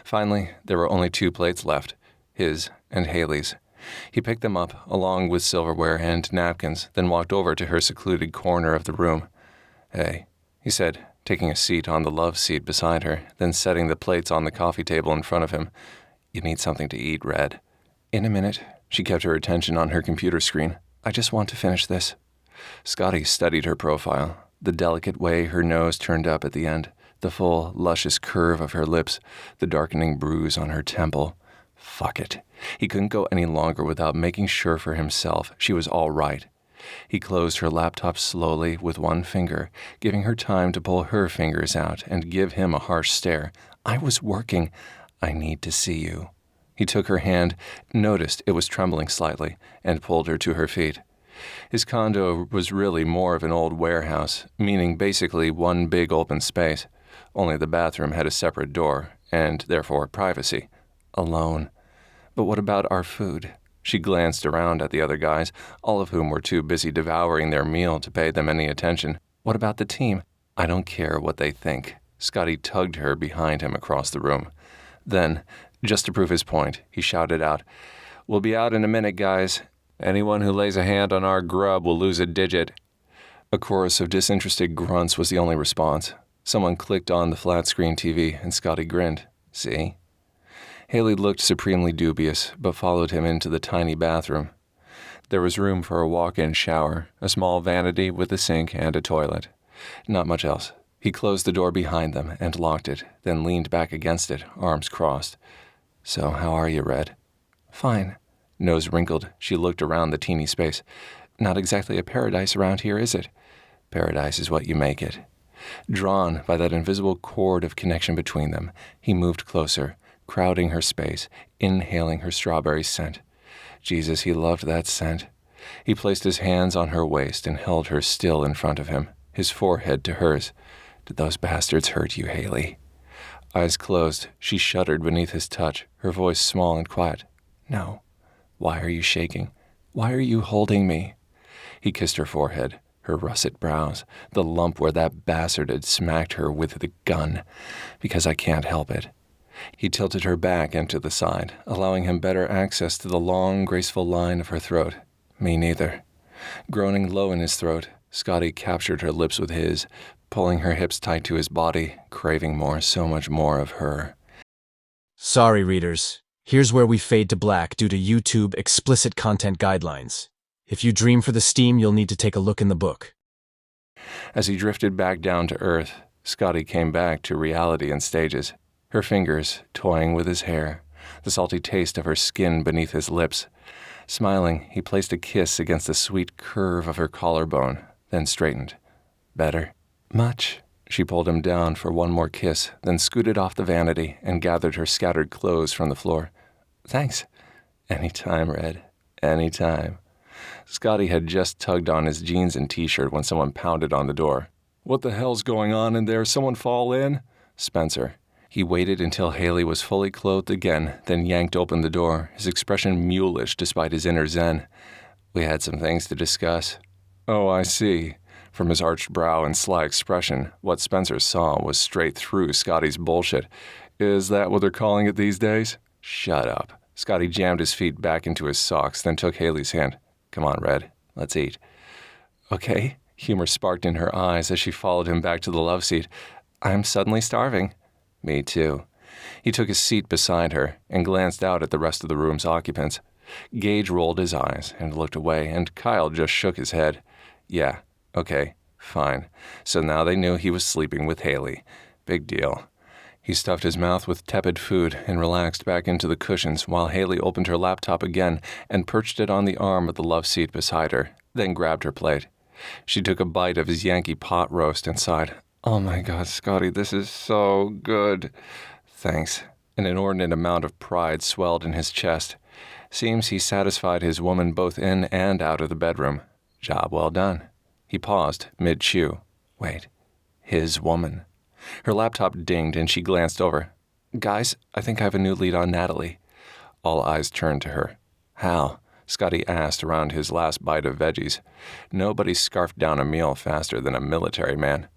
Finally, there were only 2 plates left, his and Hayley's. He picked them up, along with silverware and napkins, then walked over to her secluded corner of the room. Hey, he said, taking a seat on the love seat beside her, then setting the plates on the coffee table in front of him. You need something to eat, Red. In a minute. She kept her attention on her computer screen. I just want to finish this. Scotty studied her profile, the delicate way her nose turned up at the end, the full, luscious curve of her lips, the darkening bruise on her temple. Fuck it. He couldn't go any longer without making sure for himself she was all right. He closed her laptop slowly with one finger, giving her time to pull her fingers out and give him a harsh stare. I was working. I need to see you. He took her hand, noticed it was trembling slightly, and pulled her to her feet. His condo was really more of an old warehouse, meaning basically one big open space. Only the bathroom had a separate door, and therefore privacy. Alone. But what about our food? She glanced around at the other guys, all of whom were too busy devouring their meal to pay them any attention. What about the team? I don't care what they think. Scotty tugged her behind him across the room. Then, just to prove his point, he shouted out, We'll be out in a minute, guys. Anyone who lays a hand on our grub will lose a digit. A chorus of disinterested grunts was the only response. Someone clicked on the flat-screen TV, and Scotty grinned. See? Hayley looked supremely dubious, but followed him into the tiny bathroom. There was room for a walk-in shower, a small vanity with a sink and a toilet. Not much else. He closed the door behind them and locked it, then leaned back against it, arms crossed. So, how are you, Red? Fine. Nose wrinkled, she looked around the teeny space. Not exactly a paradise around here, is it? Paradise is what you make it. Drawn by that invisible cord of connection between them, he moved closer, crowding her space, inhaling her strawberry scent. Jesus, he loved that scent. He placed his hands on her waist and held her still in front of him, his forehead to hers. Did those bastards hurt you, Hayley? Eyes closed, she shuddered beneath his touch, her voice small and quiet. No. Why are you shaking? Why are you holding me? He kissed her forehead, her russet brows, the lump where that bastard had smacked her with the gun. Because I can't help it. He tilted her back and to the side, allowing him better access to the long, graceful line of her throat. Me neither. Groaning low in his throat, Scotty captured her lips with his, pulling her hips tight to his body, craving more, so much more of her. Sorry, readers. Here's where we fade to black due to YouTube explicit content guidelines. If you dream for the steam, you'll need to take a look in the book. As he drifted back down to earth, Scotty came back to reality in stages. Her fingers toying with his hair, the salty taste of her skin beneath his lips. Smiling, he placed a kiss against the sweet curve of her collarbone, then straightened. Better? Much. She pulled him down for one more kiss, then scooted off the vanity and gathered her scattered clothes from the floor. Thanks. Anytime, Red. Anytime. Scotty had just tugged on his jeans and t-shirt when someone pounded on the door. What the hell's going on in there? Someone fall in? Spencer. He waited until Hayley was fully clothed again, then yanked open the door, his expression mulish despite his inner zen. We had some things to discuss. Oh, I see. From his arched brow and sly expression, what Spencer saw was straight through Scotty's bullshit. Is that what they're calling it these days? Shut up. Scotty jammed his feet back into his socks, then took Hayley's hand. Come on, Red. Let's eat. Okay. Humor sparked in her eyes as she followed him back to the love seat. I'm suddenly starving. Me too. He took his seat beside her and glanced out at the rest of the room's occupants. Gage rolled his eyes and looked away, and Kyle just shook his head. Yeah, okay, fine. So now they knew he was sleeping with Hayley. Big deal. He stuffed his mouth with tepid food and relaxed back into the cushions while Hayley opened her laptop again and perched it on the arm of the love seat beside her, then grabbed her plate. She took a bite of his Yankee pot roast and sighed. Oh my God, Scotty, this is so good. Thanks. An inordinate amount of pride swelled in his chest. Seems he satisfied his woman both in and out of the bedroom. Job well done. He paused, mid-chew. Wait. His woman. Her laptop dinged and she glanced over. Guys, I think I have a new lead on Natalie. All eyes turned to her. How? Scotty asked around his last bite of veggies. Nobody scarfed down a meal faster than a military man.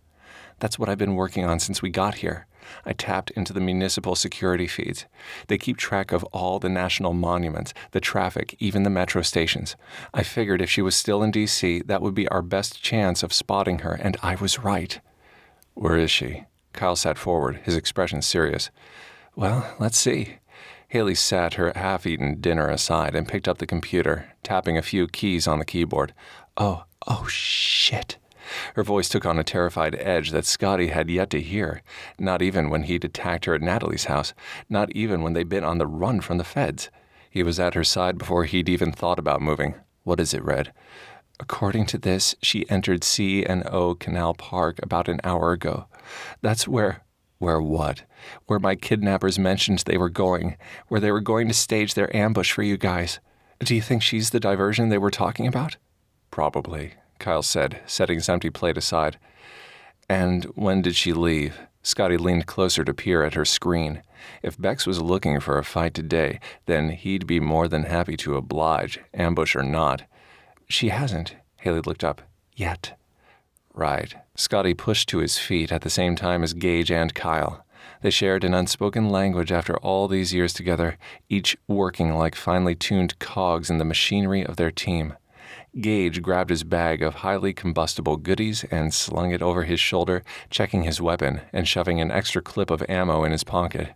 That's what I've been working on since we got here. I tapped into the municipal security feeds. They keep track of all the national monuments, the traffic, even the metro stations. I figured if she was still in D.C., that would be our best chance of spotting her, and I was right. Where is she? Kyle sat forward, his expression serious. Well, let's see. Hayley sat her half-eaten dinner aside and picked up the computer, tapping a few keys on the keyboard. Oh, shit. Her voice took on a terrified edge that Scotty had yet to hear, not even when he'd attacked her at Natalie's house, not even when they'd been on the run from the feds. He was at her side before he'd even thought about moving. What is it, Red? According to this, she entered C&O Canal Park about an hour ago. That's where what? Where my kidnappers mentioned they were going, where they were going to stage their ambush for you guys. Do you think she's the diversion they were talking about? Probably, Kyle said, setting his empty plate aside. And when did she leave? Scotty leaned closer to peer at her screen. If Bex was looking for a fight today, then he'd be more than happy to oblige, ambush or not. She hasn't. Hayley looked up. Yet. Right. Scotty pushed to his feet at the same time as Gage and Kyle. They shared an unspoken language after all these years together, each working like finely tuned cogs in the machinery of their team. Gage grabbed his bag of highly combustible goodies and slung it over his shoulder, checking his weapon and shoving an extra clip of ammo in his pocket.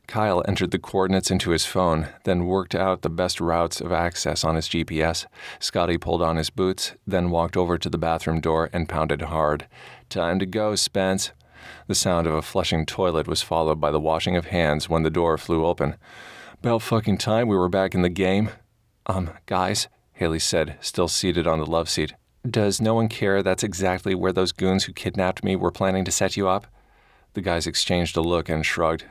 Kyle entered the coordinates into his phone, then worked out the best routes of access on his GPS. Scotty pulled on his boots, then walked over to the bathroom door and pounded hard. Time to go, Spence. The sound of a flushing toilet was followed by the washing of hands when the door flew open. About fucking time we were back in the game. Guys, Hayley said, still seated on the love seat. Does no one care that's exactly where those goons who kidnapped me were planning to set you up? The guys exchanged a look and shrugged.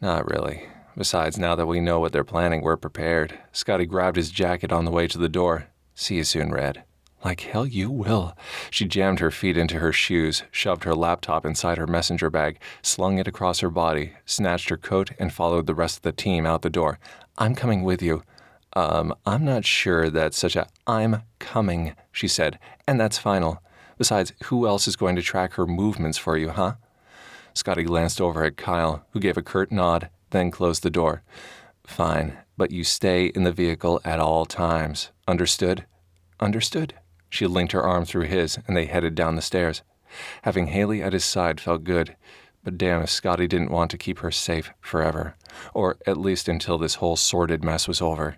Not really. Besides, now that we know what they're planning, we're prepared. Scotty grabbed his jacket on the way to the door. See you soon, Red. Like hell you will. She jammed her feet into her shoes, shoved her laptop inside her messenger bag, slung it across her body, snatched her coat, and followed the rest of the team out the door. I'm coming with you. I'm not sure that's such a I'm coming, she said, and that's final. Besides, who else is going to track her movements for you, huh? Scotty glanced over at Kyle, who gave a curt nod, then closed the door. Fine, but you stay in the vehicle at all times. Understood? Understood. She linked her arm through his, and they headed down the stairs. Having Hayley at his side felt good, but damn if Scotty didn't want to keep her safe forever, or at least until this whole sordid mess was over.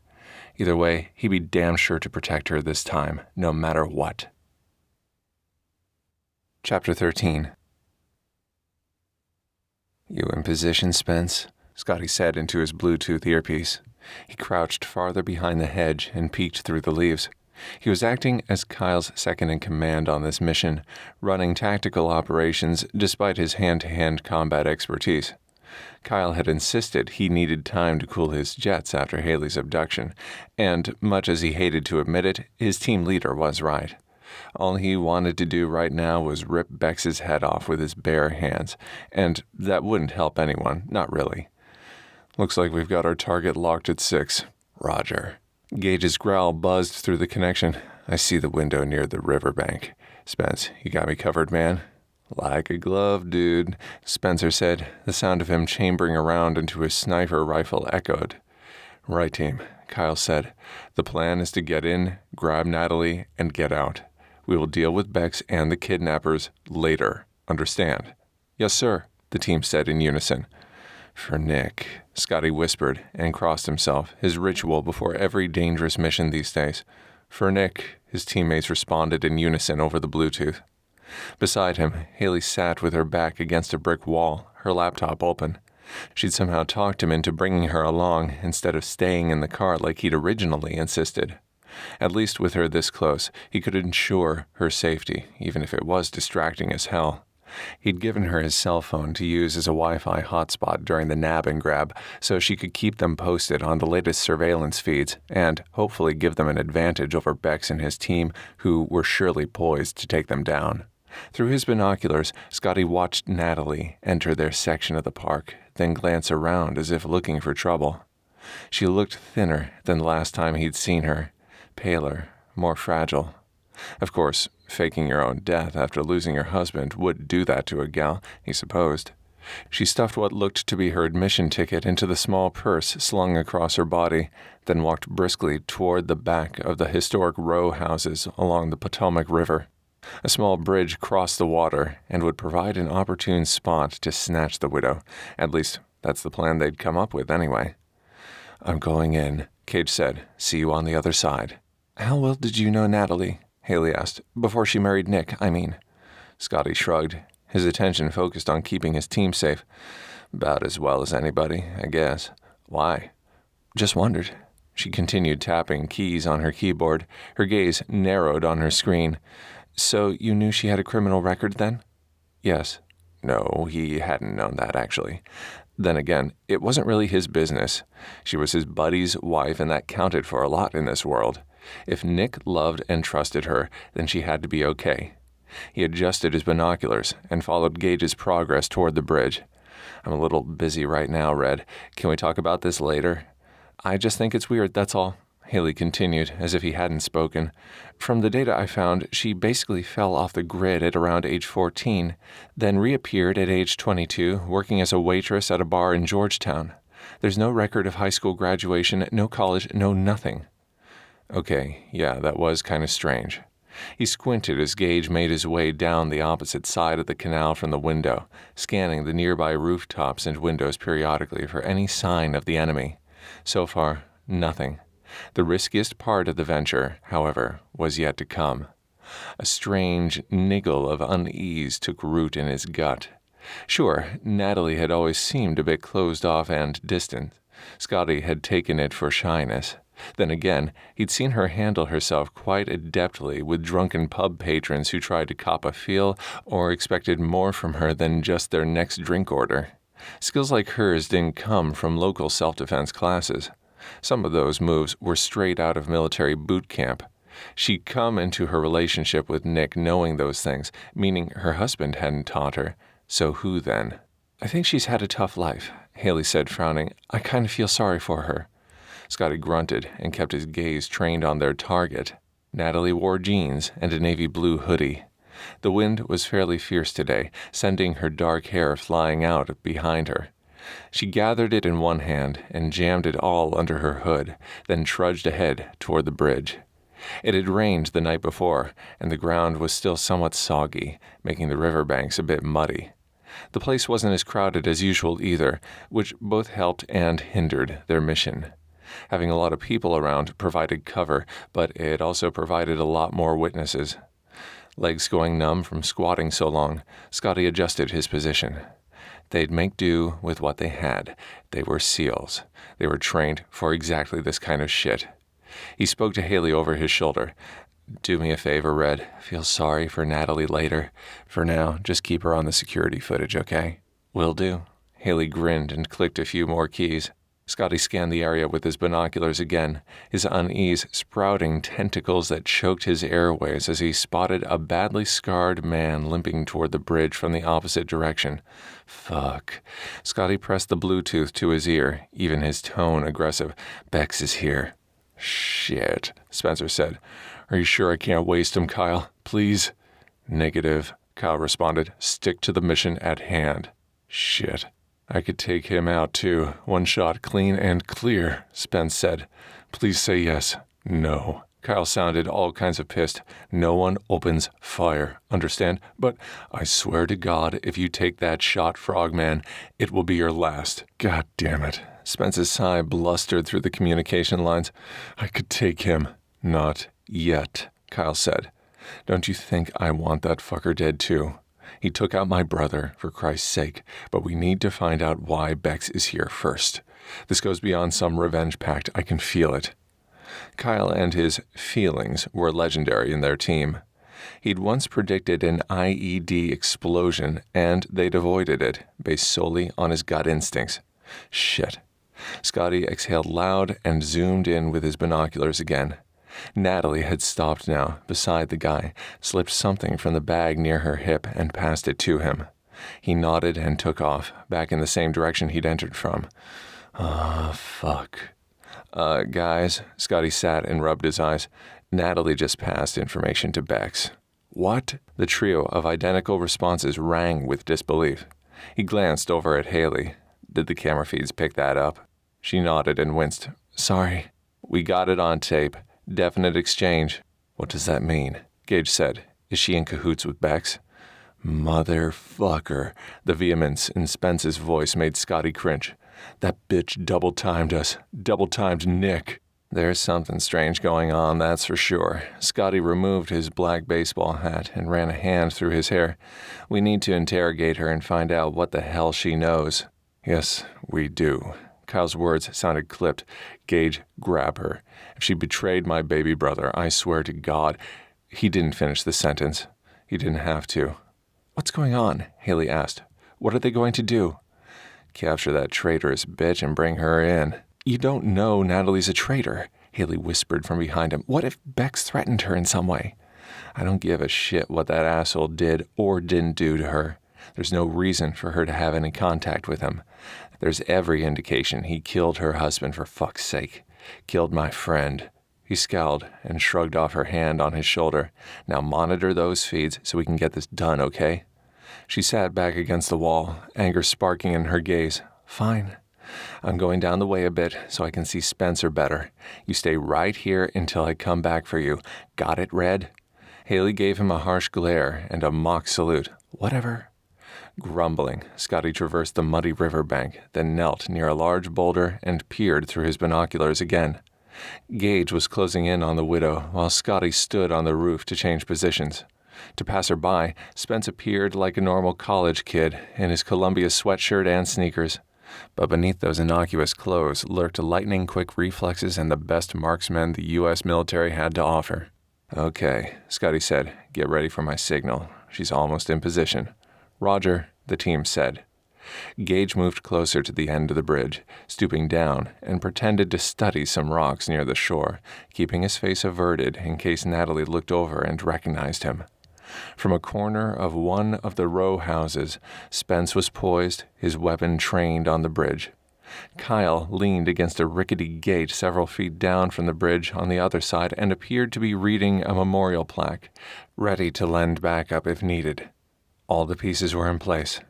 Either way, he'd be damn sure to protect her this time, no matter what. Chapter 13. You in position, Spence? Scotty said into his Bluetooth earpiece. He crouched farther behind the hedge and peeked through the leaves. He was acting as Kyle's second-in-command on this mission, running tactical operations despite his hand-to-hand combat expertise. Kyle had insisted he needed time to cool his jets after Hayley's abduction, and, much as he hated to admit it, his team leader was right. All he wanted to do right now was rip Bex's head off with his bare hands, and that wouldn't help anyone, not really. "Looks like we've got our target locked at 6. Roger." Gage's growl buzzed through the connection. "I see the window near the riverbank. Spence, you got me covered, man?" "Like a glove, dude," Spencer said, the sound of him chambering around into his sniper rifle echoed. "Right, team," Kyle said. "The plan is to get in, grab Natalie, and get out. We will deal with Bex and the kidnappers later. Understand?" "Yes, sir," the team said in unison. "For Nick," Scotty whispered and crossed himself, his ritual before every dangerous mission these days. "For Nick," his teammates responded in unison over the Bluetooth. Beside him, Hayley sat with her back against a brick wall, her laptop open. She'd somehow talked him into bringing her along instead of staying in the car like he'd originally insisted. At least with her this close, he could ensure her safety, even if it was distracting as hell. He'd given her his cell phone to use as a Wi-Fi hotspot during the nab and grab, so she could keep them posted on the latest surveillance feeds and hopefully give them an advantage over Bex and his team, who were surely poised to take them down. Through his binoculars, Scotty watched Natalie enter their section of the park, then glance around as if looking for trouble. She looked thinner than the last time he'd seen her, paler, more fragile. Of course, faking your own death after losing her husband would do that to a gal, he supposed. She stuffed what looked to be her admission ticket into the small purse slung across her body, then walked briskly toward the back of the historic row houses along the Potomac River. A small bridge crossed the water and would provide an opportune spot to snatch the widow. At least, that's the plan they'd come up with anyway. "I'm going in," Cage said. "See you on the other side." "How well did you know Natalie?" Hayley asked. "Before she married Nick, I mean." Scotty shrugged, his attention focused on keeping his team safe. "About as well as anybody, I guess. Why?" "Just wondered." She continued tapping keys on her keyboard, her gaze narrowed on her screen. "So you knew she had a criminal record then?" "Yes." No, he hadn't known that, actually. Then again, it wasn't really his business. She was his buddy's wife, and that counted for a lot in this world. If Nick loved and trusted her, then she had to be okay. He adjusted his binoculars and followed Gage's progress toward the bridge. "I'm a little busy right now, Red. Can we talk about this later?" "I just think it's weird, that's all," Hayley continued, as if he hadn't spoken. "From the data I found, she basically fell off the grid at around age 14, then reappeared at age 22, working as a waitress at a bar in Georgetown. There's no record of high school graduation, no college, no nothing." Okay, yeah, that was kind of strange. He squinted as Gage made his way down the opposite side of the canal from the window, scanning the nearby rooftops and windows periodically for any sign of the enemy. So far, nothing. The riskiest part of the venture, however, was yet to come. A strange niggle of unease took root in his gut. Sure, Natalie had always seemed a bit closed off and distant. Scotty had taken it for shyness. Then again, he'd seen her handle herself quite adeptly with drunken pub patrons who tried to cop a feel or expected more from her than just their next drink order. Skills like hers didn't come from local self-defense classes. Some of those moves were straight out of military boot camp. She'd come into her relationship with Nick knowing those things, meaning her husband hadn't taught her. So who then? "I think she's had a tough life," Hayley said, frowning. "I kind of feel sorry for her." Scotty grunted and kept his gaze trained on their target. Natalie wore jeans and a navy blue hoodie. The wind was fairly fierce today, sending her dark hair flying out behind her. She gathered it in one hand and jammed it all under her hood, then trudged ahead toward the bridge. It had rained the night before, and the ground was still somewhat soggy, making the riverbanks a bit muddy. The place wasn't as crowded as usual either, which both helped and hindered their mission. Having a lot of people around provided cover, but it also provided a lot more witnesses. Legs going numb from squatting so long, Scotty adjusted his position. They'd make do with what they had. They were SEALs. They were trained for exactly this kind of shit. He spoke to Hayley over his shoulder. Do me a favor, Red. Feel sorry for Natalie later. For now, just keep her on the security footage, okay? Will do. Hayley grinned and clicked a few more keys. Scotty scanned the area with his binoculars again, his unease sprouting tentacles that choked his airways as he spotted a badly scarred man limping toward the bridge from the opposite direction. Fuck. Scotty pressed the Bluetooth to his ear, even his tone aggressive. Bex is here. Shit, Spencer said. Are you sure I can't waste him, Kyle? Please? Negative, Kyle responded. Stick to the mission at hand. Shit. I could take him out, too. One shot, clean and clear, Spence said. Please say yes. No. Kyle sounded all kinds of pissed. No one opens fire, understand? But I swear to God, if you take that shot, Frogman, it will be your last. God damn it. Spence's sigh blustered through the communication lines. I could take him. Not yet, Kyle said. Don't you think I want that fucker dead, too? He took out my brother, for Christ's sake, but we need to find out why Bex is here first. This goes beyond some revenge pact. I can feel it. Kyle and his feelings were legendary in their team. He'd once predicted an IED explosion, and they'd avoided it, based solely on his gut instincts. Shit. Scotty exhaled loud and zoomed in with his binoculars again. Natalie had stopped now, beside the guy, slipped something from the bag near her hip and passed it to him. He nodded and took off, back in the same direction he'd entered from. Fuck. Guys, Scotty sat and rubbed his eyes. Natalie just passed information to Bex. What? The trio of identical responses rang with disbelief. He glanced over at Hayley. Did the camera feeds pick that up? She nodded and winced. Sorry. We got it on tape. Definite exchange. What does that mean? Gage said. Is she in cahoots with Bex? Motherfucker. The vehemence in Spence's voice made Scotty cringe. That bitch double-timed us. Double-timed Nick. There's something strange going on, that's for sure. Scotty removed his black baseball hat and ran a hand through his hair. We need to interrogate her and find out what the hell she knows. Yes, we do. Kyle's words sounded clipped. Gage, grab her. If she betrayed my baby brother, I swear to God. He didn't finish the sentence. He didn't have to. What's going on? Hayley asked. What are they going to do? Capture that traitorous bitch and bring her in. You don't know Natalie's a traitor, Hayley whispered from behind him. What if Bex threatened her in some way? I don't give a shit what that asshole did or didn't do to her. There's no reason for her to have any contact with him. There's every indication he killed her husband for fuck's sake. Killed my friend. He scowled and shrugged off her hand on his shoulder. Now monitor those feeds so we can get this done, okay? She sat back against the wall, anger sparking in her gaze. Fine. I'm going down the way a bit so I can see Spencer better. You stay right here until I come back for you. Got it, Red? Hayley gave him a harsh glare and a mock salute. Whatever. Grumbling, Scotty traversed the muddy riverbank, then knelt near a large boulder and peered through his binoculars again. Gage was closing in on the widow while Scotty stood on the roof to change positions. To pass her by, Spence appeared like a normal college kid in his Columbia sweatshirt and sneakers. But beneath those innocuous clothes lurked lightning-quick reflexes and the best marksmen the U.S. military had to offer. Okay, Scotty said. Get ready for my signal. She's almost in position. Roger, the team said. Gage moved closer to the end of the bridge, stooping down, and pretended to study some rocks near the shore, keeping his face averted in case Natalie looked over and recognized him. From a corner of one of the row houses, Spence was poised, his weapon trained on the bridge. Kyle leaned against a rickety gate several feet down from the bridge on the other side and appeared to be reading a memorial plaque, ready to lend backup if needed. All the pieces were in place.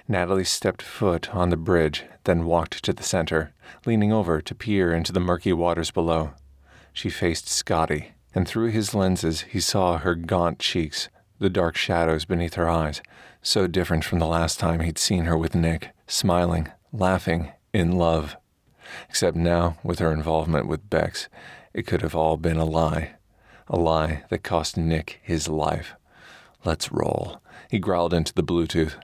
Natalie stepped foot on the bridge, then walked to the center, leaning over to peer into the murky waters below. She faced Scotty, and through his lenses he saw her gaunt cheeks, the dark shadows beneath her eyes, so different from the last time he'd seen her with Nick, smiling, laughing, in love. Except now, with her involvement with Bex, it could have all been a lie that cost Nick his life. Let's roll. He growled into the Bluetooth.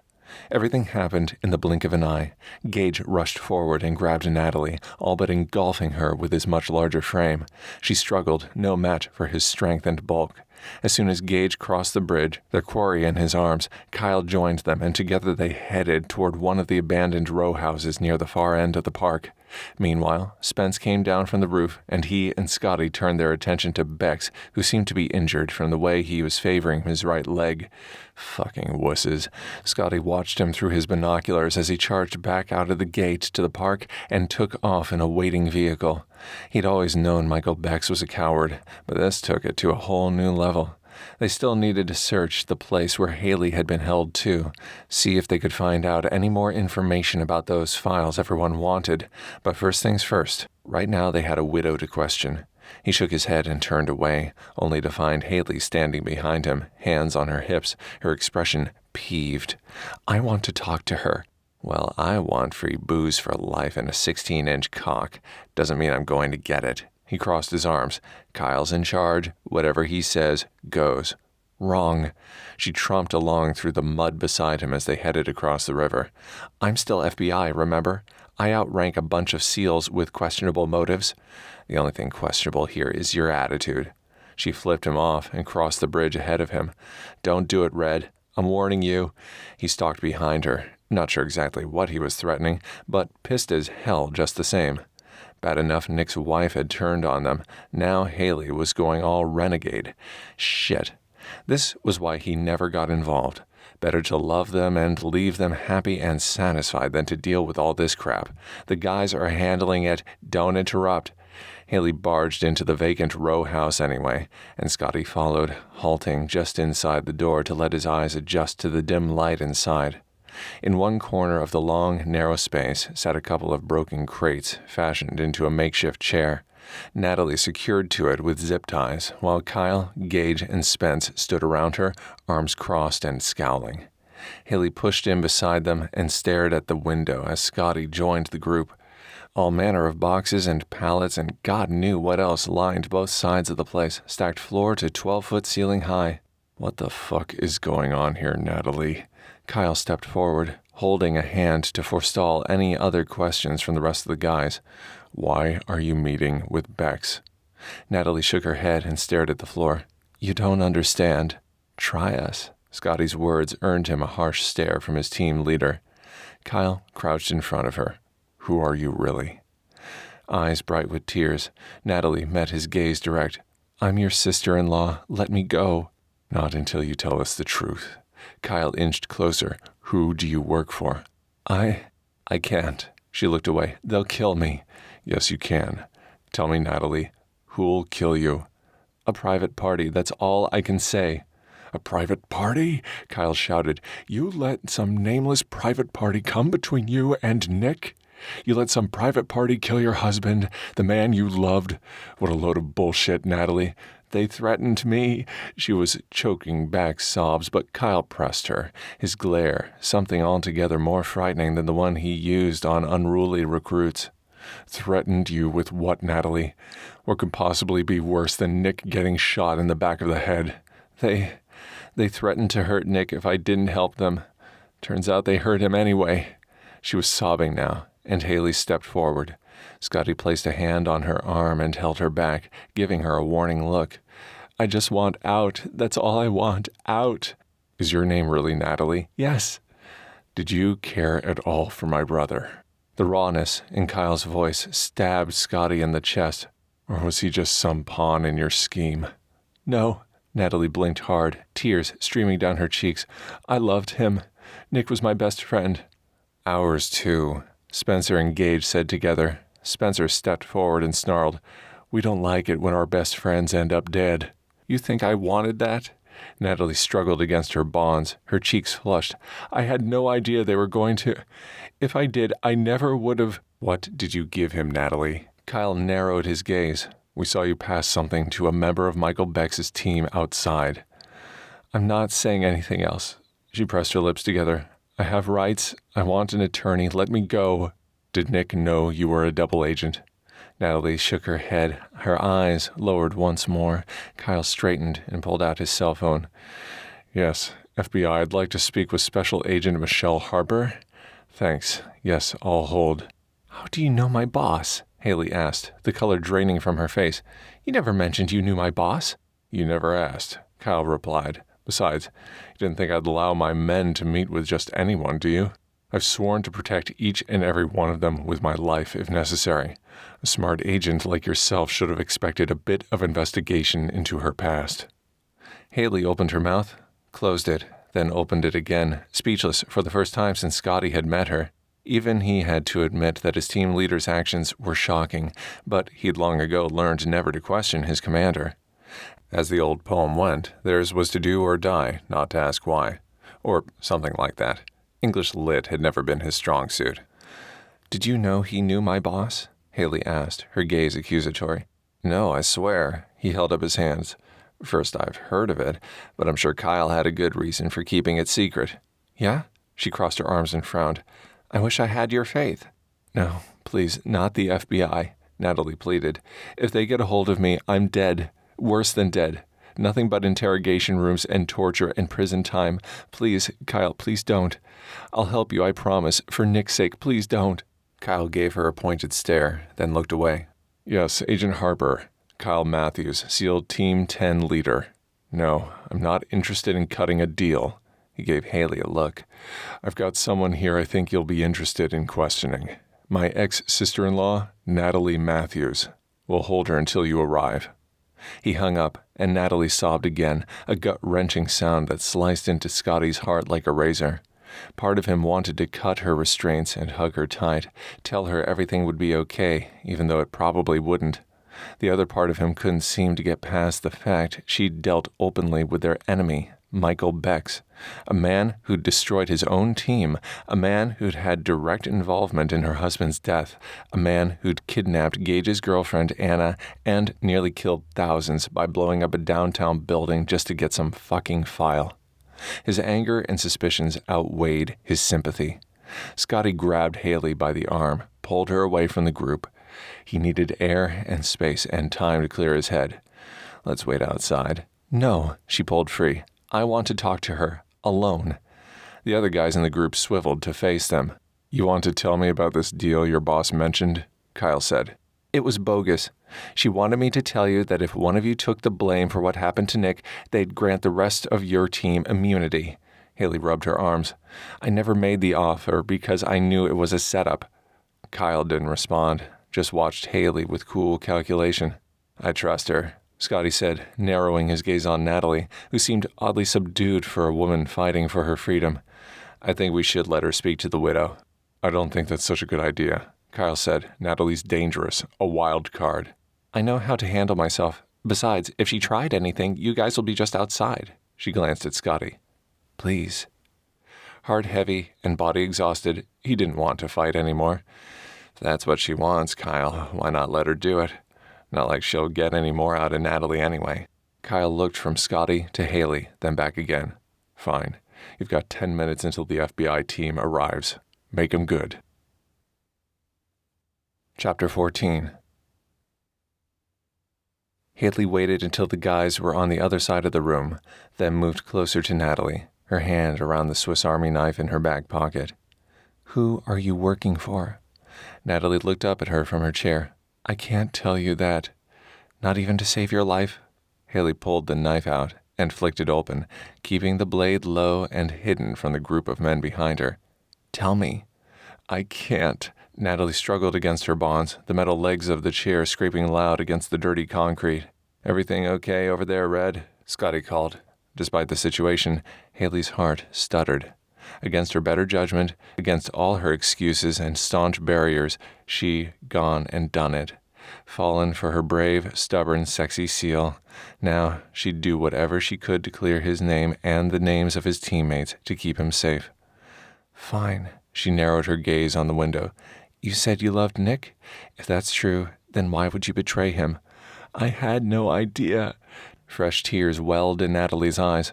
Everything happened in the blink of an eye. Gage rushed forward and grabbed Natalie, all but engulfing her with his much larger frame. She struggled, no match for his strength and bulk. As soon as Gage crossed the bridge, their quarry in his arms, Kyle joined them, and together they headed toward one of the abandoned row houses near the far end of the park. Meanwhile, Spence came down from the roof, and he and Scotty turned their attention to Bex, who seemed to be injured from the way he was favoring his right leg. Fucking wusses. Scotty watched him through his binoculars as he charged back out of the gate to the park and took off in a waiting vehicle. He'd always known Michael Bex was a coward, but this took it to a whole new level. They still needed to search the place where Hayley had been held too, see if they could find out any more information about those files everyone wanted. But first things first, right now they had a widow to question. He shook his head and turned away, only to find Hayley standing behind him, hands on her hips, her expression peeved. "I want to talk to her." "Well, I want free booze for life and a 16-inch cock. Doesn't mean I'm going to get it." He crossed his arms. "Kyle's in charge. Whatever he says goes." "Wrong." She tromped along through the mud beside him as they headed across the river. "I'm still FBI, remember? I outrank a bunch of SEALs with questionable motives. The only thing questionable here is your attitude." She flipped him off and crossed the bridge ahead of him. "Don't do it, Red. I'm warning you." He stalked behind her, not sure exactly what he was threatening, but pissed as hell just the same. Bad enough Nick's wife had turned on them. Now Hayley was going all renegade. Shit. This was why he never got involved. Better to love them and leave them happy and satisfied than to deal with all this crap. The guys are handling it. Don't interrupt. Hayley barged into the vacant row house anyway, and Scotty followed, halting just inside the door to let his eyes adjust to the dim light inside. In one corner of the long, narrow space sat a couple of broken crates fashioned into a makeshift chair. Natalie secured to it with zip ties, while Kyle, Gage, and Spence stood around her, arms crossed and scowling. Hayley pushed in beside them and stared at the window as Scotty joined the group. All manner of boxes and pallets and God knew what else lined both sides of the place, stacked floor to 12-foot ceiling high. "What the fuck is going on here, Natalie?" Kyle stepped forward, holding a hand to forestall any other questions from the rest of the guys. "Why are you meeting with Bex?" Natalie shook her head and stared at the floor. "You don't understand. Try us." Scotty's words earned him a harsh stare from his team leader. Kyle crouched in front of her. "Who are you really?" Eyes bright with tears, Natalie met his gaze direct. "I'm your sister-in-law. Let me go." "Not until you tell us the truth." Kyle inched closer. "Who do you work for?" I can't." She looked away. "They'll kill me." "Yes, you can. Tell me, Natalie, who'll kill you?" "A private party. That's all I can say." "A private party?" Kyle shouted. "You let some nameless private party come between you and Nick? You let some private party kill your husband, the man you loved? What a load of bullshit, Natalie." "They threatened me." She was choking back sobs, but Kyle pressed her, his glare something altogether more frightening than the one he used on unruly recruits. "Threatened you with what, Natalie? What could possibly be worse than Nick getting shot in the back of the head?" They threatened to hurt Nick if I didn't help them. Turns out they hurt him anyway." She was sobbing now, and Hayley stepped forward. Scotty placed a hand on her arm and held her back, giving her a warning look. "I just want out. That's all I want. Out." "Is your name really Natalie?" "Yes." "Did you care at all for my brother?" The rawness in Kyle's voice stabbed Scotty in the chest. "Or was he just some pawn in your scheme?" "No." Natalie blinked hard, tears streaming down her cheeks. "I loved him. Nick was my best friend." "Ours too," Spencer and Gage said together. Spencer stepped forward and snarled, "We don't like it when our best friends end up dead." "You think I wanted that?" Natalie struggled against her bonds, her cheeks flushed. "I had no idea they were going to. If I did, I never would have." "What did you give him, Natalie?" Kyle narrowed his gaze. "We saw you pass something to a member of Michael Bex's team outside." "I'm not saying anything else." She pressed her lips together. "I have rights. I want an attorney. Let me go." "Did Nick know you were a double agent?" Natalie shook her head, her eyes lowered once more. Kyle straightened and pulled out his cell phone. "Yes, FBI, I'd like to speak with Special Agent Michelle Harper. Thanks. Yes, I'll hold. How do you know my boss? Hayley asked, the color draining from her face. You never mentioned you knew my boss. You never asked, Kyle replied. Besides, you didn't think I'd allow my men to meet with just anyone, do you? I've sworn to protect each and every one of them with my life if necessary. A smart agent like yourself should have expected a bit of investigation into her past. Hayley opened her mouth, closed it, then opened it again, speechless for the first time since Scotty had met her. Even he had to admit that his team leader's actions were shocking, but he'd long ago learned never to question his commander. As the old poem went, theirs was to do or die, not to ask why. Or something like that. English lit had never been his strong suit. Did you know he knew my boss? Hayley asked, her gaze accusatory. No, I swear. He held up his hands. First, I've heard of it, but I'm sure Kyle had a good reason for keeping it secret. Yeah? She crossed her arms and frowned. I wish I had your faith. No, please, not the FBI, Natalie pleaded. If they get a hold of me, I'm dead. Worse than dead. Nothing but interrogation rooms and torture and prison time. Please, Kyle, please don't. I'll help you, I promise. For Nick's sake, please don't. Kyle gave her a pointed stare, then looked away. Yes, Agent Harper. Kyle Matthews, SEAL Team 10 leader. No, I'm not interested in cutting a deal. He gave Hayley a look. I've got someone here I think you'll be interested in questioning. My ex-sister-in-law, Natalie Matthews. We'll hold her until you arrive. He hung up, and Natalie sobbed again, a gut-wrenching sound that sliced into Scotty's heart like a razor. Part of him wanted to cut her restraints and hug her tight, tell her everything would be okay, even though it probably wouldn't. The other part of him couldn't seem to get past the fact she'd dealt openly with their enemy, Michael Bex, a man who'd destroyed his own team, a man who'd had direct involvement in her husband's death, a man who'd kidnapped Gage's girlfriend Anna and nearly killed thousands by blowing up a downtown building just to get some fucking file. His anger and suspicions outweighed his sympathy. Scotty grabbed Hayley by the arm, pulled her away from the group. He needed air and space and time to clear his head. Let's wait outside. No, she pulled free. I want to talk to her, alone. The other guys in the group swiveled to face them. You want to tell me about this deal your boss mentioned? Kyle said. It was bogus. She wanted me to tell you that if one of you took the blame for what happened to Nick, they'd grant the rest of your team immunity. Hayley rubbed her arms. I never made the offer because I knew it was a setup. Kyle didn't respond, just watched Hayley with cool calculation. I trust her, Scotty said, narrowing his gaze on Natalie, who seemed oddly subdued for a woman fighting for her freedom. I think we should let her speak to the widow. I don't think that's such a good idea, Kyle said. Natalie's dangerous, a wild card. I know how to handle myself. Besides, if she tried anything, you guys will be just outside. She glanced at Scotty. Please. Heart heavy and body exhausted, he didn't want to fight anymore. If that's what she wants, Kyle, why not let her do it? Not like she'll get any more out of Natalie anyway. Kyle looked from Scotty to Hayley, then back again. Fine. You've got 10 minutes until the FBI team arrives. Make 'em good. Chapter 14. Hayley waited until the guys were on the other side of the room, then moved closer to Natalie, her hand around the Swiss Army knife in her back pocket. Who are you working for? Natalie looked up at her from her chair. I can't tell you that. Not even to save your life? Hayley pulled the knife out and flicked it open, keeping the blade low and hidden from the group of men behind her. Tell me. I can't. Natalie struggled against her bonds, the metal legs of the chair scraping loud against the dirty concrete. Everything okay over there, Red? Scotty called. Despite the situation, Hayley's heart stuttered. Against her better judgment, against all her excuses and staunch barriers, she gone and done it. Fallen for her brave, stubborn, sexy SEAL. Now she'd do whatever she could to clear his name and the names of his teammates to keep him safe. Fine. She narrowed her gaze on the window. You said you loved Nick? If that's true, then why would you betray him? I had no idea. Fresh tears welled in Natalie's eyes.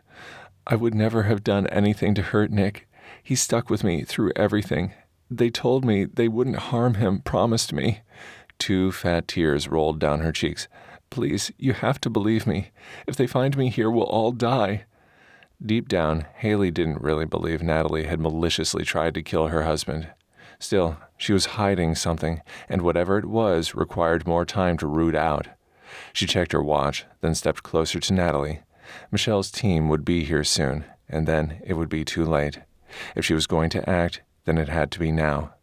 I would never have done anything to hurt Nick. He stuck with me through everything. They told me they wouldn't harm him, promised me. 2 fat tears rolled down her cheeks. Please, you have to believe me. If they find me here, we'll all die. Deep down, Hayley didn't really believe Natalie had maliciously tried to kill her husband. Still, she was hiding something, and whatever it was required more time to root out. She checked her watch, then stepped closer to Natalie. Michelle's team would be here soon, and then it would be too late. If she was going to act, then it had to be now.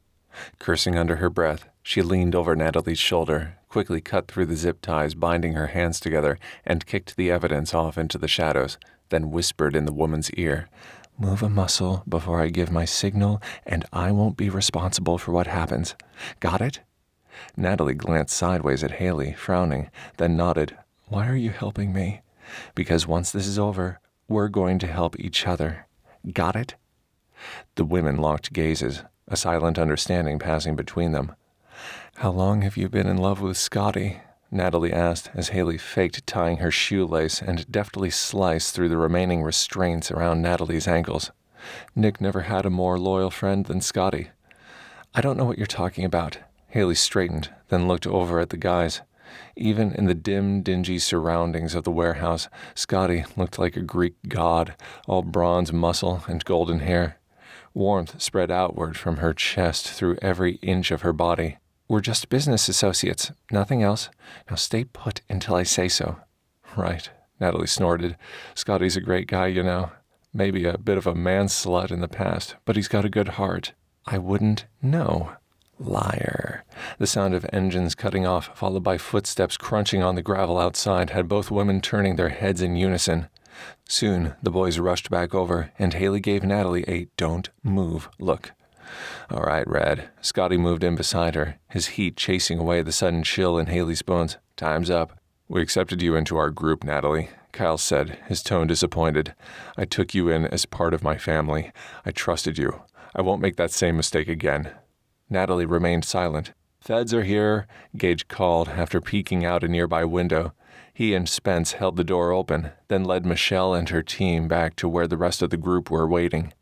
Cursing under her breath, she leaned over Natalie's shoulder, quickly cut through the zip ties binding her hands together, and kicked the evidence off into the shadows, then whispered in the woman's ear, "Move a muscle before I give my signal, and I won't be responsible for what happens. Got it?" Natalie glanced sideways at Hayley, frowning, then nodded. "Why are you helping me?" "Because once this is over, we're going to help each other. Got it?" The women locked gazes, a silent understanding passing between them. "How long have you been in love with Scotty?" Natalie asked as Hayley faked tying her shoelace and deftly sliced through the remaining restraints around Natalie's ankles. "Nick never had a more loyal friend than Scotty." "I don't know what you're talking about." Hayley straightened, then looked over at the guys. Even in the dim, dingy surroundings of the warehouse, Scotty looked like a Greek god, all bronze muscle and golden hair. Warmth spread outward from her chest through every inch of her body. "We're just business associates, nothing else. Now stay put until I say so." "Right," Natalie snorted. "Scotty's a great guy, you know. Maybe a bit of a man-slut in the past, but he's got a good heart." "I wouldn't know." "Liar." The sound of engines cutting off, followed by footsteps crunching on the gravel outside, had both women turning their heads in unison. Soon, the boys rushed back over, and Hayley gave Natalie a "don't move" look. "All right, Red." Scotty moved in beside her, his heat chasing away the sudden chill in Hayley's bones. "Time's up." "We accepted you into our group, Natalie," Kyle said, his tone disappointed. "I took you in as part of my family. I trusted you. I won't make that same mistake again." Natalie remained silent. "Feds are here," Gage called after peeking out a nearby window. He and Spence held the door open, then led Michelle and her team back to where the rest of the group were waiting.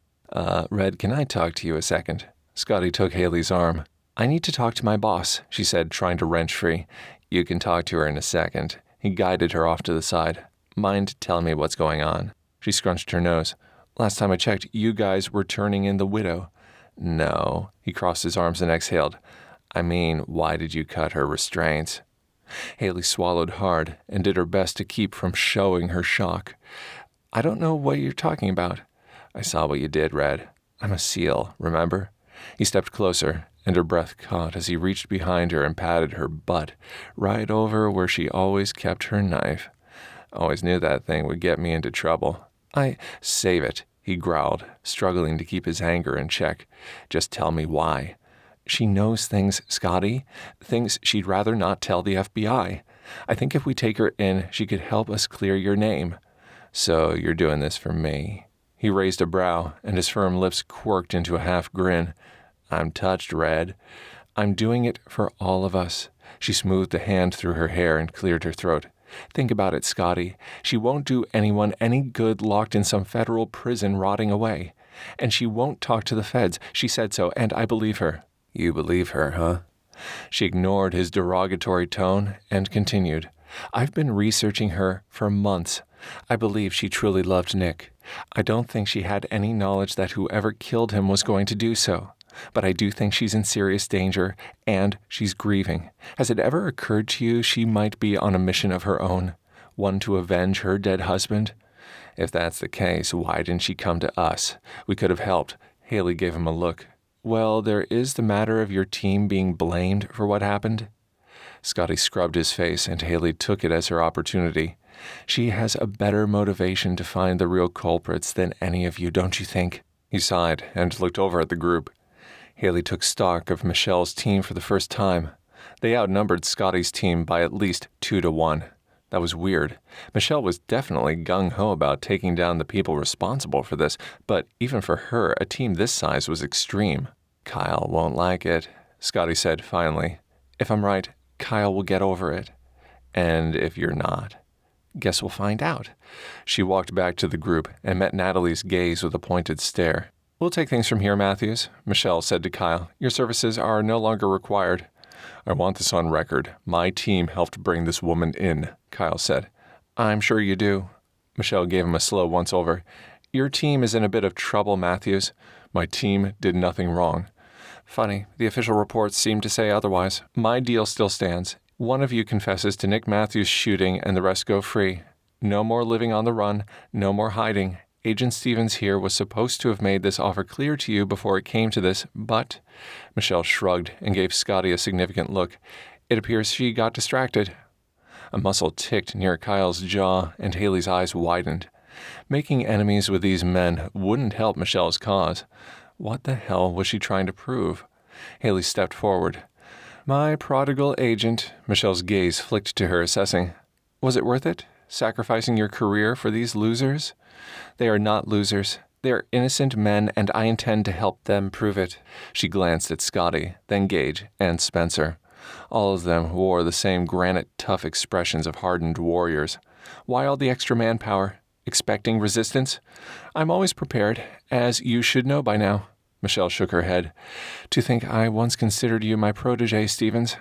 Red, can I talk to you a second?" Scotty took Hayley's arm. "I need to talk to my boss," she said, trying to wrench free. "You can talk to her in a second." He guided her off to the side. "Mind telling me what's going on?" She scrunched her nose. "Last time I checked, you guys were turning in the widow." "No." He crossed his arms and exhaled. "I mean, why did you cut her restraints?" Hayley swallowed hard and did her best to keep from showing her shock. "I don't know what you're talking about." "I saw what you did, Red. I'm a SEAL, remember?" He stepped closer, and her breath caught as he reached behind her and patted her butt, right over where she always kept her knife. "Always knew that thing would get me into trouble." Save it," he growled, struggling to keep his anger in check. "Just tell me why." "She knows things, Scotty. Things she'd rather not tell the FBI. I think if we take her in, she could help us clear your name." "So you're doing this for me?" He raised a brow, and his firm lips quirked into a half grin. "I'm touched, Red." "I'm doing it for all of us." She smoothed a hand through her hair and cleared her throat. "Think about it, Scotty. She won't do anyone any good locked in some federal prison rotting away. And she won't talk to the feds. She said so, and I believe her." "You believe her, huh?" She ignored his derogatory tone and continued. "I've been researching her for months. I believe she truly loved Nick. I don't think she had any knowledge that whoever killed him was going to do so. But I do think she's in serious danger, and she's grieving. Has it ever occurred to you she might be on a mission of her own, one to avenge her dead husband?" "If that's the case, why didn't she come to us? We could have helped." Hayley gave him a look. "Well, there is the matter of your team being blamed for what happened." Scotty scrubbed his face, and Hayley took it as her opportunity. "She has a better motivation to find the real culprits than any of you, don't you think?" He sighed and looked over at the group. Hayley took stock of Michelle's team for the first time. They outnumbered Scotty's team by at least 2-1. That was weird. Michelle was definitely gung-ho about taking down the people responsible for this, but even for her, a team this size was extreme. "Kyle won't like it," Scotty said finally. "If I'm right, Kyle will get over it. And if you're not?" "Guess we'll find out." She walked back to the group and met Natalie's gaze with a pointed stare. "We'll take things from here, Matthews," Michelle said to Kyle. "Your services are no longer required." "I want this on record. My team helped bring this woman in," Kyle said. "I'm sure you do." Michelle gave him a slow once-over. Your team is in a bit of trouble, Matthews. My team did nothing wrong. Funny, the official reports seem to say otherwise. My deal still stands. One of you confesses to Nick Matthews' shooting and the rest go free. No more living on the run, no more hiding. Agent Stevens here was supposed to have made this offer clear to you before it came to this, but... Michelle shrugged and gave Scotty a significant look. It appears she got distracted. A muscle ticked near Kyle's jaw, and Hayley's eyes widened. Making enemies with these men wouldn't help Michelle's cause. What the hell was she trying to prove? Hayley stepped forward. My prodigal agent, Michelle's gaze flicked to her, assessing. Was it worth it? Sacrificing your career for these losers? They are not losers. They are innocent men, and I intend to help them prove it. She glanced at Scotty, then Gage, and Spencer. All of them wore the same granite-tough expressions of hardened warriors. Why all the extra manpower? Expecting resistance? I'm always prepared, as you should know by now. Michelle shook her head. To think I once considered you my protege, Stevens.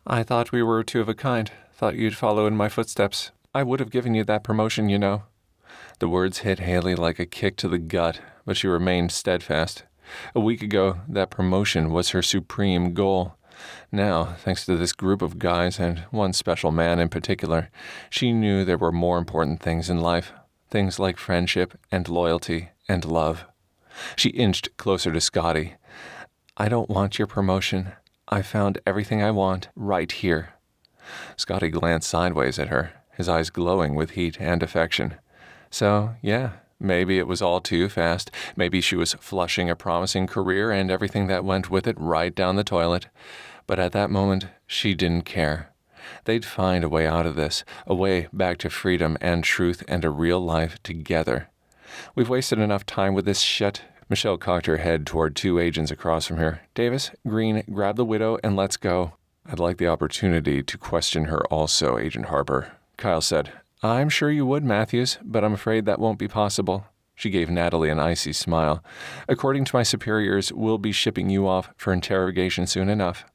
I thought we were two of a kind. Thought you'd follow in my footsteps. I would have given you that promotion, you know. The words hit Hayley like a kick to the gut, but she remained steadfast. A week ago, that promotion was her supreme goal. Now, thanks to this group of guys, and one special man in particular, she knew there were more important things in life. Things like friendship and loyalty and love. She inched closer to Scotty. I don't want your promotion. I found everything I want right here. Scotty glanced sideways at her, his eyes glowing with heat and affection. So, yeah, maybe it was all too fast. Maybe she was flushing a promising career and everything that went with it right down the toilet. But at that moment, she didn't care. They'd find a way out of this, a way back to freedom and truth and a real life together. We've wasted enough time with this shit. Michelle cocked her head toward two agents across from her. Davis, Green, grab the widow and let's go. I'd like the opportunity to question her also, Agent Harper. Kyle said, I'm sure you would, Matthews, but I'm afraid that won't be possible. She gave Natalie an icy smile. According to my superiors, we'll be shipping you off for interrogation soon enough.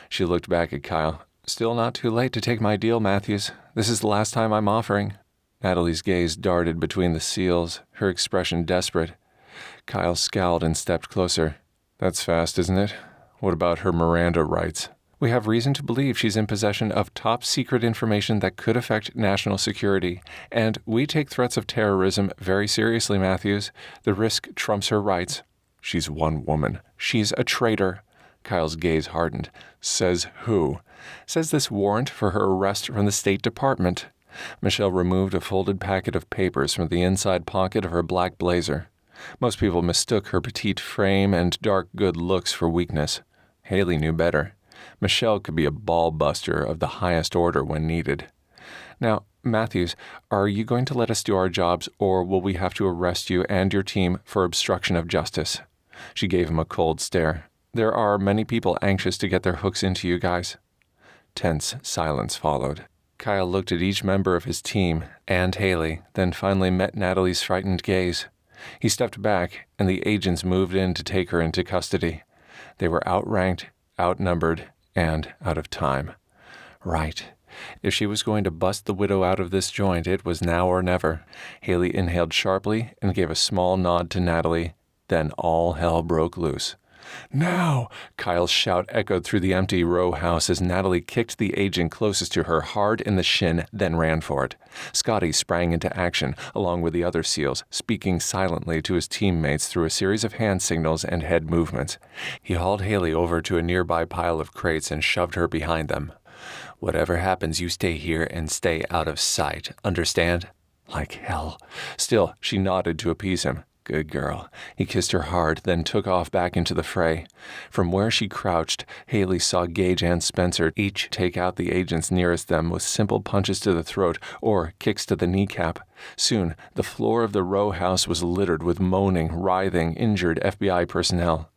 She looked back at Kyle. Still not too late to take my deal, Matthews. This is the last time I'm offering. Natalie's gaze darted between the SEALs, her expression desperate. Kyle scowled and stepped closer. That's fast, isn't it? What about her Miranda rights? We have reason to believe she's in possession of top-secret information that could affect national security, and we take threats of terrorism very seriously, Matthews. The risk trumps her rights. She's one woman. She's a traitor. Kyle's gaze hardened. Says who? Says this warrant for her arrest from the State Department. Michelle removed a folded packet of papers from the inside pocket of her black blazer. Most people mistook her petite frame and dark good looks for weakness. Hayley knew better. Michelle could be a ball-buster of the highest order when needed. Now, Matthews, are you going to let us do our jobs, or will we have to arrest you and your team for obstruction of justice? She gave him a cold stare. There are many people anxious to get their hooks into you guys. Tense silence followed. Kyle looked at each member of his team and Hayley, then finally met Natalie's frightened gaze. He stepped back, and the agents moved in to take her into custody. They were outranked, outnumbered, and out of time. Right. If she was going to bust the widow out of this joint, it was now or never. Hayley inhaled sharply and gave a small nod to Natalie. Then all hell broke loose. Now! Kyle's shout echoed through the empty row house as Natalie kicked the agent closest to her hard in the shin, then ran for it. Scotty sprang into action, along with the other SEALs, speaking silently to his teammates through a series of hand signals and head movements. He hauled Hayley over to a nearby pile of crates and shoved her behind them. Whatever happens, you stay here and stay out of sight, understand? Like hell. Still, she nodded to appease him. Good girl. He kissed her hard, then took off back into the fray. From where she crouched, Hayley saw Gage and Spencer each take out the agents nearest them with simple punches to the throat or kicks to the kneecap. Soon, the floor of the row house was littered with moaning, writhing, injured FBI personnel.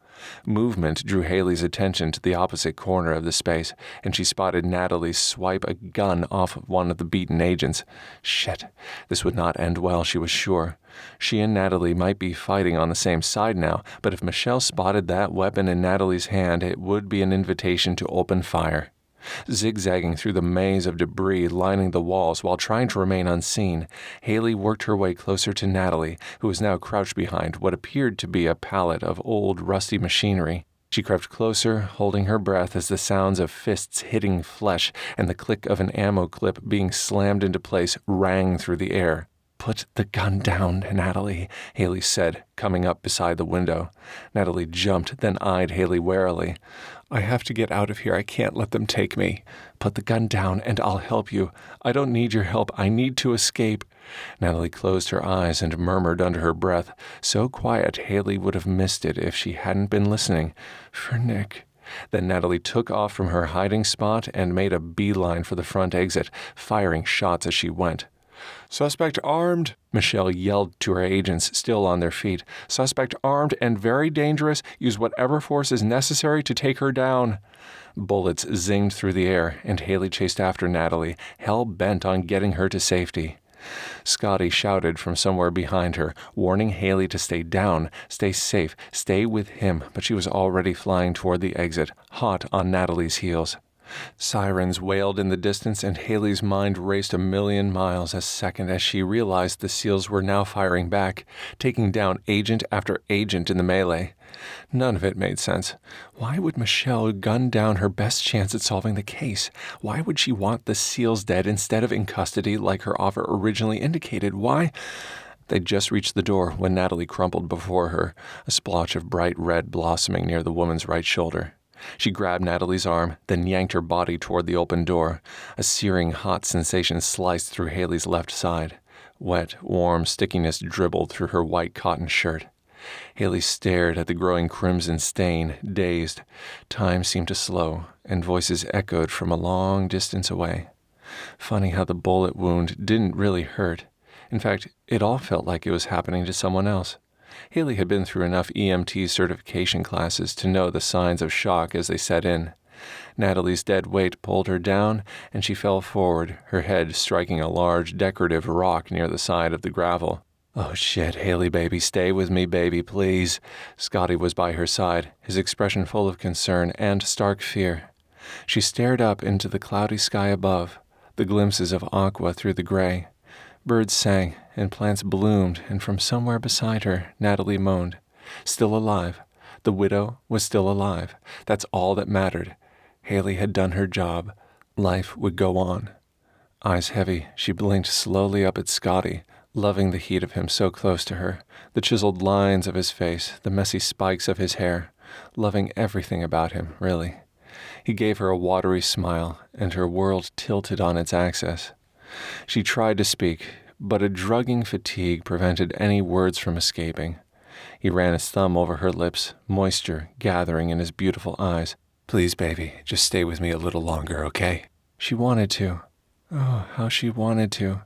Movement drew Hayley's attention to the opposite corner of the space, and she spotted Natalie swipe a gun off of one of the beaten agents. Shit, this would not end well, she was sure. She and Natalie might be fighting on the same side now, but if Michelle spotted that weapon in Natalie's hand, it would be an invitation to open fire. Zigzagging through the maze of debris lining the walls while trying to remain unseen, Hayley worked her way closer to Natalie, who was now crouched behind what appeared to be a pallet of old, rusty machinery. She crept closer, holding her breath as the sounds of fists hitting flesh and the click of an ammo clip being slammed into place rang through the air. "Put the gun down, Natalie," Hayley said, coming up beside the window. Natalie jumped, then eyed Hayley warily. "I have to get out of here. I can't let them take me. Put the gun down and I'll help you. I don't need your help. I need to escape." Natalie closed her eyes and murmured under her breath, so quiet Hayley would have missed it if she hadn't been listening. "For Nick." Then Natalie took off from her hiding spot and made a beeline for the front exit, firing shots as she went. "Suspect armed," Michelle yelled to her agents still on their feet. "Suspect armed and very dangerous. Use whatever force is necessary to take her down." Bullets zinged through the air, and Hayley chased after Natalie, hell-bent on getting her to safety. Scotty shouted from somewhere behind her, warning Hayley to stay down, stay safe, stay with him, but she was already flying toward the exit, hot on Natalie's heels. Sirens wailed in the distance, and Hayley's mind raced a million miles a second as she realized the SEALs were now firing back, taking down agent after agent in the melee. None of it made sense. Why would Michelle gun down her best chance at solving the case? Why would she want the SEALs dead instead of in custody like her offer originally indicated? Why? They'd just reached the door when Natalie crumpled before her, a splotch of bright red blossoming near the woman's right shoulder. She grabbed Natalie's arm, then yanked her body toward the open door. A searing hot sensation sliced through Hayley's left side. Wet, warm stickiness dribbled through her white cotton shirt. Hayley stared at the growing crimson stain, dazed. Time seemed to slow, and voices echoed from a long distance away. Funny how the bullet wound didn't really hurt. In fact, it all felt like it was happening to someone else. Hayley had been through enough EMT certification classes to know the signs of shock as they set in. Natalie's dead weight pulled her down, and she fell forward, her head striking a large decorative rock near the side of the gravel. "Oh shit, Hayley baby, stay with me baby, please." Scotty was by her side, his expression full of concern and stark fear. She stared up into the cloudy sky above, the glimpses of aqua through the gray. Birds sang, and plants bloomed, and from somewhere beside her, Natalie moaned. Still alive. The widow was still alive. That's all that mattered. Hayley had done her job. Life would go on. Eyes heavy, she blinked slowly up at Scotty, loving the heat of him so close to her, the chiseled lines of his face, the messy spikes of his hair, loving everything about him, really. He gave her a watery smile, and her world tilted on its axis. She tried to speak, but a drugging fatigue prevented any words from escaping. He ran his thumb over her lips, moisture gathering in his beautiful eyes. "Please, baby, just stay with me a little longer, okay?" She wanted to. Oh, how she wanted to.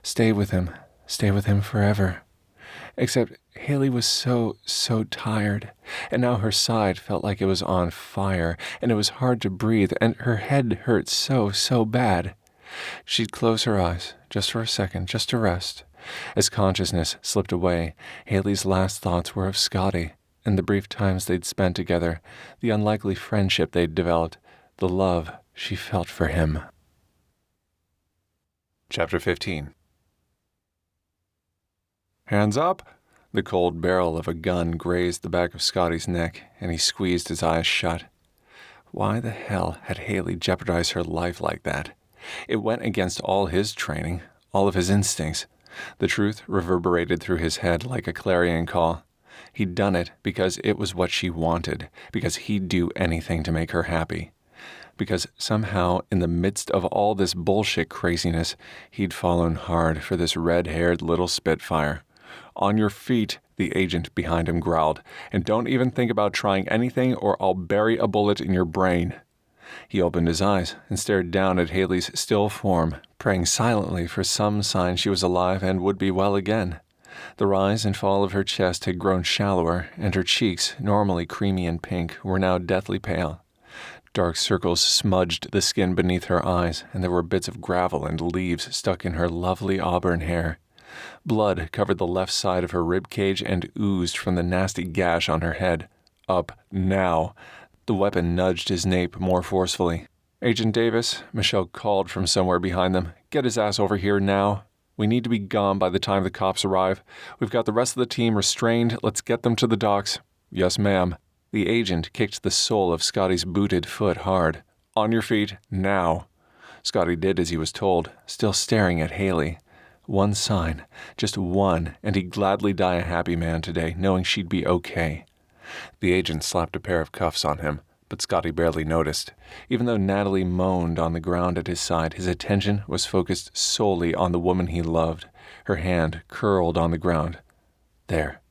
Stay with him forever. Except Hayley was so tired, and now her side felt like it was on fire, and it was hard to breathe, and her head hurt so bad. She'd close her eyes, just for a second, just to rest. As consciousness slipped away, Hayley's last thoughts were of Scotty, and the brief times they'd spent together, the unlikely friendship they'd developed, the love she felt for him. Chapter 15. "Hands up!" The cold barrel of a gun grazed the back of Scotty's neck, and he squeezed his eyes shut. Why the hell had Hayley jeopardized her life like that? It went against all his training, all of his instincts. The truth reverberated through his head like a clarion call. He'd done it because it was what she wanted, because he'd do anything to make her happy. Because somehow, in the midst of all this bullshit craziness, he'd fallen hard for this red-haired little spitfire. "On your feet," the agent behind him growled, "and don't even think about trying anything or I'll bury a bullet in your brain." He opened his eyes and stared down at Hayley's still form, praying silently for some sign she was alive and would be well again. The rise and fall of her chest had grown shallower, and her cheeks, normally creamy and pink, were now deathly pale. Dark circles smudged the skin beneath her eyes, and there were bits of gravel and leaves stuck in her lovely auburn hair. Blood covered the left side of her rib cage and oozed from the nasty gash on her head. Up now. The weapon nudged his nape more forcefully. "Agent Davis," Michelle called from somewhere behind them. "Get his ass over here now. We need to be gone by the time the cops arrive. We've got the rest of the team restrained. Let's get them to the docks." "Yes, ma'am." The agent kicked the sole of Scotty's booted foot hard. "On your feet, now." Scotty did as he was told, still staring at Hayley. One sign, just one, and he'd gladly die a happy man today, knowing she'd be okay. The agent slapped a pair of cuffs on him, but Scotty barely noticed. Even though Natalie moaned on the ground at his side, his attention was focused solely on the woman he loved, her hand curled on the ground. There.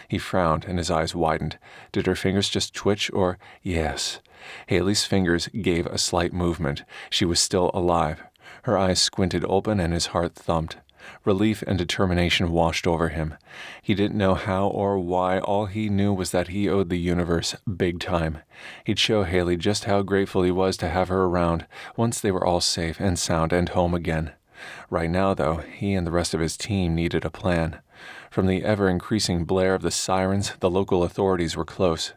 He frowned and his eyes widened. Did her fingers just twitch or... Yes. Hayley's fingers gave a slight movement. She was still alive. Her eyes squinted open and his heart thumped. Relief and determination washed over him. He didn't know how or why. All he knew was that he owed the universe big time. He'd show Hayley just how grateful he was to have her around, once they were all safe and sound and home again. Right now, though, he and the rest of his team needed a plan. From the ever-increasing blare of the sirens, the local authorities were close.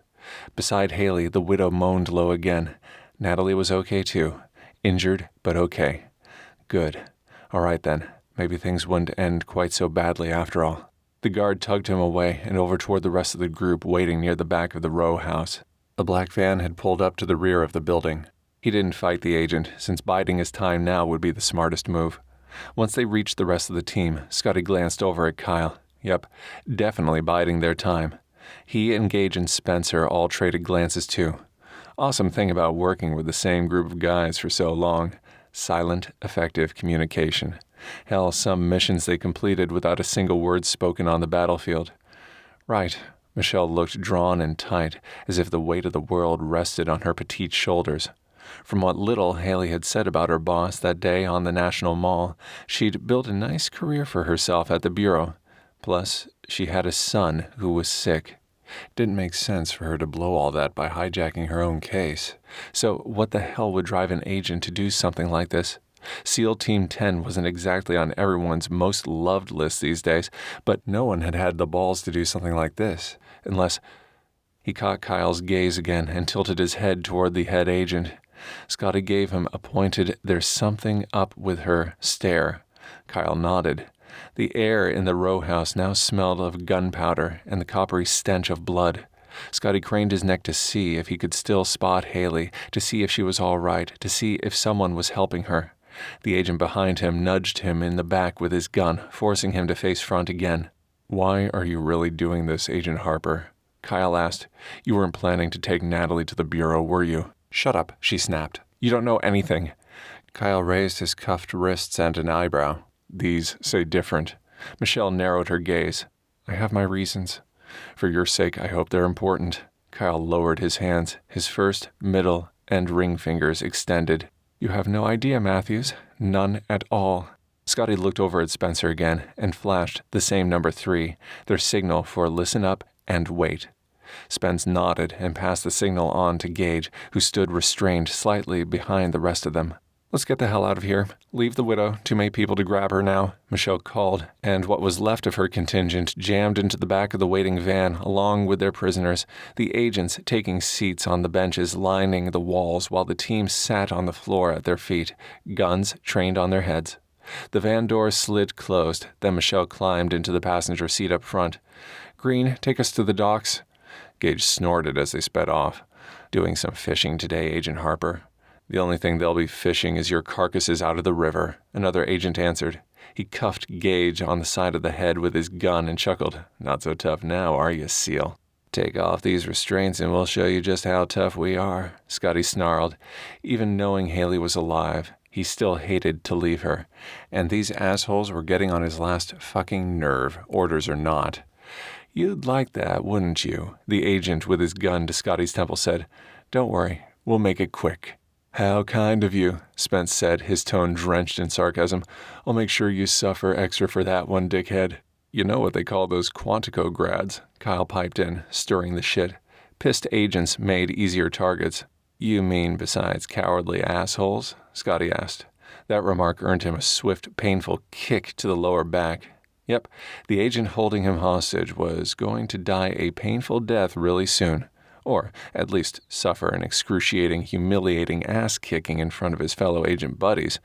Beside Hayley, the widow moaned low again. Natalie was okay, too. Injured, but okay. Good. All right, then. Maybe things wouldn't end quite so badly after all. The guard tugged him away and over toward the rest of the group waiting near the back of the row house. A black van had pulled up to the rear of the building. He didn't fight the agent, since biding his time now would be the smartest move. Once they reached the rest of the team, Scotty glanced over at Kyle. Yep, definitely biding their time. He and Gage and Spencer all traded glances too. Awesome thing about working with the same group of guys for so long. Silent, effective communication. Hell, some missions they completed without a single word spoken on the battlefield. Right. Michelle looked drawn and tight, as if the weight of the world rested on her petite shoulders. From what little Hayley had said about her boss that day on the National Mall, she'd built a nice career for herself at the Bureau. Plus, she had a son who was sick. Didn't make sense for her to blow all that by hijacking her own case. So what the hell would drive an agent to do something like this? SEAL Team 10 wasn't exactly on everyone's most loved list these days, but no one had had the balls to do something like this, unless... He caught Kyle's gaze again and tilted his head toward the head agent. Scotty gave him a pointed, "there's something up with her" stare. Kyle nodded. The air in the row house now smelled of gunpowder and the coppery stench of blood. Scotty craned his neck to see if he could still spot Hayley, to see if she was all right, to see if someone was helping her. The agent behind him nudged him in the back with his gun, forcing him to face front again. "Why are you really doing this, Agent Harper?" Kyle asked. "You weren't planning to take Natalie to the Bureau, were you?" "Shut up," she snapped. "You don't know anything." Kyle raised his cuffed wrists and an eyebrow. "These say different." Michelle narrowed her gaze. "I have my reasons. For your sake, I hope they're important." Kyle lowered his hands, his first, middle, and ring fingers extended. "You have no idea, Matthews. None at all." Scotty looked over at Spencer again and flashed the same number 3, their signal for listen up and wait. Spence nodded and passed the signal on to Gage, who stood restrained slightly behind the rest of them. "Let's get the hell out of here. Leave the widow. Too many people to grab her now," Michelle called, and what was left of her contingent jammed into the back of the waiting van along with their prisoners, the agents taking seats on the benches lining the walls while the team sat on the floor at their feet, guns trained on their heads. The van door slid closed, then Michelle climbed into the passenger seat up front. "Green, take us to the docks." Gage snorted as they sped off. "Doing some fishing today, Agent Harper." "The only thing they'll be fishing is your carcasses out of the river," another agent answered. He cuffed Gage on the side of the head with his gun and chuckled. "Not so tough now, are you, SEAL?" "Take off these restraints and we'll show you just how tough we are," Scotty snarled. Even knowing Hayley was alive, he still hated to leave her. And these assholes were getting on his last fucking nerve, orders or not. "You'd like that, wouldn't you?" the agent with his gun to Scotty's temple said. "Don't worry, we'll make it quick." "How kind of you," Spence said, his tone drenched in sarcasm. "I'll make sure you suffer extra for that one, dickhead." "You know what they call those Quantico grads," Kyle piped in, stirring the shit. "Pissed agents made easier targets." "You mean besides cowardly assholes?" Scotty asked. That remark earned him a swift, painful kick to the lower back. Yep, the agent holding him hostage was going to die a painful death really soon. or at least suffer an excruciating, humiliating ass-kicking in front of his fellow agent buddies.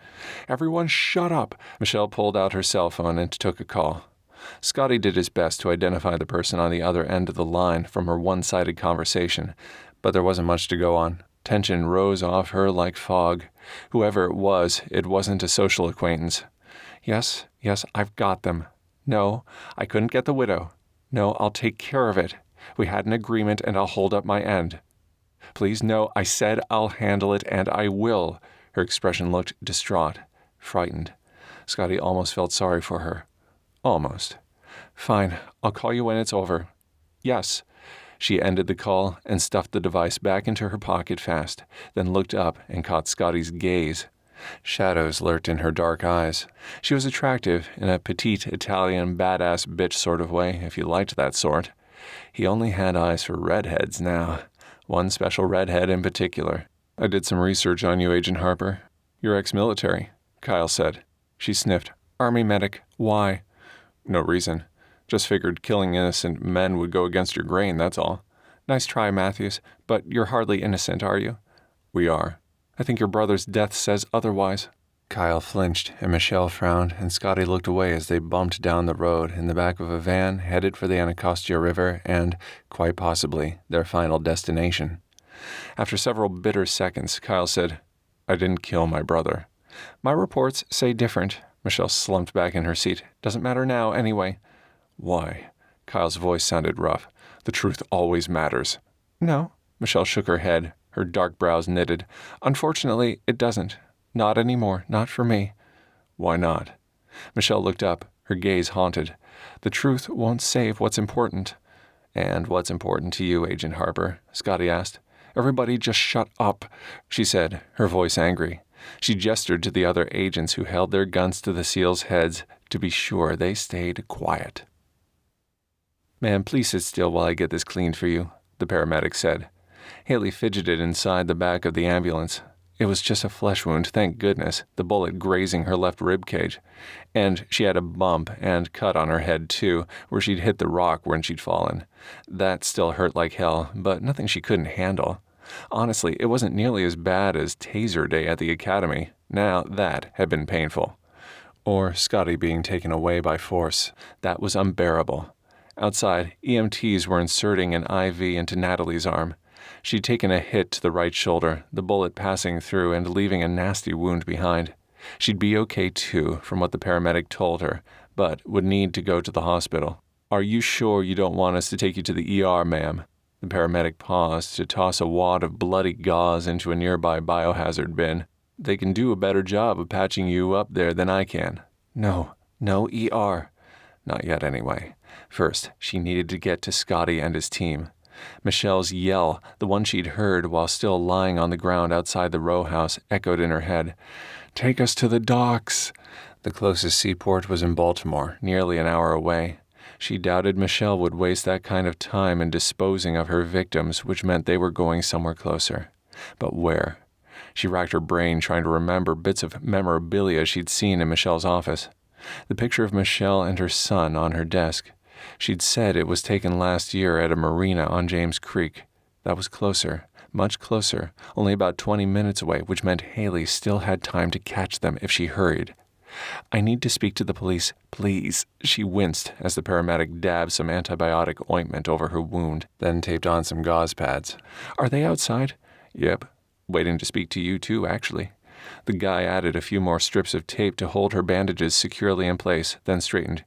"Everyone shut up!" Michelle pulled out her cell phone and took a call. Scotty did his best to identify the person on the other end of the line from her one-sided conversation, but there wasn't much to go on. Tension rose off her like fog. Whoever it wasn't a social acquaintance. Yes, I've got them. No, I couldn't get the widow. No, I'll take care of it. We had an agreement and I'll hold up my end. Please, no, I said I'll handle it and I will. Her expression looked distraught, frightened. Scotty almost felt sorry for her. Almost. Fine, I'll call you when it's over. Yes. She ended the call and stuffed the device back into her pocket fast, then looked up and caught Scotty's gaze. Shadows lurked in her dark eyes. She was attractive in a petite Italian badass bitch sort of way, if you liked that sort. He only had eyes for redheads now. One special redhead in particular. "I did some research on you, Agent Harper. You're ex-military," Kyle said. She sniffed. "Army medic. Why?" "No reason. Just figured killing innocent men would go against your grain, that's all." "Nice try, Matthews. But you're hardly innocent, are you?" "We are." "I think your brother's death says otherwise." Kyle flinched, and Michelle frowned, and Scotty looked away as they bumped down the road in the back of a van headed for the Anacostia River and, quite possibly, their final destination. After several bitter seconds, Kyle said, "I didn't kill my brother." "My reports say different." Michelle slumped back in her seat. "Doesn't matter now, anyway." "Why?" Kyle's voice sounded rough. "The truth always matters." "No." Michelle shook her head, her dark brows knitted. "Unfortunately, it doesn't. Not anymore. Not for me." "Why not?" Michelle looked up, her gaze haunted. "The truth won't save what's important." "And what's important to you, Agent Harper?" Scotty asked. "Everybody just shut up," she said, her voice angry. She gestured to the other agents who held their guns to the SEALs' heads to be sure they stayed quiet. "Ma'am, please sit still while I get this cleaned for you," the paramedic said. Hayley fidgeted inside the back of the ambulance. It was just a flesh wound, thank goodness, the bullet grazing her left rib cage. And she had a bump and cut on her head, too, where she'd hit the rock when she'd fallen. That still hurt like hell, but nothing she couldn't handle. Honestly, it wasn't nearly as bad as Taser Day at the academy. Now that had been painful. Or Scotty being taken away by force. That was unbearable. Outside, EMTs were inserting an IV into Natalie's arm. She'd taken a hit to the right shoulder, the bullet passing through and leaving a nasty wound behind. She'd be okay too, from what the paramedic told her, but would need to go to the hospital. "Are you sure you don't want us to take you to the ER, ma'am?" The paramedic paused to toss a wad of bloody gauze into a nearby biohazard bin. "They can do a better job of patching you up there than I can." No ER. Not yet, anyway. First, she needed to get to Scotty and his team. Michelle's yell, the one she'd heard while still lying on the ground outside the row house, echoed in her head. "Take us to the docks." The closest seaport was in Baltimore, nearly an hour away. She doubted Michelle would waste that kind of time in disposing of her victims, which meant they were going somewhere closer. But where? She racked her brain trying to remember bits of memorabilia she'd seen in Michelle's office. The picture of Michelle and her son on her desk. She'd said it was taken last year at a marina on James Creek. That was closer, much closer, only about 20 minutes away, which meant Hayley still had time to catch them if she hurried. "I need to speak to the police, please." She winced as the paramedic dabbed some antibiotic ointment over her wound, then taped on some gauze pads. "Are they outside?" "Yep. Waiting to speak to you too, actually." The guy added a few more strips of tape to hold her bandages securely in place, then straightened.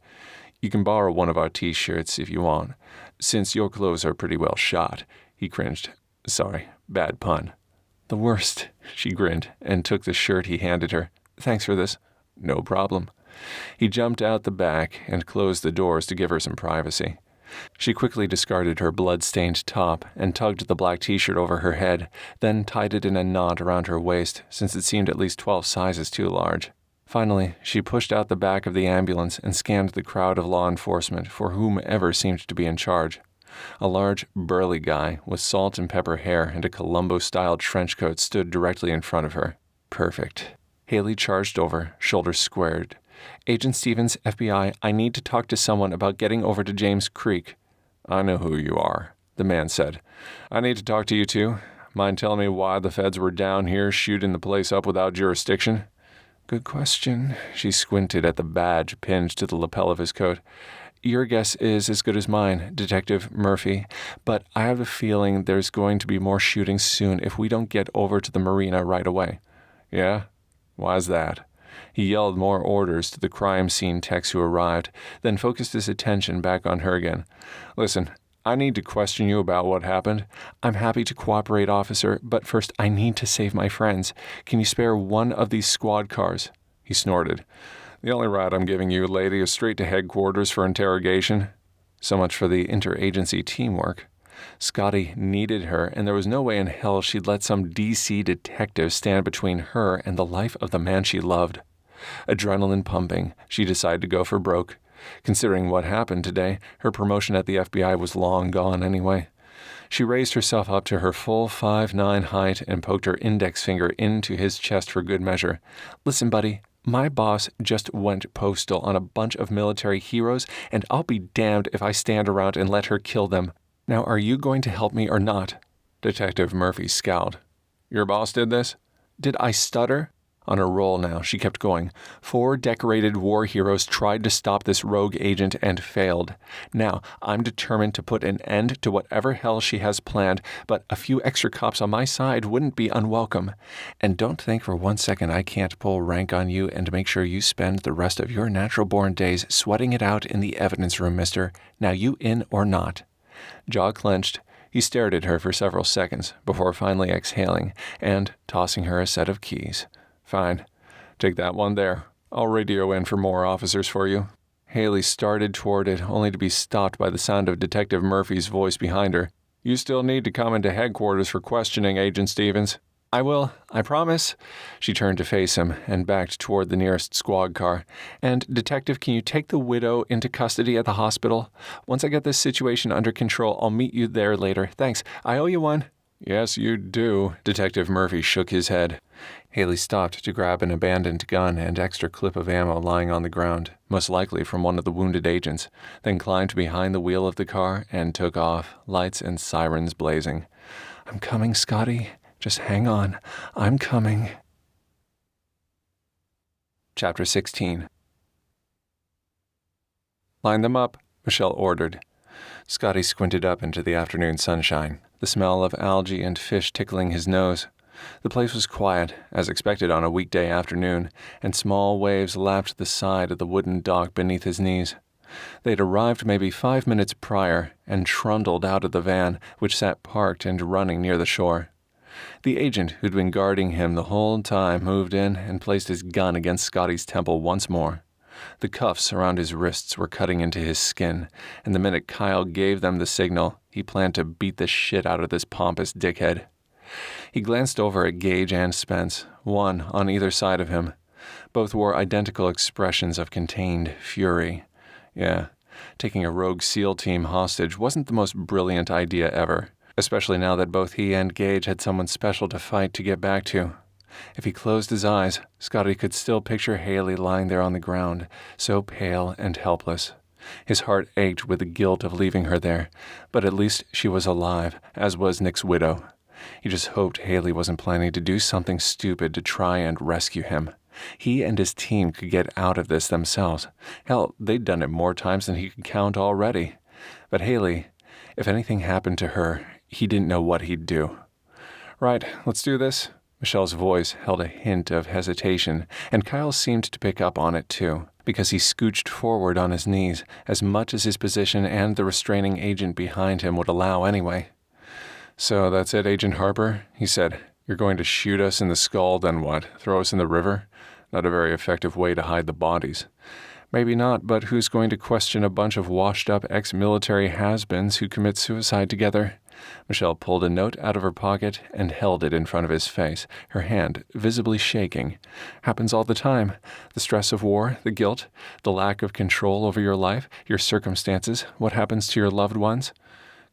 "You can borrow one of our T-shirts if you want. Since your clothes are pretty well shot." He cringed. "Sorry, bad pun." "The worst," she grinned, and took the shirt he handed her. "Thanks for this." "No problem." He jumped out the back and closed the doors to give her some privacy. She quickly discarded her blood-stained top and tugged the black T-shirt over her head, then tied it in a knot around her waist, since it seemed at least 12 sizes too large. Finally, she pushed out the back of the ambulance and scanned the crowd of law enforcement for whomever seemed to be in charge. A large, burly guy with salt and pepper hair and a Columbo-style trench coat stood directly in front of her. Perfect. Hayley charged over, shoulders squared. "Agent Stevens, FBI, I need to talk to someone about getting over to James Creek." "I know who you are." the man said. "I need to talk to you two. Mind telling me why the feds were down here shooting the place up without jurisdiction?" "Good question." She squinted at the badge pinned to the lapel of his coat. "Your guess is as good as mine, Detective Murphy, but I have a feeling there's going to be more shooting soon if we don't get over to the marina right away." "Yeah? Why's that?" He yelled more orders to the crime scene techs who arrived, then focused his attention back on her again. "Listen, I need to question you about what happened. I'm happy to cooperate, officer, but first I need to save my friends. Can you spare one of these squad cars?" He snorted. "The only ride I'm giving you, lady, is straight to headquarters for interrogation." So much for the interagency teamwork. Scotty needed her, and there was no way in hell she'd let some DC detective stand between her and the life of the man she loved. Adrenaline pumping, she decided to go for broke. Considering what happened today, her promotion at the FBI was long gone anyway. She raised herself up to her full 5'9" height and poked her index finger into his chest for good measure. "Listen, buddy, my boss just went postal on a bunch of military heroes, and I'll be damned if I stand around and let her kill them. Now, are you going to help me or not?" Detective Murphy scowled. "Your boss did this?" Did I stutter? On her roll now, she kept going. 4 decorated war heroes tried to stop this rogue agent and failed. Now, I'm determined to put an end to whatever hell she has planned, but a few extra cops on my side wouldn't be unwelcome. And don't think for one second I can't pull rank on you and make sure you spend the rest of your natural-born days sweating it out in the evidence room, mister. Now you in or not?" Jaw clenched, he stared at her for several seconds before finally exhaling and tossing her a set of keys. "Fine. Take that one there. I'll radio in for more officers for you." Hayley started toward it, only to be stopped by the sound of Detective Murphy's voice behind her. "You still need to come into headquarters for questioning, Agent Stevens." "I will, I promise." She turned to face him and backed toward the nearest squad car. "And, Detective, can you take the widow into custody at the hospital? Once I get this situation under control, I'll meet you there later. Thanks. I owe you one." "Yes, you do." Detective Murphy shook his head. Hayley stopped to grab an abandoned gun and extra clip of ammo lying on the ground, most likely from one of the wounded agents, then climbed behind the wheel of the car and took off, lights and sirens blazing. "I'm coming, Scotty. Just hang on. I'm coming." Chapter 16. "Line them up," Michelle ordered. Scotty squinted up into the afternoon sunshine, the smell of algae and fish tickling his nose. The place was quiet, as expected on a weekday afternoon, and small waves lapped the side of the wooden dock beneath his knees. They'd arrived maybe 5 minutes prior and trundled out of the van, which sat parked and running near the shore. The agent who'd been guarding him the whole time moved in and placed his gun against Scotty's temple once more. The cuffs around his wrists were cutting into his skin, and the minute Kyle gave them the signal, he planned to beat the shit out of this pompous dickhead. He glanced over at Gage and Spence, one on either side of him. Both wore identical expressions of contained fury. Yeah, taking a rogue SEAL team hostage wasn't the most brilliant idea ever, especially now that both he and Gage had someone special to fight to get back to. If he closed his eyes, Scotty could still picture Hayley lying there on the ground, so pale and helpless. His heart ached with the guilt of leaving her there, but at least she was alive, as was Nick's widow. He just hoped Hayley wasn't planning to do something stupid to try and rescue him. He and his team could get out of this themselves. Hell, they'd done it more times than he could count already. But Hayley, if anything happened to her, he didn't know what he'd do. "Right, let's do this." Michelle's voice held a hint of hesitation, and Kyle seemed to pick up on it too, because he scooched forward on his knees, as much as his position and the restraining agent behind him would allow anyway. "So that's it, Agent Harper," he said. "You're going to shoot us in the skull, then what? Throw us in the river? Not a very effective way to hide the bodies." "Maybe not, but who's going to question a bunch of washed-up ex-military has-beens who commit suicide together?" Michelle pulled a note out of her pocket and held it in front of his face, her hand visibly shaking. "Happens all the time. The stress of war, the guilt, the lack of control over your life, your circumstances, what happens to your loved ones."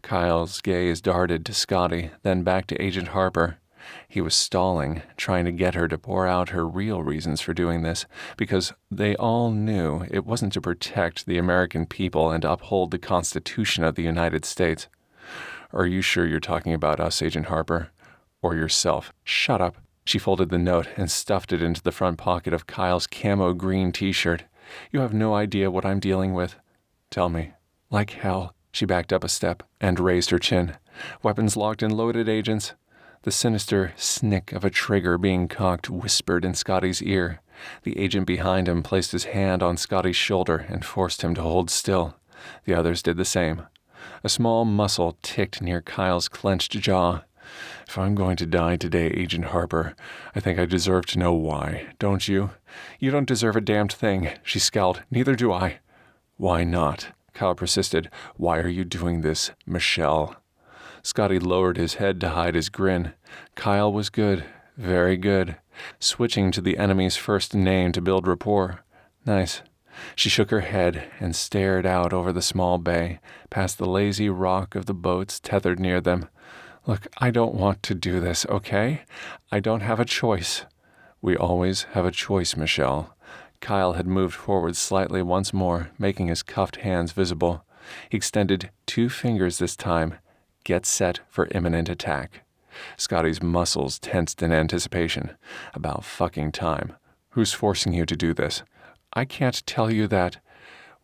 Kyle's gaze darted to Scotty, then back to Agent Harper. He was stalling, trying to get her to pour out her real reasons for doing this, because they all knew it wasn't to protect the American people and uphold the Constitution of the United States. Are you sure you're talking about us, Agent Harper? Or yourself? Shut up. She folded the note and stuffed it into the front pocket of Kyle's camo green t-shirt. You have no idea what I'm dealing with. Tell me. Like hell. She backed up a step and raised her chin. Weapons locked and loaded, agents. The sinister snick of a trigger being cocked whispered in Scotty's ear. The agent behind him placed his hand on Scotty's shoulder and forced him to hold still. The others did the same. A small muscle ticked near Kyle's clenched jaw. If I'm going to die today, Agent Harper, I think I deserve to know why, don't you? You don't deserve a damned thing, she scowled. Neither do I. Why not? Kyle persisted. Why are you doing this, Michelle? Scotty lowered his head to hide his grin. Kyle was good, very good. Switching to the enemy's first name to build rapport. Nice. She shook her head and stared out over the small bay, past the lazy rock of the boats tethered near them. Look, I don't want to do this, okay? I don't have a choice. We always have a choice, Michelle. Kyle had moved forward slightly once more, making his cuffed hands visible. He extended 2 fingers this time. Get set for imminent attack. Scotty's muscles tensed in anticipation. About fucking time. Who's forcing you to do this? I can't tell you that.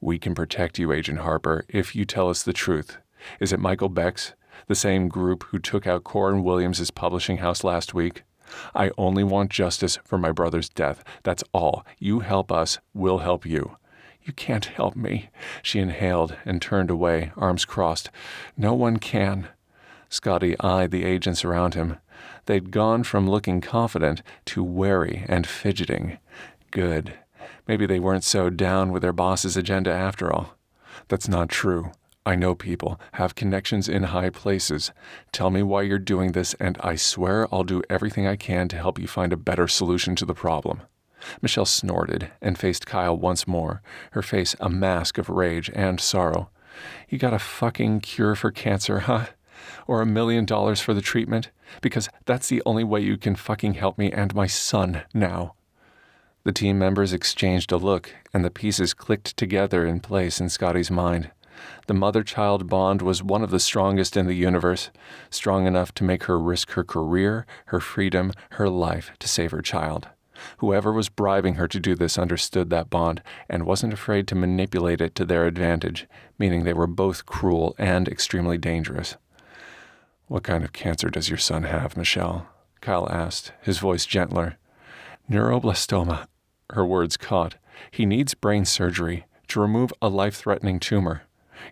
We can protect you, Agent Harper, if you tell us the truth. Is it Michael Beck's? The same group who took out Corin Williams' publishing house last week? I only want justice for my brother's death. That's all. You help us, we'll help you. You can't help me. She inhaled and turned away, arms crossed. No one can. Scotty eyed the agents around him. They'd gone from looking confident to wary and fidgeting. Good. Maybe they weren't so down with their boss's agenda after all. That's not true. I know people, have connections in high places. Tell me why you're doing this, and I swear I'll do everything I can to help you find a better solution to the problem. Michelle snorted and faced Kyle once more, her face a mask of rage and sorrow. You got a fucking cure for cancer, huh? Or $1 million for the treatment? Because that's the only way you can fucking help me and my son now. The team members exchanged a look, and the pieces clicked together in place in Scotty's mind. The mother-child bond was one of the strongest in the universe, strong enough to make her risk her career, her freedom, her life to save her child. Whoever was bribing her to do this understood that bond and wasn't afraid to manipulate it to their advantage, meaning they were both cruel and extremely dangerous. What kind of cancer does your son have, Michelle? Kyle asked, his voice gentler. Neuroblastoma. Her words caught. He needs brain surgery to remove a life-threatening tumor.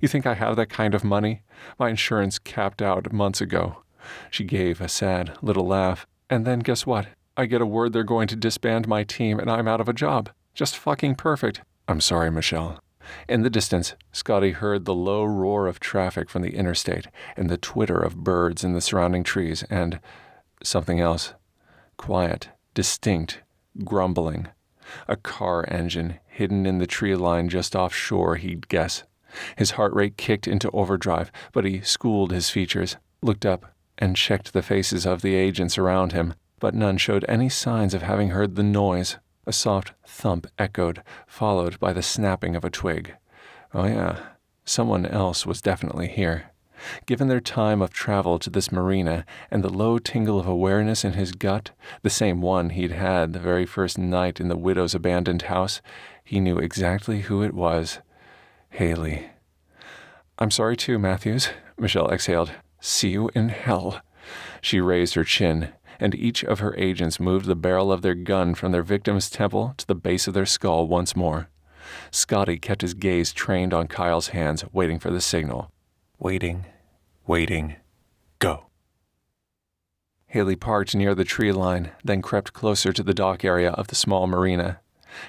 You think I have that kind of money? My insurance capped out months ago. She gave a sad little laugh. And then guess what? I get a word they're going to disband my team and I'm out of a job. Just fucking perfect. I'm sorry, Michelle. In the distance, Scotty heard the low roar of traffic from the interstate and the twitter of birds in the surrounding trees and something else. Quiet, distinct, grumbling. A car engine hidden in the tree line just offshore, he'd guess. His heart rate kicked into overdrive, but he schooled his features, looked up, and checked the faces of the agents around him, but none showed any signs of having heard the noise. A soft thump echoed, followed by the snapping of a twig. Oh yeah, someone else was definitely here. Given their time of travel to this marina and the low tingle of awareness in his gut, the same one he'd had the very first night in the widow's abandoned house, he knew exactly who it was. Hayley. I'm sorry too, Matthews, Michelle exhaled. See you in hell. She raised her chin, and each of her agents moved the barrel of their gun from their victim's temple to the base of their skull once more. Scotty kept his gaze trained on Kyle's hands, waiting for the signal. Waiting, go. Hayley parked near the tree line, then crept closer to the dock area of the small marina.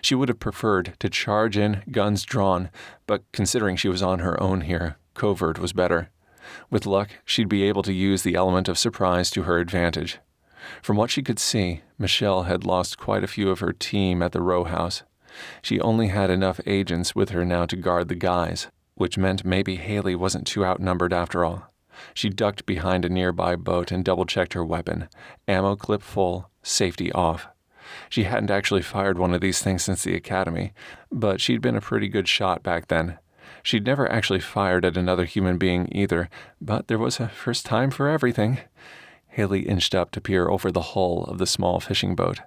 She would have preferred to charge in, guns drawn, but considering she was on her own here, covert was better. With luck, she'd be able to use the element of surprise to her advantage. From what she could see, Michelle had lost quite a few of her team at the row house. She only had enough agents with her now to guard the guys, which meant maybe Hayley wasn't too outnumbered after all. She ducked behind a nearby boat and double-checked her weapon. Ammo clip full, safety off. She hadn't actually fired one of these things since the academy, but she'd been a pretty good shot back then. She'd never actually fired at another human being either, but there was a first time for everything. Hayley inched up to peer over the hull of the small fishing boat.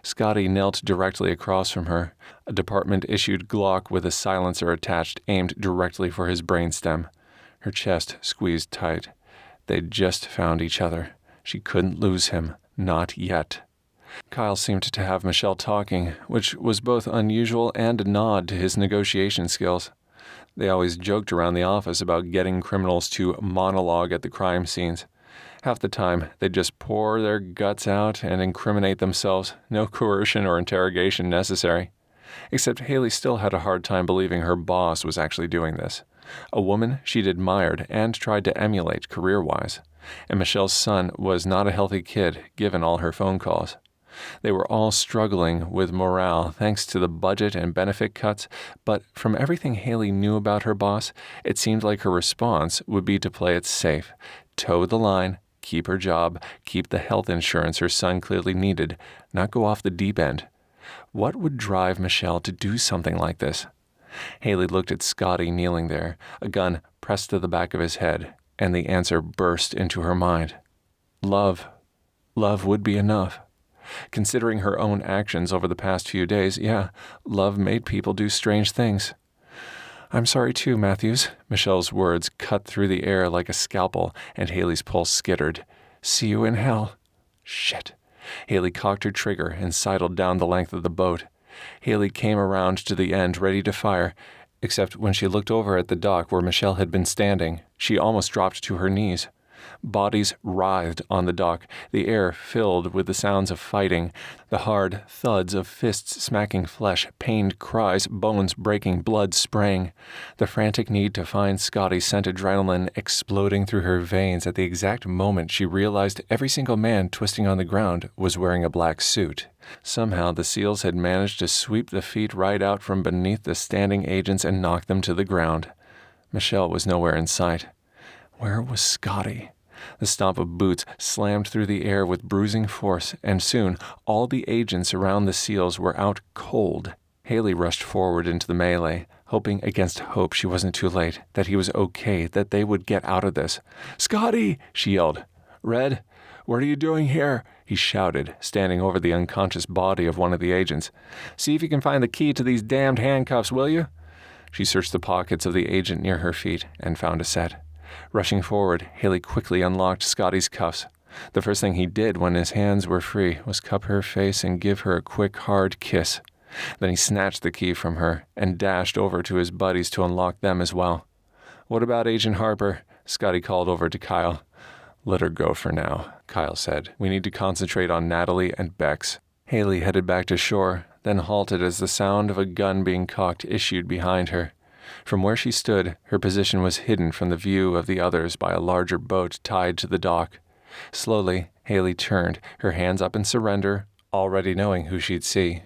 Scotty knelt directly across from her, a department-issued Glock with a silencer attached aimed directly for his brainstem. Her chest squeezed tight. They'd just found each other. She couldn't lose him. Not yet. Kyle seemed to have Michelle talking, which was both unusual and a nod to his negotiation skills. They always joked around the office about getting criminals to monologue at the crime scenes. Half the time, they'd just pour their guts out and incriminate themselves, no coercion or interrogation necessary. Except Hayley still had a hard time believing her boss was actually doing this. A woman she'd admired and tried to emulate career-wise. And Michelle's son was not a healthy kid, given all her phone calls. They were all struggling with morale thanks to the budget and benefit cuts, but from everything Hayley knew about her boss, it seemed like her response would be to play it safe, toe the line, keep her job, keep the health insurance her son clearly needed, not go off the deep end. What would drive Michelle to do something like this? Hayley looked at Scotty kneeling there, a gun pressed to the back of his head, and the answer burst into her mind. Love. Love would be enough. Considering her own actions over the past few days, yeah, love made people do strange things. I'm sorry too, Matthews. Michelle's words cut through the air like a scalpel, and Hayley's pulse skittered. See you in hell. Shit. Hayley cocked her trigger and sidled down the length of the boat. Hayley came around to the end, ready to fire, except when she looked over at the dock where Michelle had been standing, she almost dropped to her knees. Bodies writhed on the dock, the air filled with the sounds of fighting, the hard thuds of fists smacking flesh, pained cries, bones breaking, blood spraying. The frantic need to find Scotty sent adrenaline exploding through her veins at the exact moment she realized every single man twisting on the ground was wearing a black suit. Somehow the SEALs had managed to sweep the feet right out from beneath the standing agents and knock them to the ground. Michelle was nowhere in sight. Where was Scotty? The stomp of boots slammed through the air with bruising force, and soon all the agents around the SEALs were out cold. Hayley rushed forward into the melee, hoping against hope she wasn't too late, that he was okay, that they would get out of this. Scotty! She yelled. Red, what are you doing here? He shouted, standing over the unconscious body of one of the agents. See if you can find the key to these damned handcuffs, will you? She searched the pockets of the agent near her feet and found a set. Rushing forward, Hayley quickly unlocked Scotty's cuffs. The first thing he did when his hands were free was cup her face and give her a quick, hard kiss. Then he snatched the key from her and dashed over to his buddies to unlock them as well. What about Agent Harper? Scotty called over to Kyle. Let her go for now, Kyle said. We need to concentrate on Natalie and Bex. Hayley headed back to shore, then halted as the sound of a gun being cocked issued behind her. From where she stood, her position was hidden from the view of the others by a larger boat tied to the dock. Slowly, Hayley turned, her hands up in surrender, already knowing who she'd see.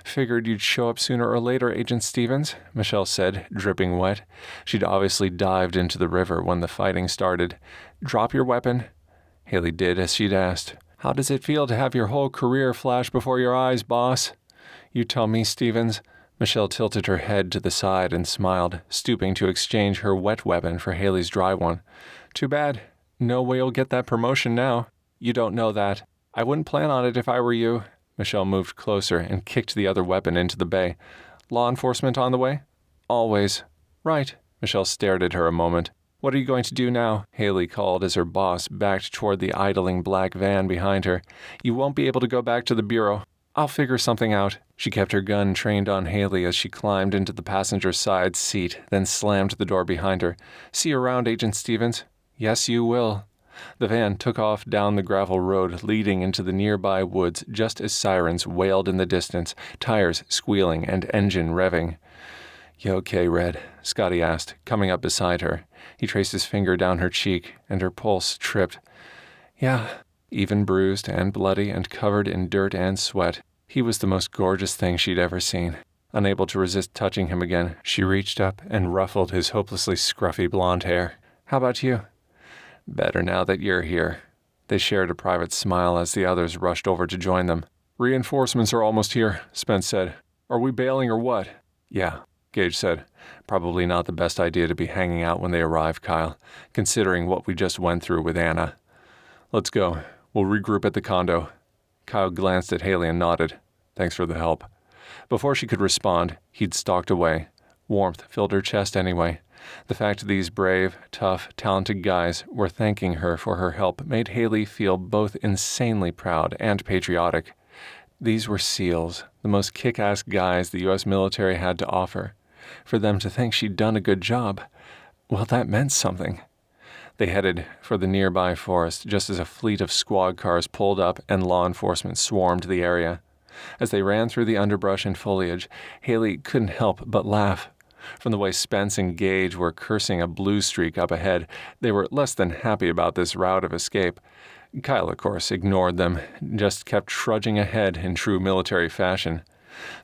Figured you'd show up sooner or later, Agent Stevens, Michelle said, dripping wet. She'd obviously dived into the river when the fighting started. Drop your weapon. Hayley did as she'd asked. How does it feel to have your whole career flash before your eyes, boss? You tell me, Stevens. Michelle tilted her head to the side and smiled, stooping to exchange her wet weapon for Hayley's dry one. Too bad. No way you'll get that promotion now. You don't know that. I wouldn't plan on it if I were you. Michelle moved closer and kicked the other weapon into the bay. Law enforcement on the way? Always. Right. Michelle stared at her a moment. What are you going to do now? Hayley called as her boss backed toward the idling black van behind her. You won't be able to go back to the bureau. I'll figure something out. She kept her gun trained on Hayley as she climbed into the passenger side seat, then slammed the door behind her. See you around, Agent Stevens. Yes, you will. The van took off down the gravel road leading into the nearby woods just as sirens wailed in the distance, tires squealing and engine revving. You okay, Red? Scotty asked, coming up beside her. He traced his finger down her cheek, and her pulse tripped. Yeah. Even bruised and bloody and covered in dirt and sweat, he was the most gorgeous thing she'd ever seen. Unable to resist touching him again, she reached up and ruffled his hopelessly scruffy blonde hair. How about you? Better now that you're here. They shared a private smile as the others rushed over to join them. Reinforcements are almost here, Spence said. Are we bailing or what? Yeah. Gage said. Probably not the best idea to be hanging out when they arrive, Kyle, considering what we just went through with Anna. Let's go. We'll regroup at the condo. Kyle glanced at Hayley and nodded. Thanks for the help. Before she could respond, he'd stalked away. Warmth filled her chest anyway. The fact these brave, tough, talented guys were thanking her for her help made Hayley feel both insanely proud and patriotic. These were SEALs, the most kick-ass guys the U.S. military had to offer. For them to think she'd done a good job, well, that meant something. They headed for the nearby forest just as a fleet of squad cars pulled up and law enforcement swarmed the area. As they ran through the underbrush and foliage, Hayley couldn't help but laugh. From the way Spence and Gage were cursing a blue streak up ahead, they were less than happy about this route of escape. Kyle, of course, ignored them, just kept trudging ahead in true military fashion.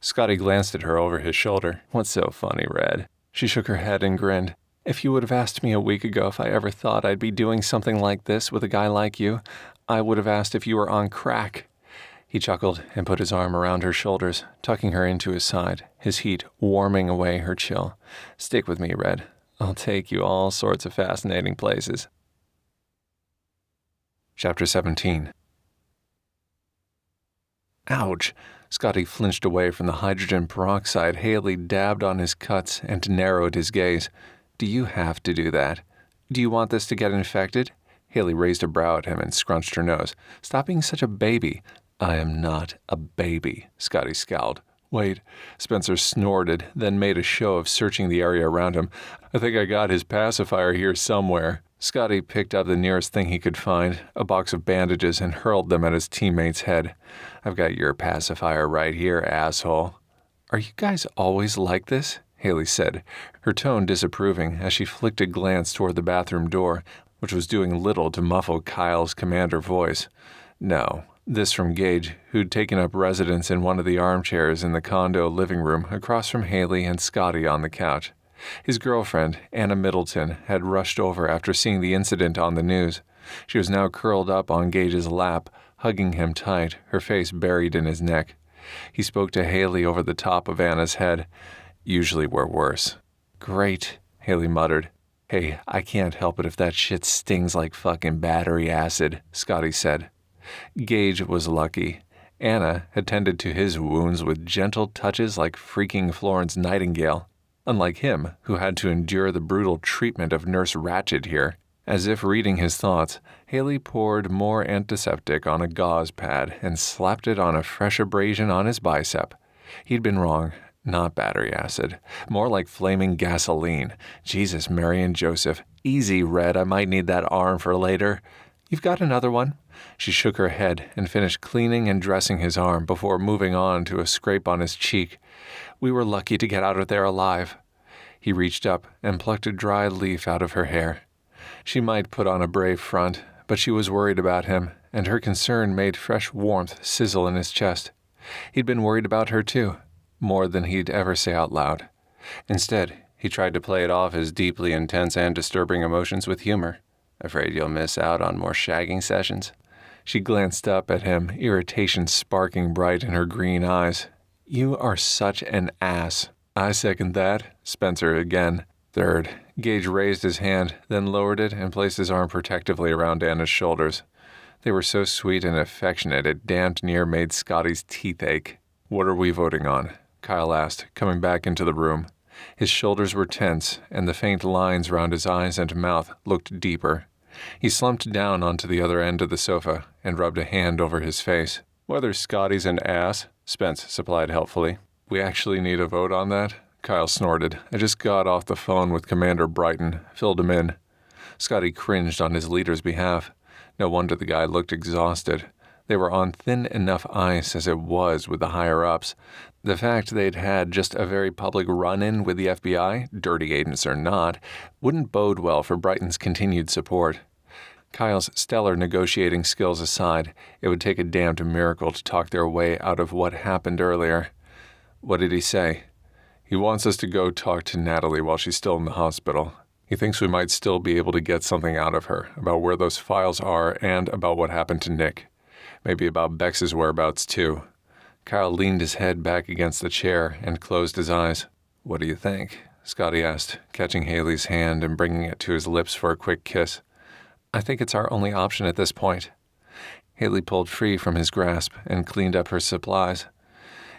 Scotty glanced at her over his shoulder. What's so funny, Red? She shook her head and grinned. If you would have asked me a week ago if I ever thought I'd be doing something like this with a guy like you, I would have asked if you were on crack. He chuckled and put his arm around her shoulders, tucking her into his side, his heat warming away her chill. Stick with me, Red. I'll take you all sorts of fascinating places. Chapter 17. Ouch! Scotty flinched away from the hydrogen peroxide Hayley dabbed on his cuts and narrowed his gaze. Do you have to do that? Do you want this to get infected? Hayley raised a brow at him and scrunched her nose. Stop being such a baby. I am not a baby, Scotty scowled. Wait, Spencer snorted, then made a show of searching the area around him. I think I got his pacifier here somewhere. Scotty picked up the nearest thing he could find, a box of bandages, and hurled them at his teammate's head. I've got your pacifier right here, asshole. Are you guys always like this? Hayley said, her tone disapproving as she flicked a glance toward the bathroom door, which was doing little to muffle Kyle's commander voice. No. This from Gage, who'd taken up residence in one of the armchairs in the condo living room across from Hayley and Scotty on the couch. His girlfriend, Anna Middleton, had rushed over after seeing the incident on the news. She was now curled up on Gage's lap, hugging him tight, her face buried in his neck. He spoke to Hayley over the top of Anna's head. Usually we're worse. Great, Hayley muttered. Hey, I can't help it if that shit stings like fucking battery acid, Scotty said. Gage was lucky. Anna had tended to his wounds with gentle touches like freaking Florence Nightingale, unlike him, who had to endure the brutal treatment of Nurse Ratched here. As if reading his thoughts, Hayley poured more antiseptic on a gauze pad and slapped it on a fresh abrasion on his bicep. He'd been wrong. Not battery acid. More like flaming gasoline. Jesus, Mary and Joseph. Easy, Red. I might need that arm for later. You've got another one? She shook her head and finished cleaning and dressing his arm before moving on to a scrape on his cheek. We were lucky to get out of there alive. He reached up and plucked a dry leaf out of her hair. She might put on a brave front, but she was worried about him, and her concern made fresh warmth sizzle in his chest. He'd been worried about her too, more than he'd ever say out loud. Instead, he tried to play it off as deeply intense and disturbing emotions with humor. Afraid you'll miss out on more shagging sessions? She glanced up at him, irritation sparking bright in her green eyes. You are such an ass. I second that, Spencer again. Third, Gage raised his hand, then lowered it and placed his arm protectively around Anna's shoulders. They were so sweet and affectionate it damned near made Scotty's teeth ache. What are we voting on? Kyle asked, coming back into the room. His shoulders were tense, and the faint lines round his eyes and mouth looked deeper. He slumped down onto the other end of the sofa and rubbed a hand over his face. Whether Scotty's an ass, Spence supplied helpfully. We actually need a vote on that? Kyle snorted. I just got off the phone with Commander Brighton, filled him in. Scotty cringed on his leader's behalf. No wonder the guy looked exhausted. They were on thin enough ice as it was with the higher-ups. The fact they'd had just a very public run-in with the FBI, dirty agents or not, wouldn't bode well for Brighton's continued support. Kyle's stellar negotiating skills aside, it would take a damned miracle to talk their way out of what happened earlier. What did he say? He wants us to go talk to Natalie while she's still in the hospital. He thinks we might still be able to get something out of her, about where those files are and about what happened to Nick. Maybe about Bex's whereabouts, too. Kyle leaned his head back against the chair and closed his eyes. What do you think? Scotty asked, catching Hayley's hand and bringing it to his lips for a quick kiss. I think it's our only option at this point. Hayley pulled free from his grasp and cleaned up her supplies.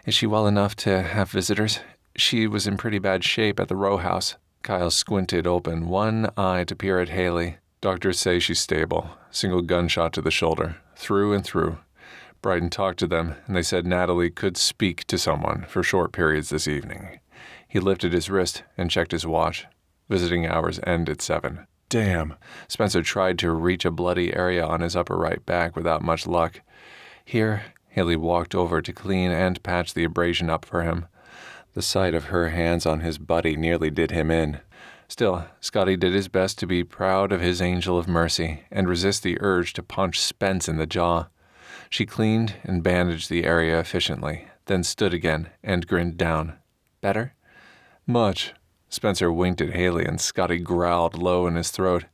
Is she well enough to have visitors? She was in pretty bad shape at the row house. Kyle squinted open, one eye to peer at Hayley. Doctors say she's stable. Single gunshot to the shoulder, through and through. Brighton talked to them, and they said Natalie could speak to someone for short periods this evening. He lifted his wrist and checked his watch. Visiting hours end at 7. Damn. Spencer tried to reach a bloody area on his upper right back without much luck. Here, Hayley walked over to clean and patch the abrasion up for him. The sight of her hands on his buddy nearly did him in. Still, Scotty did his best to be proud of his angel of mercy and resist the urge to punch Spence in the jaw. She cleaned and bandaged the area efficiently, then stood again and grinned down. Better? Much. Spencer winked at Hayley and Scotty growled low in his throat.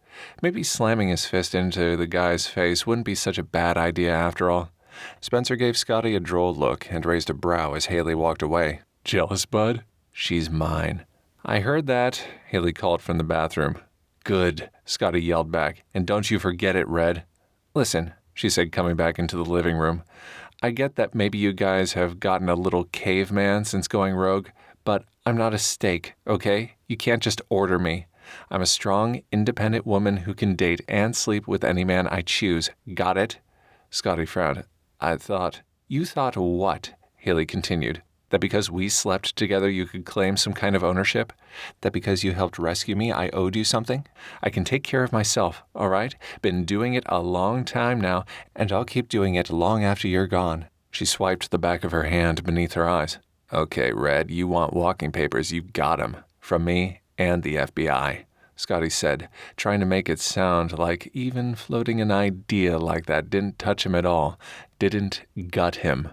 Maybe slamming his fist into the guy's face wouldn't be such a bad idea after all. Spencer gave Scotty a droll look and raised a brow as Hayley walked away. Jealous, bud? She's mine. I heard that, Hayley called from the bathroom. Good, Scotty yelled back. And don't you forget it, Red. Listen, she said, coming back into the living room. I get that maybe you guys have gotten a little caveman since going rogue, but I'm not a steak, okay? You can't just order me. I'm a strong, independent woman who can date and sleep with any man I choose. Got it? Scotty frowned. You thought what? Hayley continued. That because we slept together you could claim some kind of ownership? That because you helped rescue me I owed you something? I can take care of myself, all right? Been doing it a long time now, and I'll keep doing it long after you're gone. She swiped the back of her hand beneath her eyes. Okay, Red, you want walking papers, you got 'em. From me and the FBI, Scotty said, trying to make it sound like even floating an idea like that didn't touch him at all, didn't gut him.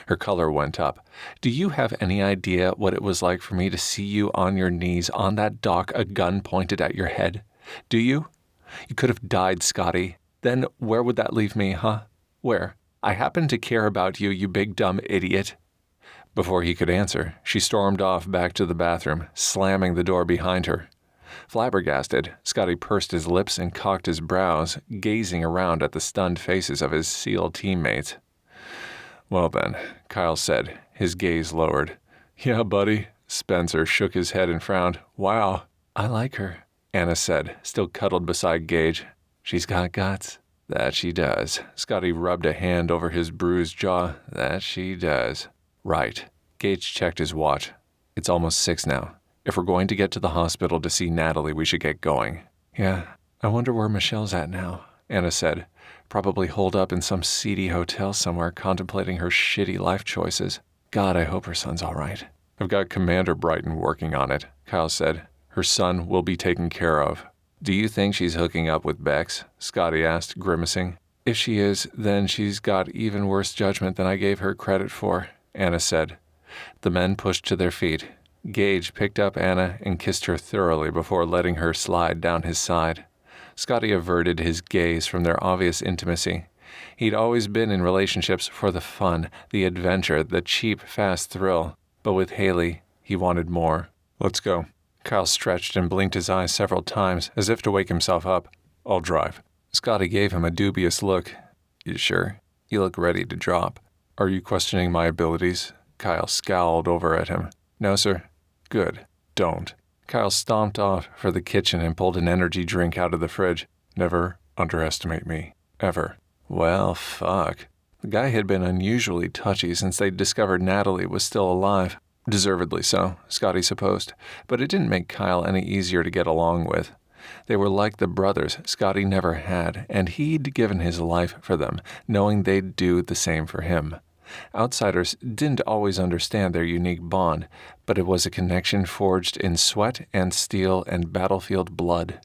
Her color went up. Do you have any idea what it was like for me to see you on your knees on that dock, a gun pointed at your head? Do you? You could have died, Scotty. Then where would that leave me, huh? Where? I happen to care about you, you big dumb idiot. Before he could answer, she stormed off back to the bathroom, slamming the door behind her. Flabbergasted, Scotty pursed his lips and cocked his brows, gazing around at the stunned faces of his SEAL teammates. Well then, Kyle said, his gaze lowered. Yeah, buddy. Spencer shook his head and frowned. Wow, I like her, Anna said, still cuddled beside Gage. She's got guts. That she does. Scotty rubbed a hand over his bruised jaw. That she does. Right. Gage checked his watch. It's almost 6 now. If we're going to get to the hospital to see Natalie, we should get going. Yeah, I wonder where Michelle's at now, Anna said. Probably holed up in some seedy hotel somewhere contemplating her shitty life choices. God, I hope her son's all right. I've got Commander Brighton working on it, Kyle said. Her son will be taken care of. Do you think she's hooking up with Bex? Scotty asked, grimacing. If she is, then she's got even worse judgment than I gave her credit for, Anna said. The men pushed to their feet. Gage picked up Anna and kissed her thoroughly before letting her slide down his side. Scotty averted his gaze from their obvious intimacy. He'd always been in relationships for the fun, the adventure, the cheap, fast thrill. But with Hayley, he wanted more. Let's go. Kyle stretched and blinked his eyes several times, as if to wake himself up. I'll drive. Scotty gave him a dubious look. You sure? You look ready to drop. Are you questioning my abilities? Kyle scowled over at him. No, sir. Good. Don't. Kyle stomped off for the kitchen and pulled an energy drink out of the fridge. Never underestimate me. Ever. Well, fuck. The guy had been unusually touchy since they'd discovered Natalie was still alive. Deservedly so, Scotty supposed, but it didn't make Kyle any easier to get along with. They were like the brothers Scotty never had, and he'd given his life for them, knowing they'd do the same for him. Outsiders didn't always understand their unique bond, but it was a connection forged in sweat and steel and battlefield blood.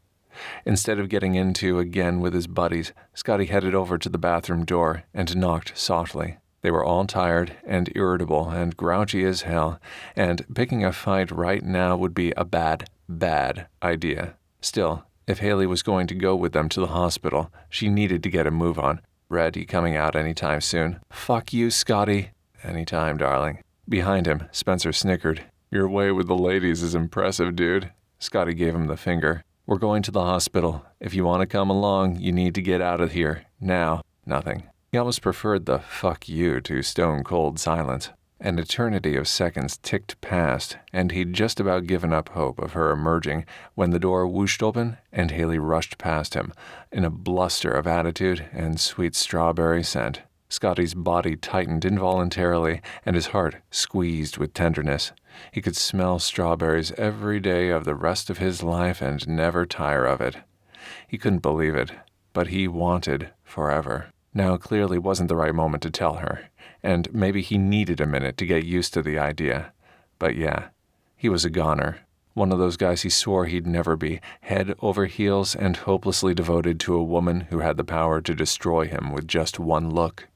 Instead of getting into again with his buddies, Scotty headed over to the bathroom door and knocked softly. They were all tired and irritable and grouchy as hell, and picking a fight right now would be a bad idea. Still, if Hayley was going to go with them to the hospital, she needed to get a move on. Red, you coming out anytime soon? Fuck you, Scotty. Anytime, darling. Behind him, Spencer snickered. Your way with the ladies is impressive, dude. Scotty gave him the finger. We're going to the hospital. If you want to come along, you need to get out of here. Now. Nothing. He almost preferred the fuck you to stone-cold silence. An eternity of seconds ticked past, and he'd just about given up hope of her emerging when the door whooshed open and Hayley rushed past him in a bluster of attitude and sweet strawberry scent. Scotty's body tightened involuntarily, and his heart squeezed with tenderness. He could smell strawberries every day of the rest of his life and never tire of it. He couldn't believe it, but he wanted forever. Now clearly wasn't the right moment to tell her, and maybe he needed a minute to get used to the idea. But yeah, he was a goner. One of those guys he swore he'd never be, head over heels and hopelessly devoted to a woman who had the power to destroy him with just one look.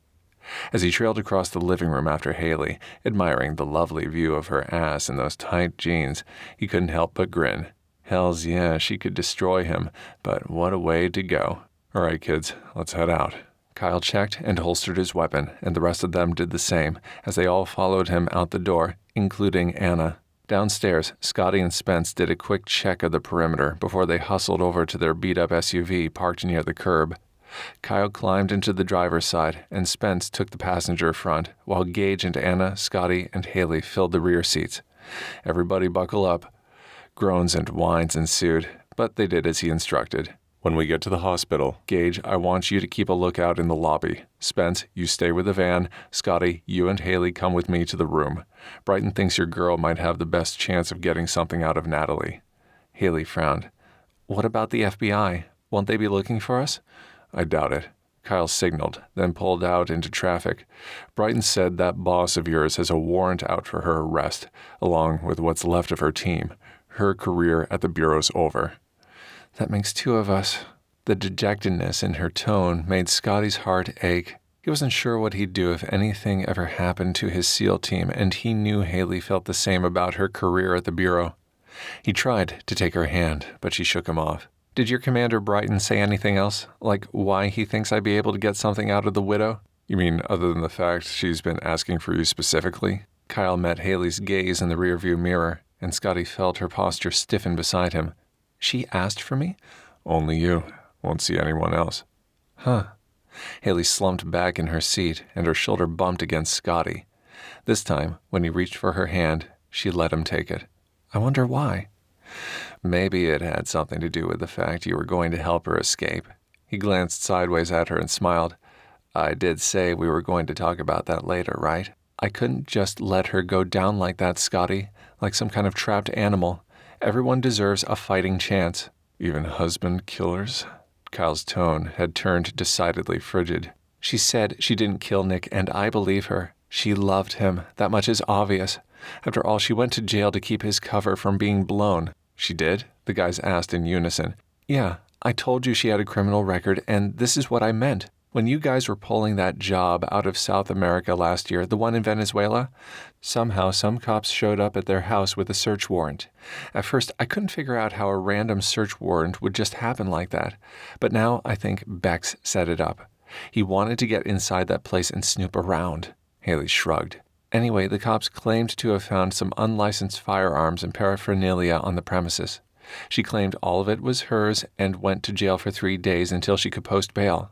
As he trailed across the living room after Hayley, admiring the lovely view of her ass in those tight jeans, he couldn't help but grin. Hells yeah, she could destroy him, but what a way to go. All right, kids, let's head out. Kyle checked and holstered his weapon, and the rest of them did the same, as they all followed him out the door, including Anna. Downstairs, Scotty and Spence did a quick check of the perimeter before they hustled over to their beat-up SUV parked near the curb. Kyle climbed into the driver's side, and Spence took the passenger front, while Gage and Anna, Scotty, and Hayley filled the rear seats. Everybody buckle up. Groans and whines ensued, but they did as he instructed. When we get to the hospital, Gage, I want you to keep a lookout in the lobby. Spence, you stay with the van. Scotty, you and Hayley come with me to the room. Brighton thinks your girl might have the best chance of getting something out of Natalie. Hayley frowned. What about the FBI? Won't they be looking for us? I doubt it. Kyle signaled, then pulled out into traffic. Brighton said that boss of yours has a warrant out for her arrest, along with what's left of her team. Her career at the Bureau's over. That makes two of us. The dejectedness in her tone made Scotty's heart ache. He wasn't sure what he'd do if anything ever happened to his SEAL team, and he knew Hayley felt the same about her career at the Bureau. He tried to take her hand, but she shook him off. Did your commander Brighton say anything else? Like why he thinks I'd be able to get something out of the widow? You mean other than the fact she's been asking for you specifically? Kyle met Hayley's gaze in the rearview mirror, and Scotty felt her posture stiffen beside him. She asked for me? Only you. Won't see anyone else. Huh. Hayley slumped back in her seat, and her shoulder bumped against Scotty. This time, when he reached for her hand, she let him take it. I wonder why. Maybe it had something to do with the fact you were going to help her escape. He glanced sideways at her and smiled. I did say we were going to talk about that later, right? I couldn't just let her go down like that, Scotty, like some kind of trapped animal. Everyone deserves a fighting chance. Even husband killers? Kyle's tone had turned decidedly frigid. She said she didn't kill Nick, and I believe her. She loved him. That much is obvious. After all, she went to jail to keep his cover from being blown. She did? The guys asked in unison. Yeah, I told you she had a criminal record, and this is what I meant. When you guys were pulling that job out of South America last year, the one in Venezuela, somehow some cops showed up at their house with a search warrant. At first, I couldn't figure out how a random search warrant would just happen like that. But now I think Bex set it up. He wanted to get inside that place and snoop around. Hayley shrugged. Anyway, the cops claimed to have found some unlicensed firearms and paraphernalia on the premises. She claimed all of it was hers and went to jail for 3 days until she could post bail.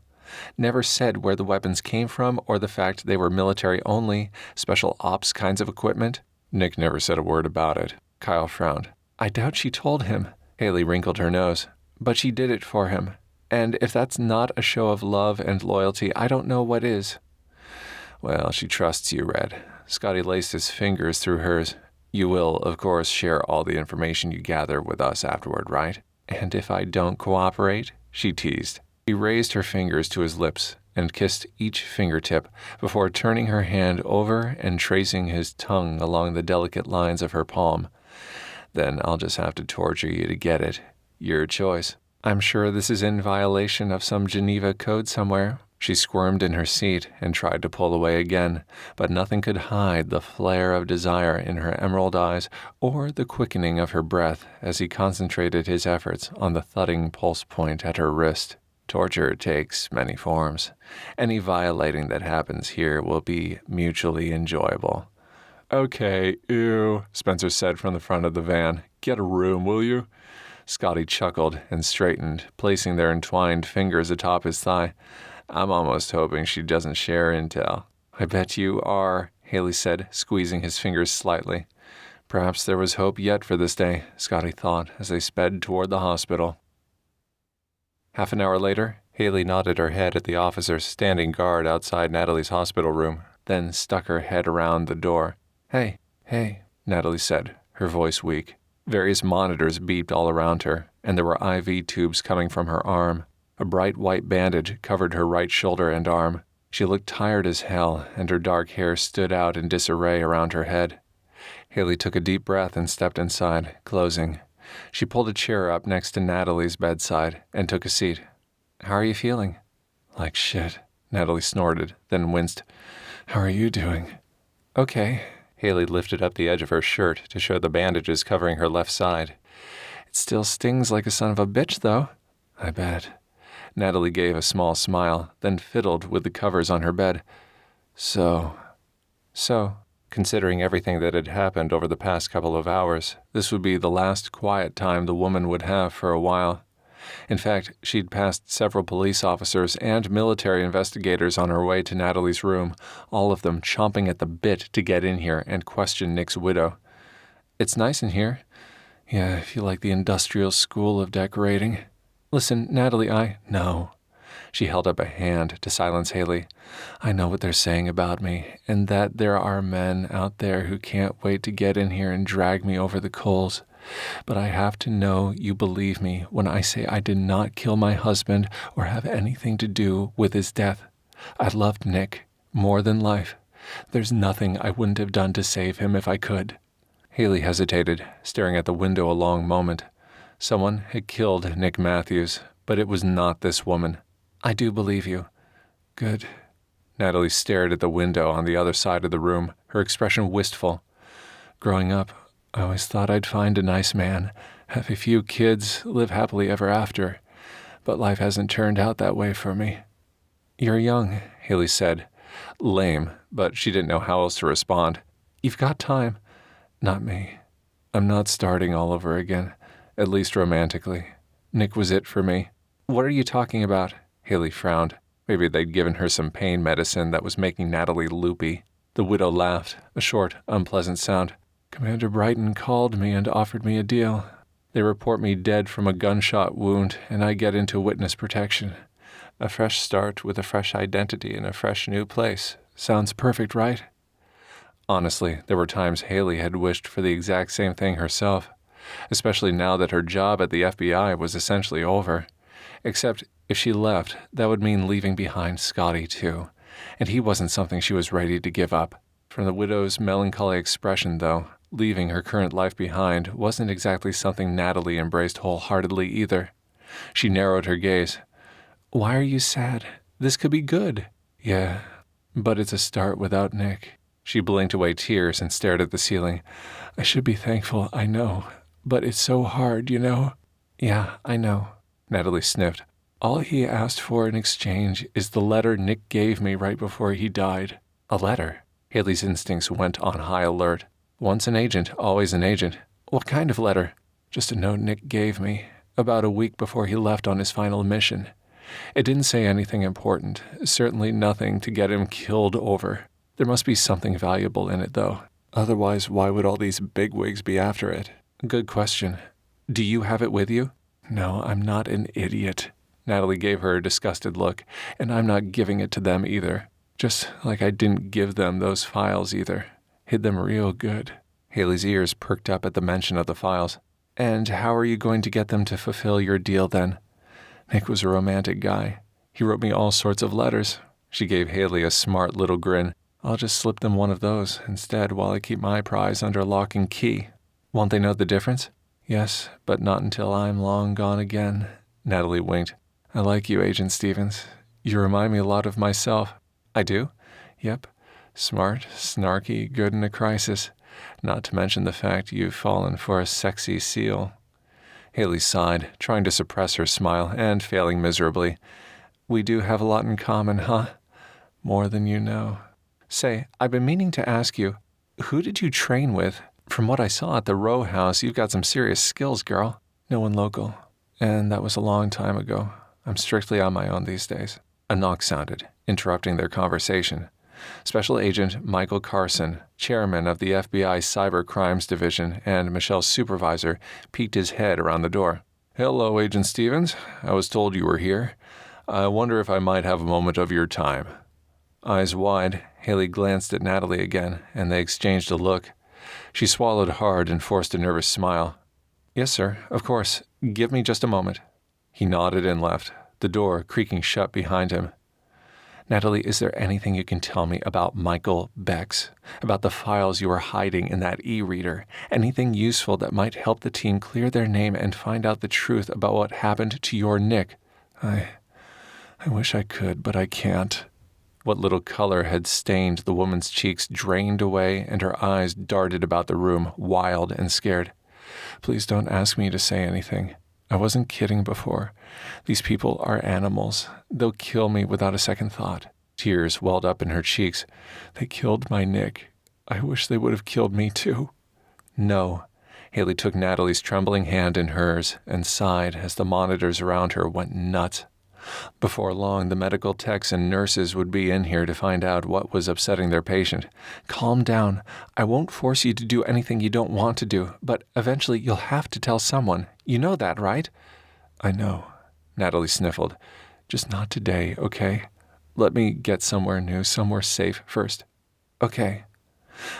Never said where the weapons came from or the fact they were military only, special ops kinds of equipment. Nick never said a word about it. Kyle frowned. I doubt she told him. Hayley wrinkled her nose. But she did it for him. And if that's not a show of love and loyalty, I don't know what is. Well, she trusts you, Red. Scotty laced his fingers through hers. You will, of course, share all the information you gather with us afterward, right? And if I don't cooperate? She teased. He raised her fingers to his lips and kissed each fingertip before turning her hand over and tracing his tongue along the delicate lines of her palm. Then I'll just have to torture you to get it. Your choice. I'm sure this is in violation of some Geneva code somewhere. She squirmed in her seat and tried to pull away again, but nothing could hide the flare of desire in her emerald eyes or the quickening of her breath as he concentrated his efforts on the thudding pulse point at her wrist. Torture takes many forms. Any violating that happens here will be mutually enjoyable. Okay, ew, Spencer said from the front of the van. Get a room, will you? Scotty chuckled and straightened, placing their entwined fingers atop his thigh. I'm almost hoping she doesn't share intel. I bet you are, Hayley said, squeezing his fingers slightly. Perhaps there was hope yet for this day, Scotty thought as they sped toward the hospital. Half an hour later, Hayley nodded her head at the officer standing guard outside Natalie's hospital room, then stuck her head around the door. Hey, Natalie said, her voice weak. Various monitors beeped all around her, and there were IV tubes coming from her arm. A bright white bandage covered her right shoulder and arm. She looked tired as hell, and her dark hair stood out in disarray around her head. Hayley took a deep breath and stepped inside, closing. She pulled a chair up next to Natalie's bedside and took a seat. How are you feeling? Like shit, Natalie snorted, then winced. How are you doing? Okay. Hayley lifted up the edge of her shirt to show the bandages covering her left side. It still stings like a son of a bitch, though. I bet. Natalie gave a small smile, then fiddled with the covers on her bed. So, considering everything that had happened over the past couple of hours, this would be the last quiet time the woman would have for a while. In fact, she'd passed several police officers and military investigators on her way to Natalie's room, all of them chomping at the bit to get in here and question Nick's widow. It's nice in here. Yeah, I feel like the industrial school of decorating. Listen, Natalie, No. She held up a hand to silence Hayley. I know what they're saying about me, and that there are men out there who can't wait to get in here and drag me over the coals. But I have to know you believe me when I say I did not kill my husband or have anything to do with his death. I loved Nick more than life. There's nothing I wouldn't have done to save him if I could. Hayley hesitated, staring at the window a long moment. Someone had killed Nick Matthews, but it was not this woman. I do believe you. Good. Natalie stared at the window on the other side of the room, her expression wistful. Growing up, I always thought I'd find a nice man, have a few kids, live happily ever after. But life hasn't turned out that way for me. You're young, Hayley said. Lame, but she didn't know how else to respond. You've got time. Not me. I'm not starting all over again, at least romantically. Nick was it for me. What are you talking about? Hayley frowned. Maybe they'd given her some pain medicine that was making Natalie loopy. The widow laughed, a short, unpleasant sound. Commander Brighton called me and offered me a deal. They report me dead from a gunshot wound, and I get into witness protection. A fresh start with a fresh identity in a fresh new place. Sounds perfect, right? Honestly, there were times Hayley had wished for the exact same thing herself, especially now that her job at the FBI was essentially over. Except, if she left, that would mean leaving behind Scotty, too, and he wasn't something she was ready to give up. From the widow's melancholy expression, though, leaving her current life behind wasn't exactly something Natalie embraced wholeheartedly either. She narrowed her gaze. Why are you sad? This could be good. Yeah, but it's a start without Nick. She blinked away tears and stared at the ceiling. I should be thankful, I know, but it's so hard, you know? Yeah, I know. Natalie sniffed. All he asked for in exchange is the letter Nick gave me right before he died. A letter? Hayley's instincts went on high alert. Once an agent, always an agent. What kind of letter? Just a note Nick gave me, about a week before he left on his final mission. It didn't say anything important, certainly nothing to get him killed over. There must be something valuable in it, though. Otherwise, why would all these bigwigs be after it? Good question. Do you have it with you? No, I'm not an idiot. Natalie gave her a disgusted look, and I'm not giving it to them either. Just like I didn't give them those files either. Hid them real good. Hayley's ears perked up at the mention of the files. And how are you going to get them to fulfill your deal then? Nick was a romantic guy. He wrote me all sorts of letters. She gave Hayley a smart little grin. I'll just slip them one of those instead while I keep my prize under lock and key. Won't they know the difference? Yes, but not until I'm long gone again. Natalie winked. I like you, Agent Stevens. You remind me a lot of myself. I do? Yep. Smart, snarky, good in a crisis. Not to mention the fact you've fallen for a sexy SEAL. Hayley sighed, trying to suppress her smile and failing miserably. We do have a lot in common, huh? More than you know. Say, I've been meaning to ask you. Who did you train with? From what I saw at the row house, you've got some serious skills, girl. No one local. And that was a long time ago. I'm strictly on my own these days. A knock sounded, interrupting their conversation. Special Agent Michael Carson, chairman of the FBI Cyber Crimes Division and Michelle's supervisor, peeked his head around the door. Hello, Agent Stevens. I was told you were here. I wonder if I might have a moment of your time. Eyes wide, Hayley glanced at Natalie again, and they exchanged a look. She swallowed hard and forced a nervous smile. Yes, sir, of course. Give me just a moment. He nodded and left, the door creaking shut behind him. Natalie, is there anything you can tell me about Michael Bex? About the files you are hiding in that e-reader? Anything useful that might help the team clear their name and find out the truth about what happened to your Nick? I wish I could, but I can't. What little color had stained the woman's cheeks drained away, and her eyes darted about the room, wild and scared. Please don't ask me to say anything. I wasn't kidding before. These people are animals. They'll kill me without a second thought. Tears welled up in her cheeks. They killed my Nick. I wish they would have killed me too. No. Hayley took Natalie's trembling hand in hers and sighed as the monitors around her went nuts. Before long, the medical techs and nurses would be in here to find out what was upsetting their patient. Calm down. I won't force you to do anything you don't want to do, but eventually you'll have to tell someone. You know that, right? I know, Natalie sniffled. Just not today, okay? Let me get somewhere new, somewhere safe first. Okay.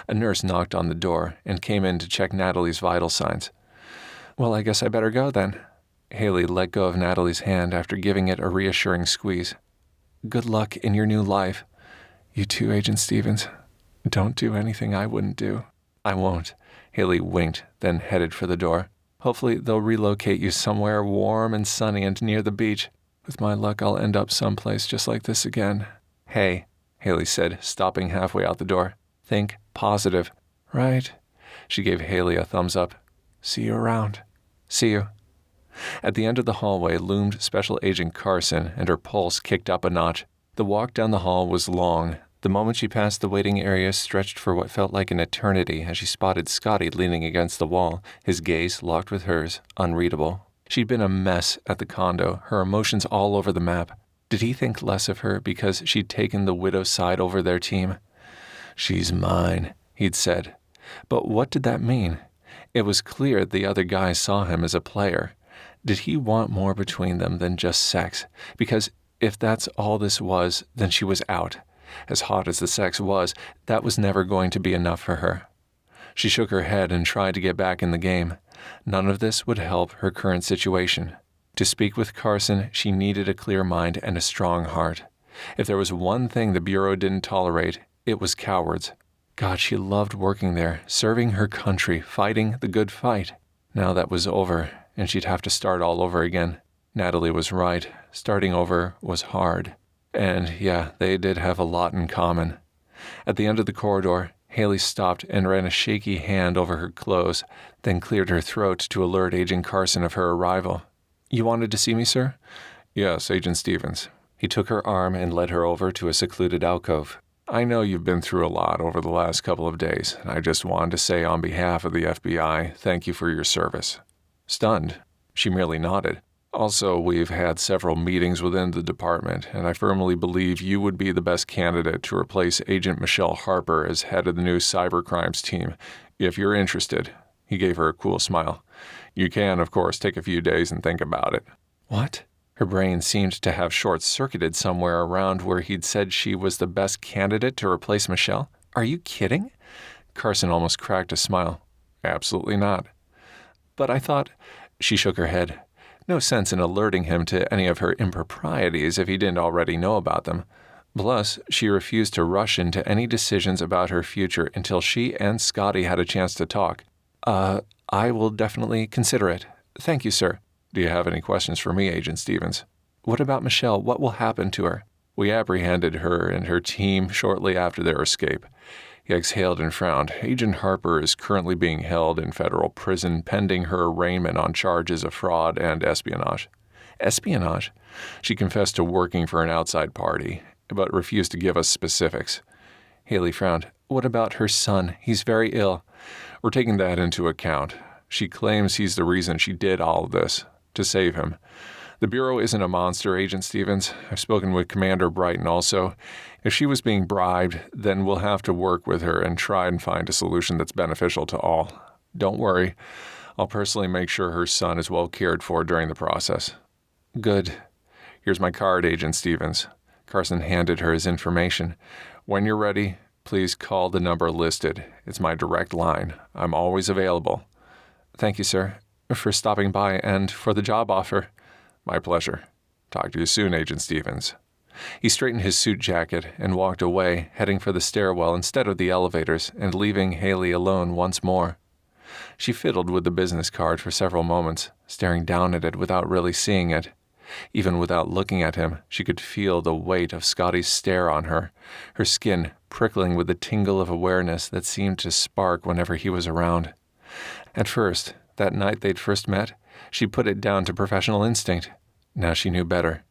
A nurse knocked on the door and came in to check Natalie's vital signs. Well, I guess I better go then. Hayley let go of Natalie's hand after giving it a reassuring squeeze. Good luck in your new life. You too, Agent Stevens. Don't do anything I wouldn't do. I won't. Hayley winked, then headed for the door. Hopefully they'll relocate you somewhere warm and sunny and near the beach. With my luck, I'll end up someplace just like this again. Hey, Hayley said, stopping halfway out the door. Think positive. Right. She gave Hayley a thumbs up. See you around. See you. At the end of the hallway loomed Special Agent Carson, and her pulse kicked up a notch. The walk down the hall was long. The moment she passed the waiting area stretched for what felt like an eternity as she spotted Scotty leaning against the wall, his gaze locked with hers, unreadable. She'd been a mess at the condo, her emotions all over the map. Did he think less of her because she'd taken the widow's side over their team? She's mine, he'd said. But what did that mean? It was clear the other guy saw him as a player. Did he want more between them than just sex? Because if that's all this was, then she was out. As hot as the sex was, that was never going to be enough for her. She shook her head and tried to get back in the game. None of this would help her current situation. To speak with Carson, she needed a clear mind and a strong heart. If there was one thing the Bureau didn't tolerate, it was cowards. God, she loved working there, serving her country, fighting the good fight. Now that was over, and she'd have to start all over again. Natalie was right. Starting over was hard. And yeah, they did have a lot in common. At the end of the corridor, Hayley stopped and ran a shaky hand over her clothes, then cleared her throat to alert Agent Carson of her arrival. You wanted to see me, sir? Yes, Agent Stevens. He took her arm and led her over to a secluded alcove. I know you've been through a lot over the last couple of days, and I just wanted to say on behalf of the FBI, thank you for your service. Stunned, she merely nodded. Also, we've had several meetings within the department, and I firmly believe you would be the best candidate to replace Agent Michelle Harper as head of the new cybercrimes team, if you're interested. He gave her a cool smile. You can, of course, take a few days and think about it. What? Her brain seemed to have short-circuited somewhere around where he'd said she was the best candidate to replace Michelle. Are you kidding? Carson almost cracked a smile. Absolutely not. But I thought... She shook her head. No sense in alerting him to any of her improprieties if he didn't already know about them. Plus, she refused to rush into any decisions about her future until she and Scotty had a chance to talk. I will definitely consider it. Thank you, sir. Do you have any questions for me, Agent Stevens? What about Michelle? What will happen to her? We apprehended her and her team shortly after their escape. He exhaled and frowned. Agent Harper is currently being held in federal prison pending her arraignment on charges of fraud and espionage. Espionage? She confessed to working for an outside party, but refused to give us specifics. Hayley frowned. What about her son? He's very ill. We're taking that into account. She claims he's the reason she did all of this, to save him. The Bureau isn't a monster, Agent Stevens. I've spoken with Commander Brighton also. If she was being bribed, then we'll have to work with her and try and find a solution that's beneficial to all. Don't worry. I'll personally make sure her son is well cared for during the process. Good. Here's my card, Agent Stevens. Carson handed her his information. When you're ready, please call the number listed. It's my direct line. I'm always available. Thank you, sir, for stopping by and for the job offer. My pleasure. Talk to you soon, Agent Stevens. He straightened his suit jacket and walked away, heading for the stairwell instead of the elevators and leaving Hayley alone once more. She fiddled with the business card for several moments, staring down at it without really seeing it. Even without looking at him, she could feel the weight of Scotty's stare on her, her skin prickling with the tingle of awareness that seemed to spark whenever he was around. At first, that night they'd first met, she put it down to professional instinct. Now she knew better.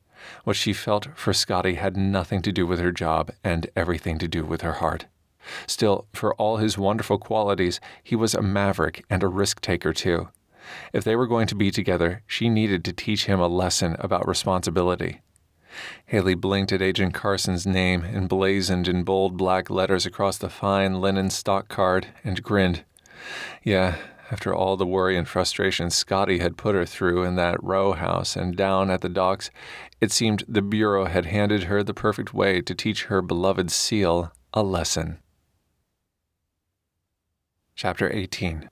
What she felt for Scotty had nothing to do with her job and everything to do with her heart. Still, for all his wonderful qualities, he was a maverick and a risk-taker too. If they were going to be together, she needed to teach him a lesson about responsibility. Hayley blinked at Agent Carson's name emblazoned in bold black letters across the fine linen stock card and grinned. Yeah, after all the worry and frustration Scotty had put her through in that row house and down at the docks, it seemed the Bureau had handed her the perfect way to teach her beloved SEAL a lesson. Chapter 18.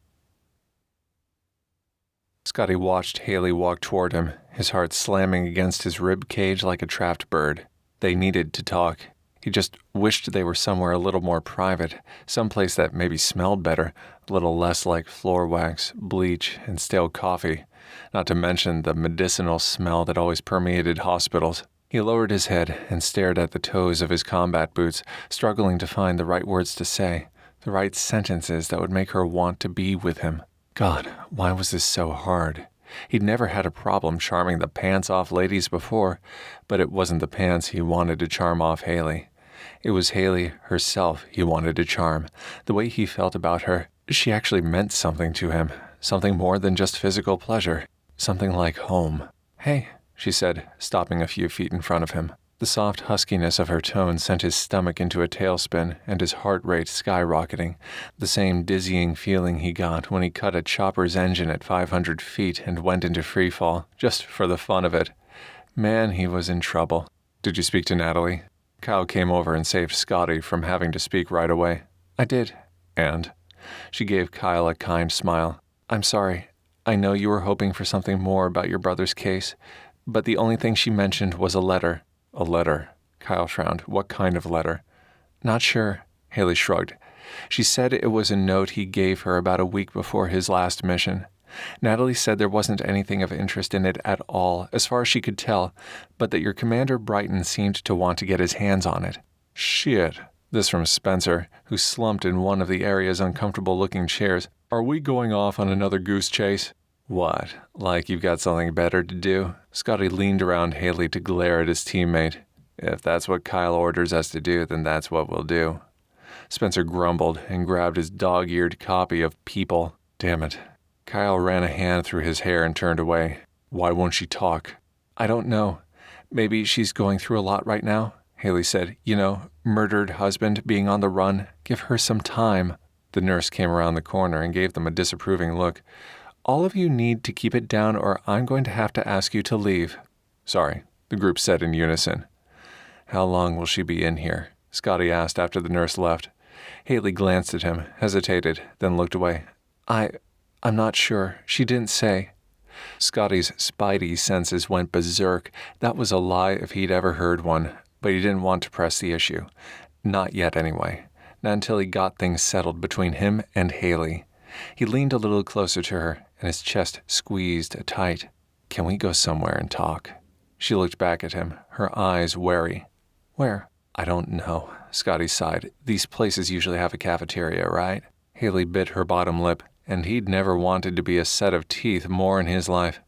Scotty watched Hayley walk toward him, his heart slamming against his rib cage like a trapped bird. They needed to talk. He just wished they were somewhere a little more private, someplace that maybe smelled better, a little less like floor wax, bleach, and stale coffee, not to mention the medicinal smell that always permeated hospitals. He lowered his head and stared at the toes of his combat boots, struggling to find the right words to say, the right sentences that would make her want to be with him. God, why was this so hard? He'd never had a problem charming the pants-off ladies before, but it wasn't the pants he wanted to charm off Hayley. It was Hayley herself he wanted to charm. The way he felt about her, she actually meant something to him, something more than just physical pleasure, something like home. Hey, she said, stopping a few feet in front of him. The soft huskiness of her tone sent his stomach into a tailspin and his heart rate skyrocketing, the same dizzying feeling he got when he cut a chopper's engine at 500 feet and went into freefall, just for the fun of it. Man, he was in trouble. Did you speak to Natalie? Kyle came over and saved Scotty from having to speak right away. I did. And? She gave Kyle a kind smile. I'm sorry. I know you were hoping for something more about your brother's case, but the only thing she mentioned was a letter. A letter. Kyle frowned. What kind of letter? Not sure. Hayley shrugged. She said it was a note he gave her about a week before his last mission. Natalie said there wasn't anything of interest in it at all, as far as she could tell, but that your Commander Brighton seemed to want to get his hands on it. Shit. This from Spencer, who slumped in one of the area's uncomfortable-looking chairs. Are we going off on another goose chase? What? Like you've got something better to do? Scotty leaned around Hayley to glare at his teammate. If that's what Kyle orders us to do, then that's what we'll do. Spencer grumbled and grabbed his dog-eared copy of People. Damn it. Kyle ran a hand through his hair and turned away. Why won't she talk? I don't know. Maybe she's going through a lot right now, Hayley said. You know, murdered husband being on the run. Give her some time. The nurse came around the corner and gave them a disapproving look. All of you need to keep it down or I'm going to have to ask you to leave. Sorry, the group said in unison. How long will she be in here? Scotty asked after the nurse left. Hayley glanced at him, hesitated, then looked away. I'm not sure. She didn't say. Scotty's spidey senses went berserk. That was a lie if he'd ever heard one, but he didn't want to press the issue. Not yet, anyway. Not until he got things settled between him and Hayley. He leaned a little closer to her, and his chest squeezed tight. Can we go somewhere and talk? She looked back at him, her eyes wary. Where? I don't know, Scotty sighed. These places usually have a cafeteria, right? Hayley bit her bottom lip, and he'd never wanted to be a set of teeth more in his life.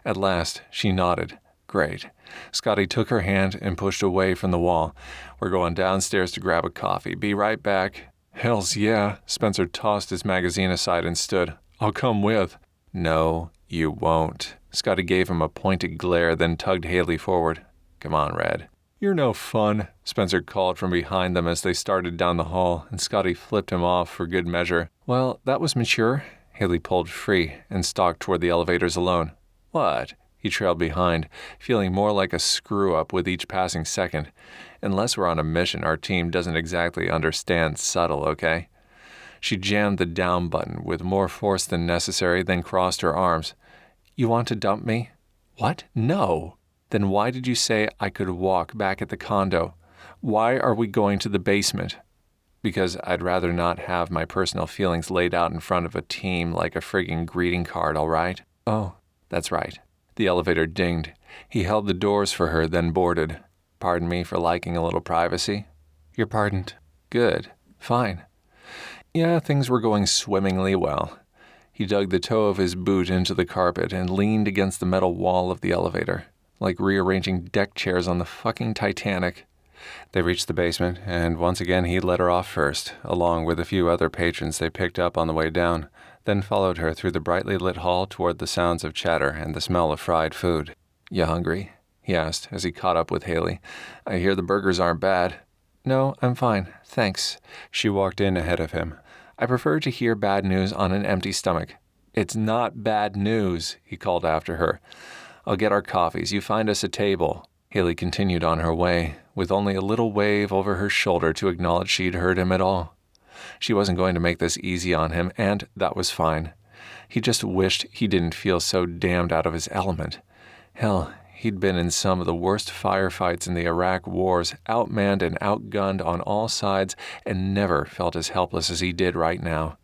At last, she nodded. Great. Scotty took her hand and pushed away from the wall. We're going downstairs to grab a coffee. Be right back. Hells yeah, Spencer tossed his magazine aside and stood. I'll come with. No, you won't. Scotty gave him a pointed glare, then tugged Hayley forward. Come on, Red. You're no fun, Spencer called from behind them as they started down the hall, and Scotty flipped him off for good measure. Well, that was mature. Hayley pulled free and stalked toward the elevators alone. What? He trailed behind, feeling more like a screw-up with each passing second. Unless we're on a mission, our team doesn't exactly understand subtle, okay? She jammed the down button with more force than necessary, then crossed her arms. You want to dump me? What? No. Then why did you say I could walk back at the condo? Why are we going to the basement? Because I'd rather not have my personal feelings laid out in front of a team like a friggin' greeting card, all right? Oh, that's right. The elevator dinged. He held the doors for her, then boarded. Pardon me for liking a little privacy? You're pardoned. Good. Fine. Yeah, things were going swimmingly well. He dug the toe of his boot into the carpet and leaned against the metal wall of the elevator, like rearranging deck chairs on the fucking Titanic. They reached the basement, and once again he let her off first, along with a few other patrons they picked up on the way down, then followed her through the brightly lit hall toward the sounds of chatter and the smell of fried food. You hungry? He asked as he caught up with Hayley. I hear the burgers aren't bad. No, I'm fine, thanks. She walked in ahead of him. I prefer to hear bad news on an empty stomach. It's not bad news, he called after her. I'll get our coffees. You find us a table. Hayley continued on her way, with only a little wave over her shoulder to acknowledge she'd heard him at all. She wasn't going to make this easy on him, and that was fine. He just wished he didn't feel so damned out of his element. Hell, he'd been in some of the worst firefights in the Iraq wars, outmanned and outgunned on all sides, and never felt as helpless as he did right now.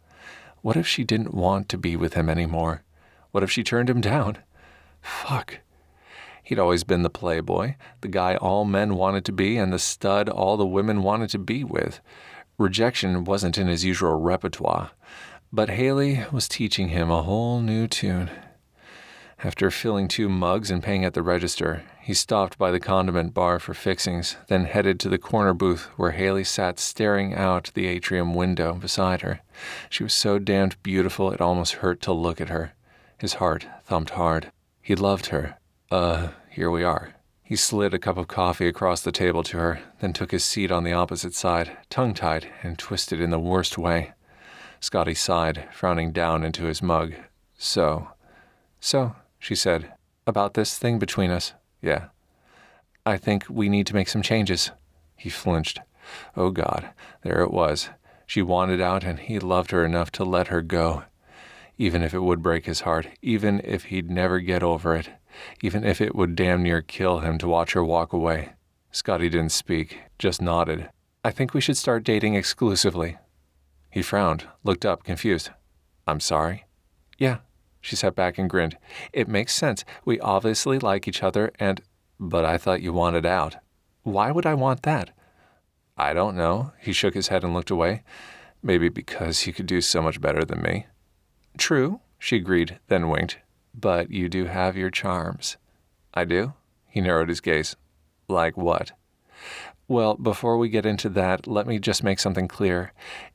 What if she didn't want to be with him anymore? What if she turned him down? Fuck. He'd always been the playboy, the guy all men wanted to be, and the stud all the women wanted to be with. Rejection wasn't in his usual repertoire, but Hayley was teaching him a whole new tune. After filling 2 mugs and paying at the register, he stopped by the condiment bar for fixings, then headed to the corner booth where Hayley sat staring out the atrium window beside her. She was so damned beautiful it almost hurt to look at her. His heart thumped hard. He loved her. Here we are. He slid a cup of coffee across the table to her, then took his seat on the opposite side, tongue-tied and twisted in the worst way. Scotty sighed, frowning down into his mug. So, she said, about this thing between us? Yeah. I think we need to make some changes. He flinched. Oh God, there it was. She wanted out and he loved her enough to let her go. Even if it would break his heart, even if he'd never get over it, even if it would damn near kill him to watch her walk away. Scotty didn't speak, just nodded. I think we should start dating exclusively. He frowned, looked up, confused. I'm sorry? Yeah. She sat back and grinned. It makes sense. We obviously like each other but I thought you wanted out. Why would I want that? I don't know. He shook his head and looked away. Maybe because you could do so much better than me. True, she agreed, then winked. But you do have your charms. I do? He narrowed his gaze. Like what? Well, before we get into that, let me just make something clear.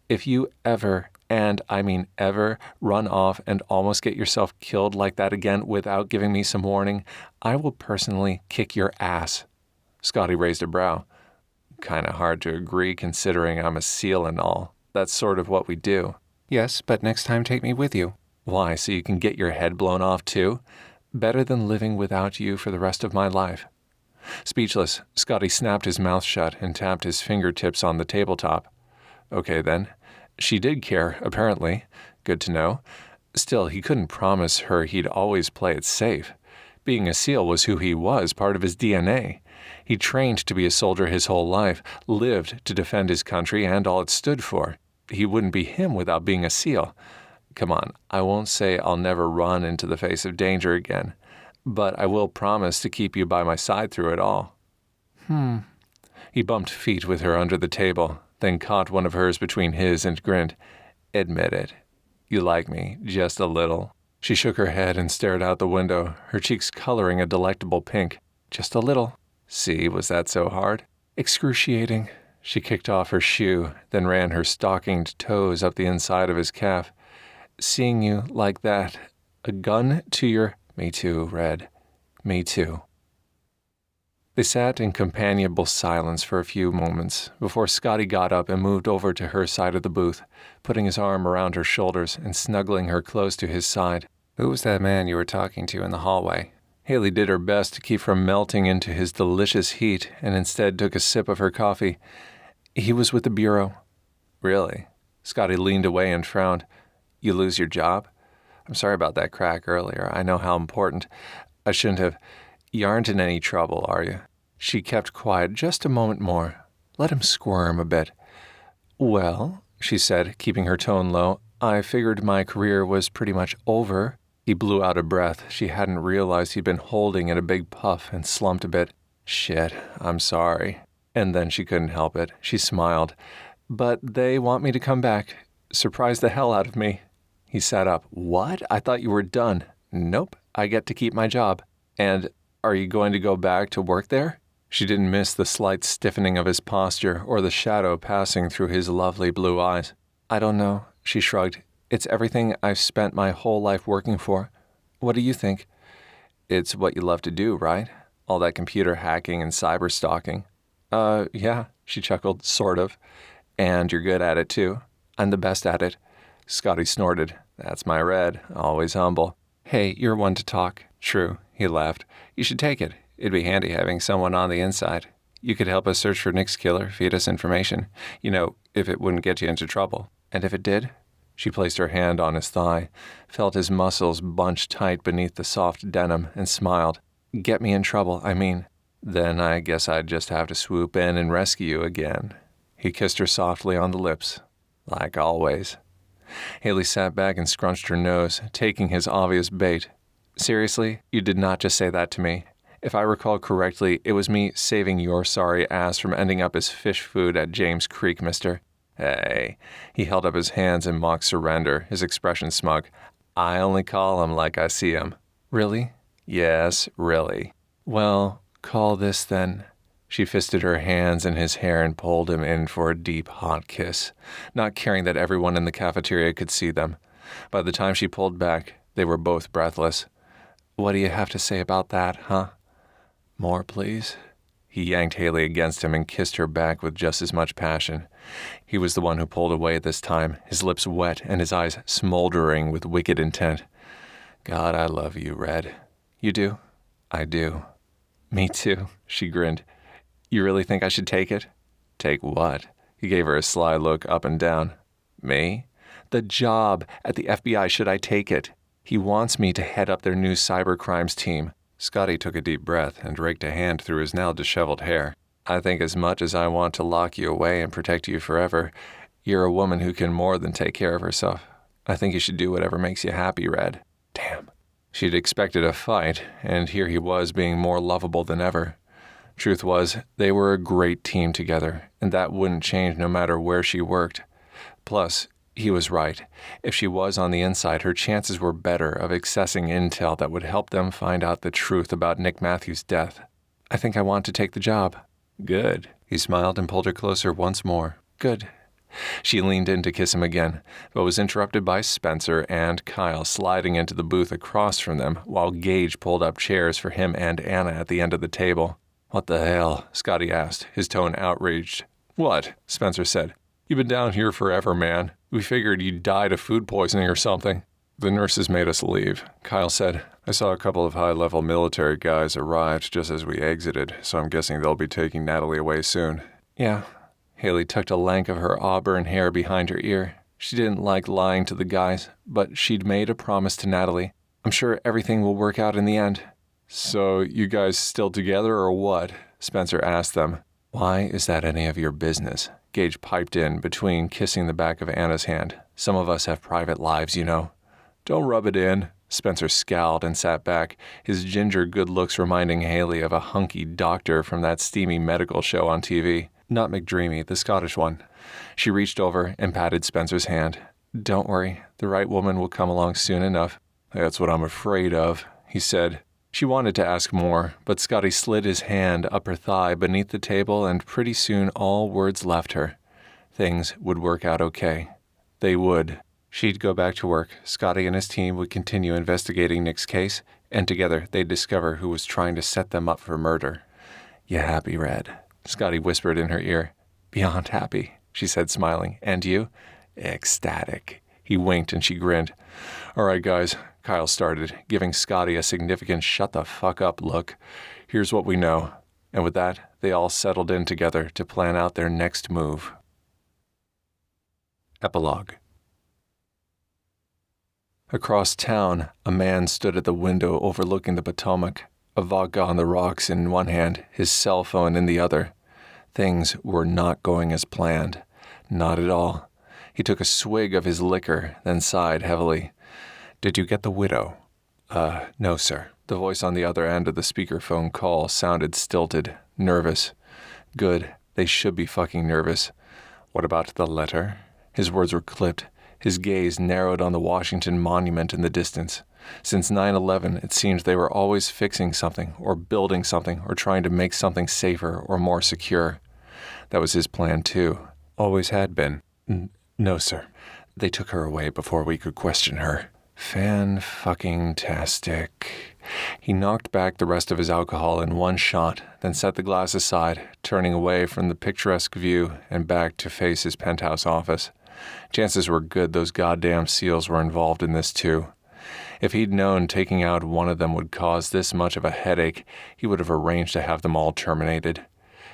If you ever, and I mean ever, run off and almost get yourself killed like that again without giving me some warning, I will personally kick your ass. Scotty raised a brow. Kinda hard to agree considering I'm a SEAL and all. That's sort of what we do. Yes, but next time take me with you. Why, so you can get your head blown off too? Better than living without you for the rest of my life. Speechless, Scotty snapped his mouth shut and tapped his fingertips on the tabletop. Okay then. She did care, apparently. Good to know. Still, he couldn't promise her he'd always play it safe. Being a SEAL was who he was, part of his DNA. He trained to be a soldier his whole life, lived to defend his country and all it stood for. He wouldn't be him without being a SEAL. Come on, I won't say I'll never run into the face of danger again, but I will promise to keep you by my side through it all. He bumped feet with her under the table, then caught one of hers between his and grinned. Admit it. You like me, just a little. She shook her head and stared out the window, her cheeks coloring a delectable pink. Just a little. See, was that so hard? Excruciating. She kicked off her shoe, then ran her stockinged toes up the inside of his calf. Seeing you like that, a gun to your... Me too, Red. Me too. They sat in companionable silence for a few moments before Scotty got up and moved over to her side of the booth, putting his arm around her shoulders and snuggling her close to his side. Who was that man you were talking to in the hallway? Hayley did her best to keep from melting into his delicious heat and instead took a sip of her coffee. He was with the Bureau. Really? Scotty leaned away and frowned. You lose your job? I'm sorry about that crack earlier. I know how important. I shouldn't have... You aren't in any trouble, are you? She kept quiet just a moment more. Let him squirm a bit. Well, she said, keeping her tone low, I figured my career was pretty much over. He blew out a breath. She hadn't realized he'd been holding in a big puff and slumped a bit. Shit, I'm sorry. And then she couldn't help it. She smiled. But they want me to come back. Surprised the hell out of me. He sat up. What? I thought you were done. Nope, I get to keep my job. And are you going to go back to work there? She didn't miss the slight stiffening of his posture or the shadow passing through his lovely blue eyes. I don't know, she shrugged. It's everything I've spent my whole life working for. What do you think? It's what you love to do, right? All that computer hacking and cyber stalking. Yeah, she chuckled, sort of. And you're good at it, too. I'm the best at it. Scotty snorted. That's my Red, always humble. Hey, you're one to talk. True, he laughed. You should take it. It'd be handy having someone on the inside. You could help us search for Nick's killer, feed us information. You know, if it wouldn't get you into trouble. And if it did? She placed her hand on his thigh, felt his muscles bunched tight beneath the soft denim, and smiled. Get me in trouble, I mean. Then I guess I'd just have to swoop in and rescue you again. He kissed her softly on the lips. Like always. Hayley sat back and scrunched her nose, taking his obvious bait. Seriously, you did not just say that to me. If I recall correctly, it was me saving your sorry ass from ending up as fish food at James Creek, mister. Hey. He held up his hands in mock surrender, his expression smug. I only call 'em like I see 'em. Really? Yes, really. Well, call this then. She fisted her hands in his hair and pulled him in for a deep, hot kiss, not caring that everyone in the cafeteria could see them. By the time she pulled back, they were both breathless. What do you have to say about that, huh? More, please? He yanked Hayley against him and kissed her back with just as much passion. He was the one who pulled away this time, his lips wet and his eyes smoldering with wicked intent. God, I love you, Red. You do? I do. Me too, she grinned. You really think I should take it? Take what? He gave her a sly look up and down. Me? The job at the FBI, should I take it? He wants me to head up their new cyber crimes team. Scotty took a deep breath and raked a hand through his now disheveled hair. I think as much as I want to lock you away and protect you forever, you're a woman who can more than take care of herself. I think you should do whatever makes you happy, Red. Damn. She'd expected a fight, and here he was being more lovable than ever. Truth was, they were a great team together, and that wouldn't change no matter where she worked. Plus, he was right. If she was on the inside, her chances were better of accessing intel that would help them find out the truth about Nick Matthews' death. I think I want to take the job. Good. He smiled and pulled her closer once more. Good. She leaned in to kiss him again, but was interrupted by Spencer and Kyle sliding into the booth across from them while Gage pulled up chairs for him and Anna at the end of the table. What the hell? Scotty asked, his tone outraged. What? Spencer said. You've been down here forever, man. We figured you'd died of food poisoning or something. The nurses made us leave, Kyle said. I saw a couple of high-level military guys arrived just as we exited, so I'm guessing they'll be taking Natalie away soon. Yeah. Hayley tucked a lank of her auburn hair behind her ear. She didn't like lying to the guys, but she'd made a promise to Natalie. I'm sure everything will work out in the end. So you guys still together or what? Spencer asked them. Why is that any of your business? Gage piped in between kissing the back of Anna's hand. Some of us have private lives, you know. Don't rub it in. Spencer scowled and sat back, his ginger good looks reminding Hayley of a hunky doctor from that steamy medical show on TV. Not McDreamy, the Scottish one. She reached over and patted Spencer's hand. Don't worry, the right woman will come along soon enough. That's what I'm afraid of, he said. She wanted to ask more, but Scotty slid his hand up her thigh beneath the table, and pretty soon all words left her. Things would work out okay. They would. She'd go back to work. Scotty and his team would continue investigating Nick's case, and together they'd discover who was trying to set them up for murder. "You happy, Red?" Scotty whispered in her ear. "Beyond happy," she said, smiling. "And you?" "Ecstatic." He winked and she grinned. "All right, guys," Kyle started, giving Scotty a significant shut-the-fuck-up look. "Here's what we know." And with that, they all settled in together to plan out their next move. Epilogue. Across town, a man stood at the window overlooking the Potomac, a vodka on the rocks in one hand, his cell phone in the other. Things were not going as planned. Not at all. He took a swig of his liquor, then sighed heavily. "Did you get the widow?" No, sir." The voice on the other end of the speakerphone call sounded stilted, nervous. Good. They should be fucking nervous. "What about the letter?" His words were clipped. His gaze narrowed on the Washington Monument in the distance. Since 9/11, it seemed they were always fixing something, or building something, or trying to make something safer or more secure. That was his plan, too. Always had been. No, sir. They took her away before we could question her." Fan-fucking-tastic. He knocked back the rest of his alcohol in one shot, then set the glass aside, turning away from the picturesque view and back to face his penthouse office. Chances were good those goddamn SEALs were involved in this too. If he'd known taking out one of them would cause this much of a headache, he would have arranged to have them all terminated.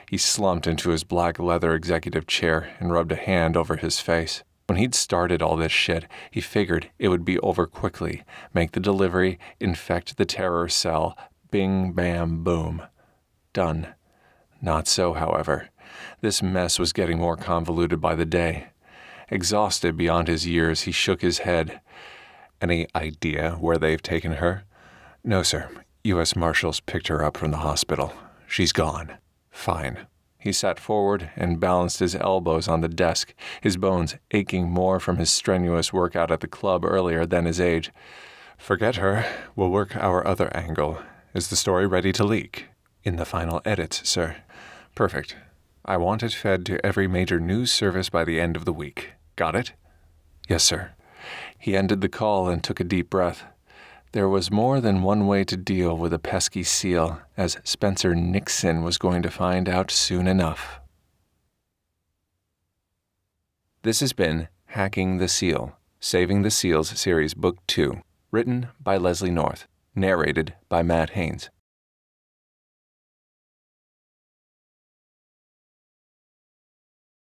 He slumped into his black leather executive chair and rubbed a hand over his face. When he'd started all this shit, he figured it would be over quickly, make the delivery, infect the terror cell, bing, bam, boom. Done. Not so, however. This mess was getting more convoluted by the day. Exhausted beyond his years, he shook his head. "Any idea where they've taken her?" "No, sir. U.S. Marshals picked her up from the hospital. She's gone." "Fine." He sat forward and balanced his elbows on the desk, his bones aching more from his strenuous workout at the club earlier than his age. "Forget her. We'll work our other angle. Is the story ready to leak?" "In the final edits, sir." "Perfect. I want it fed to every major news service by the end of the week. Got it?" "Yes, sir." He ended the call and took a deep breath. There was more than one way to deal with a pesky SEAL, as Spencer Nixon was going to find out soon enough. This has been Hacking the SEAL, Saving the SEALs Series Book 2, written by Leslie North, narrated by Matt Haynes.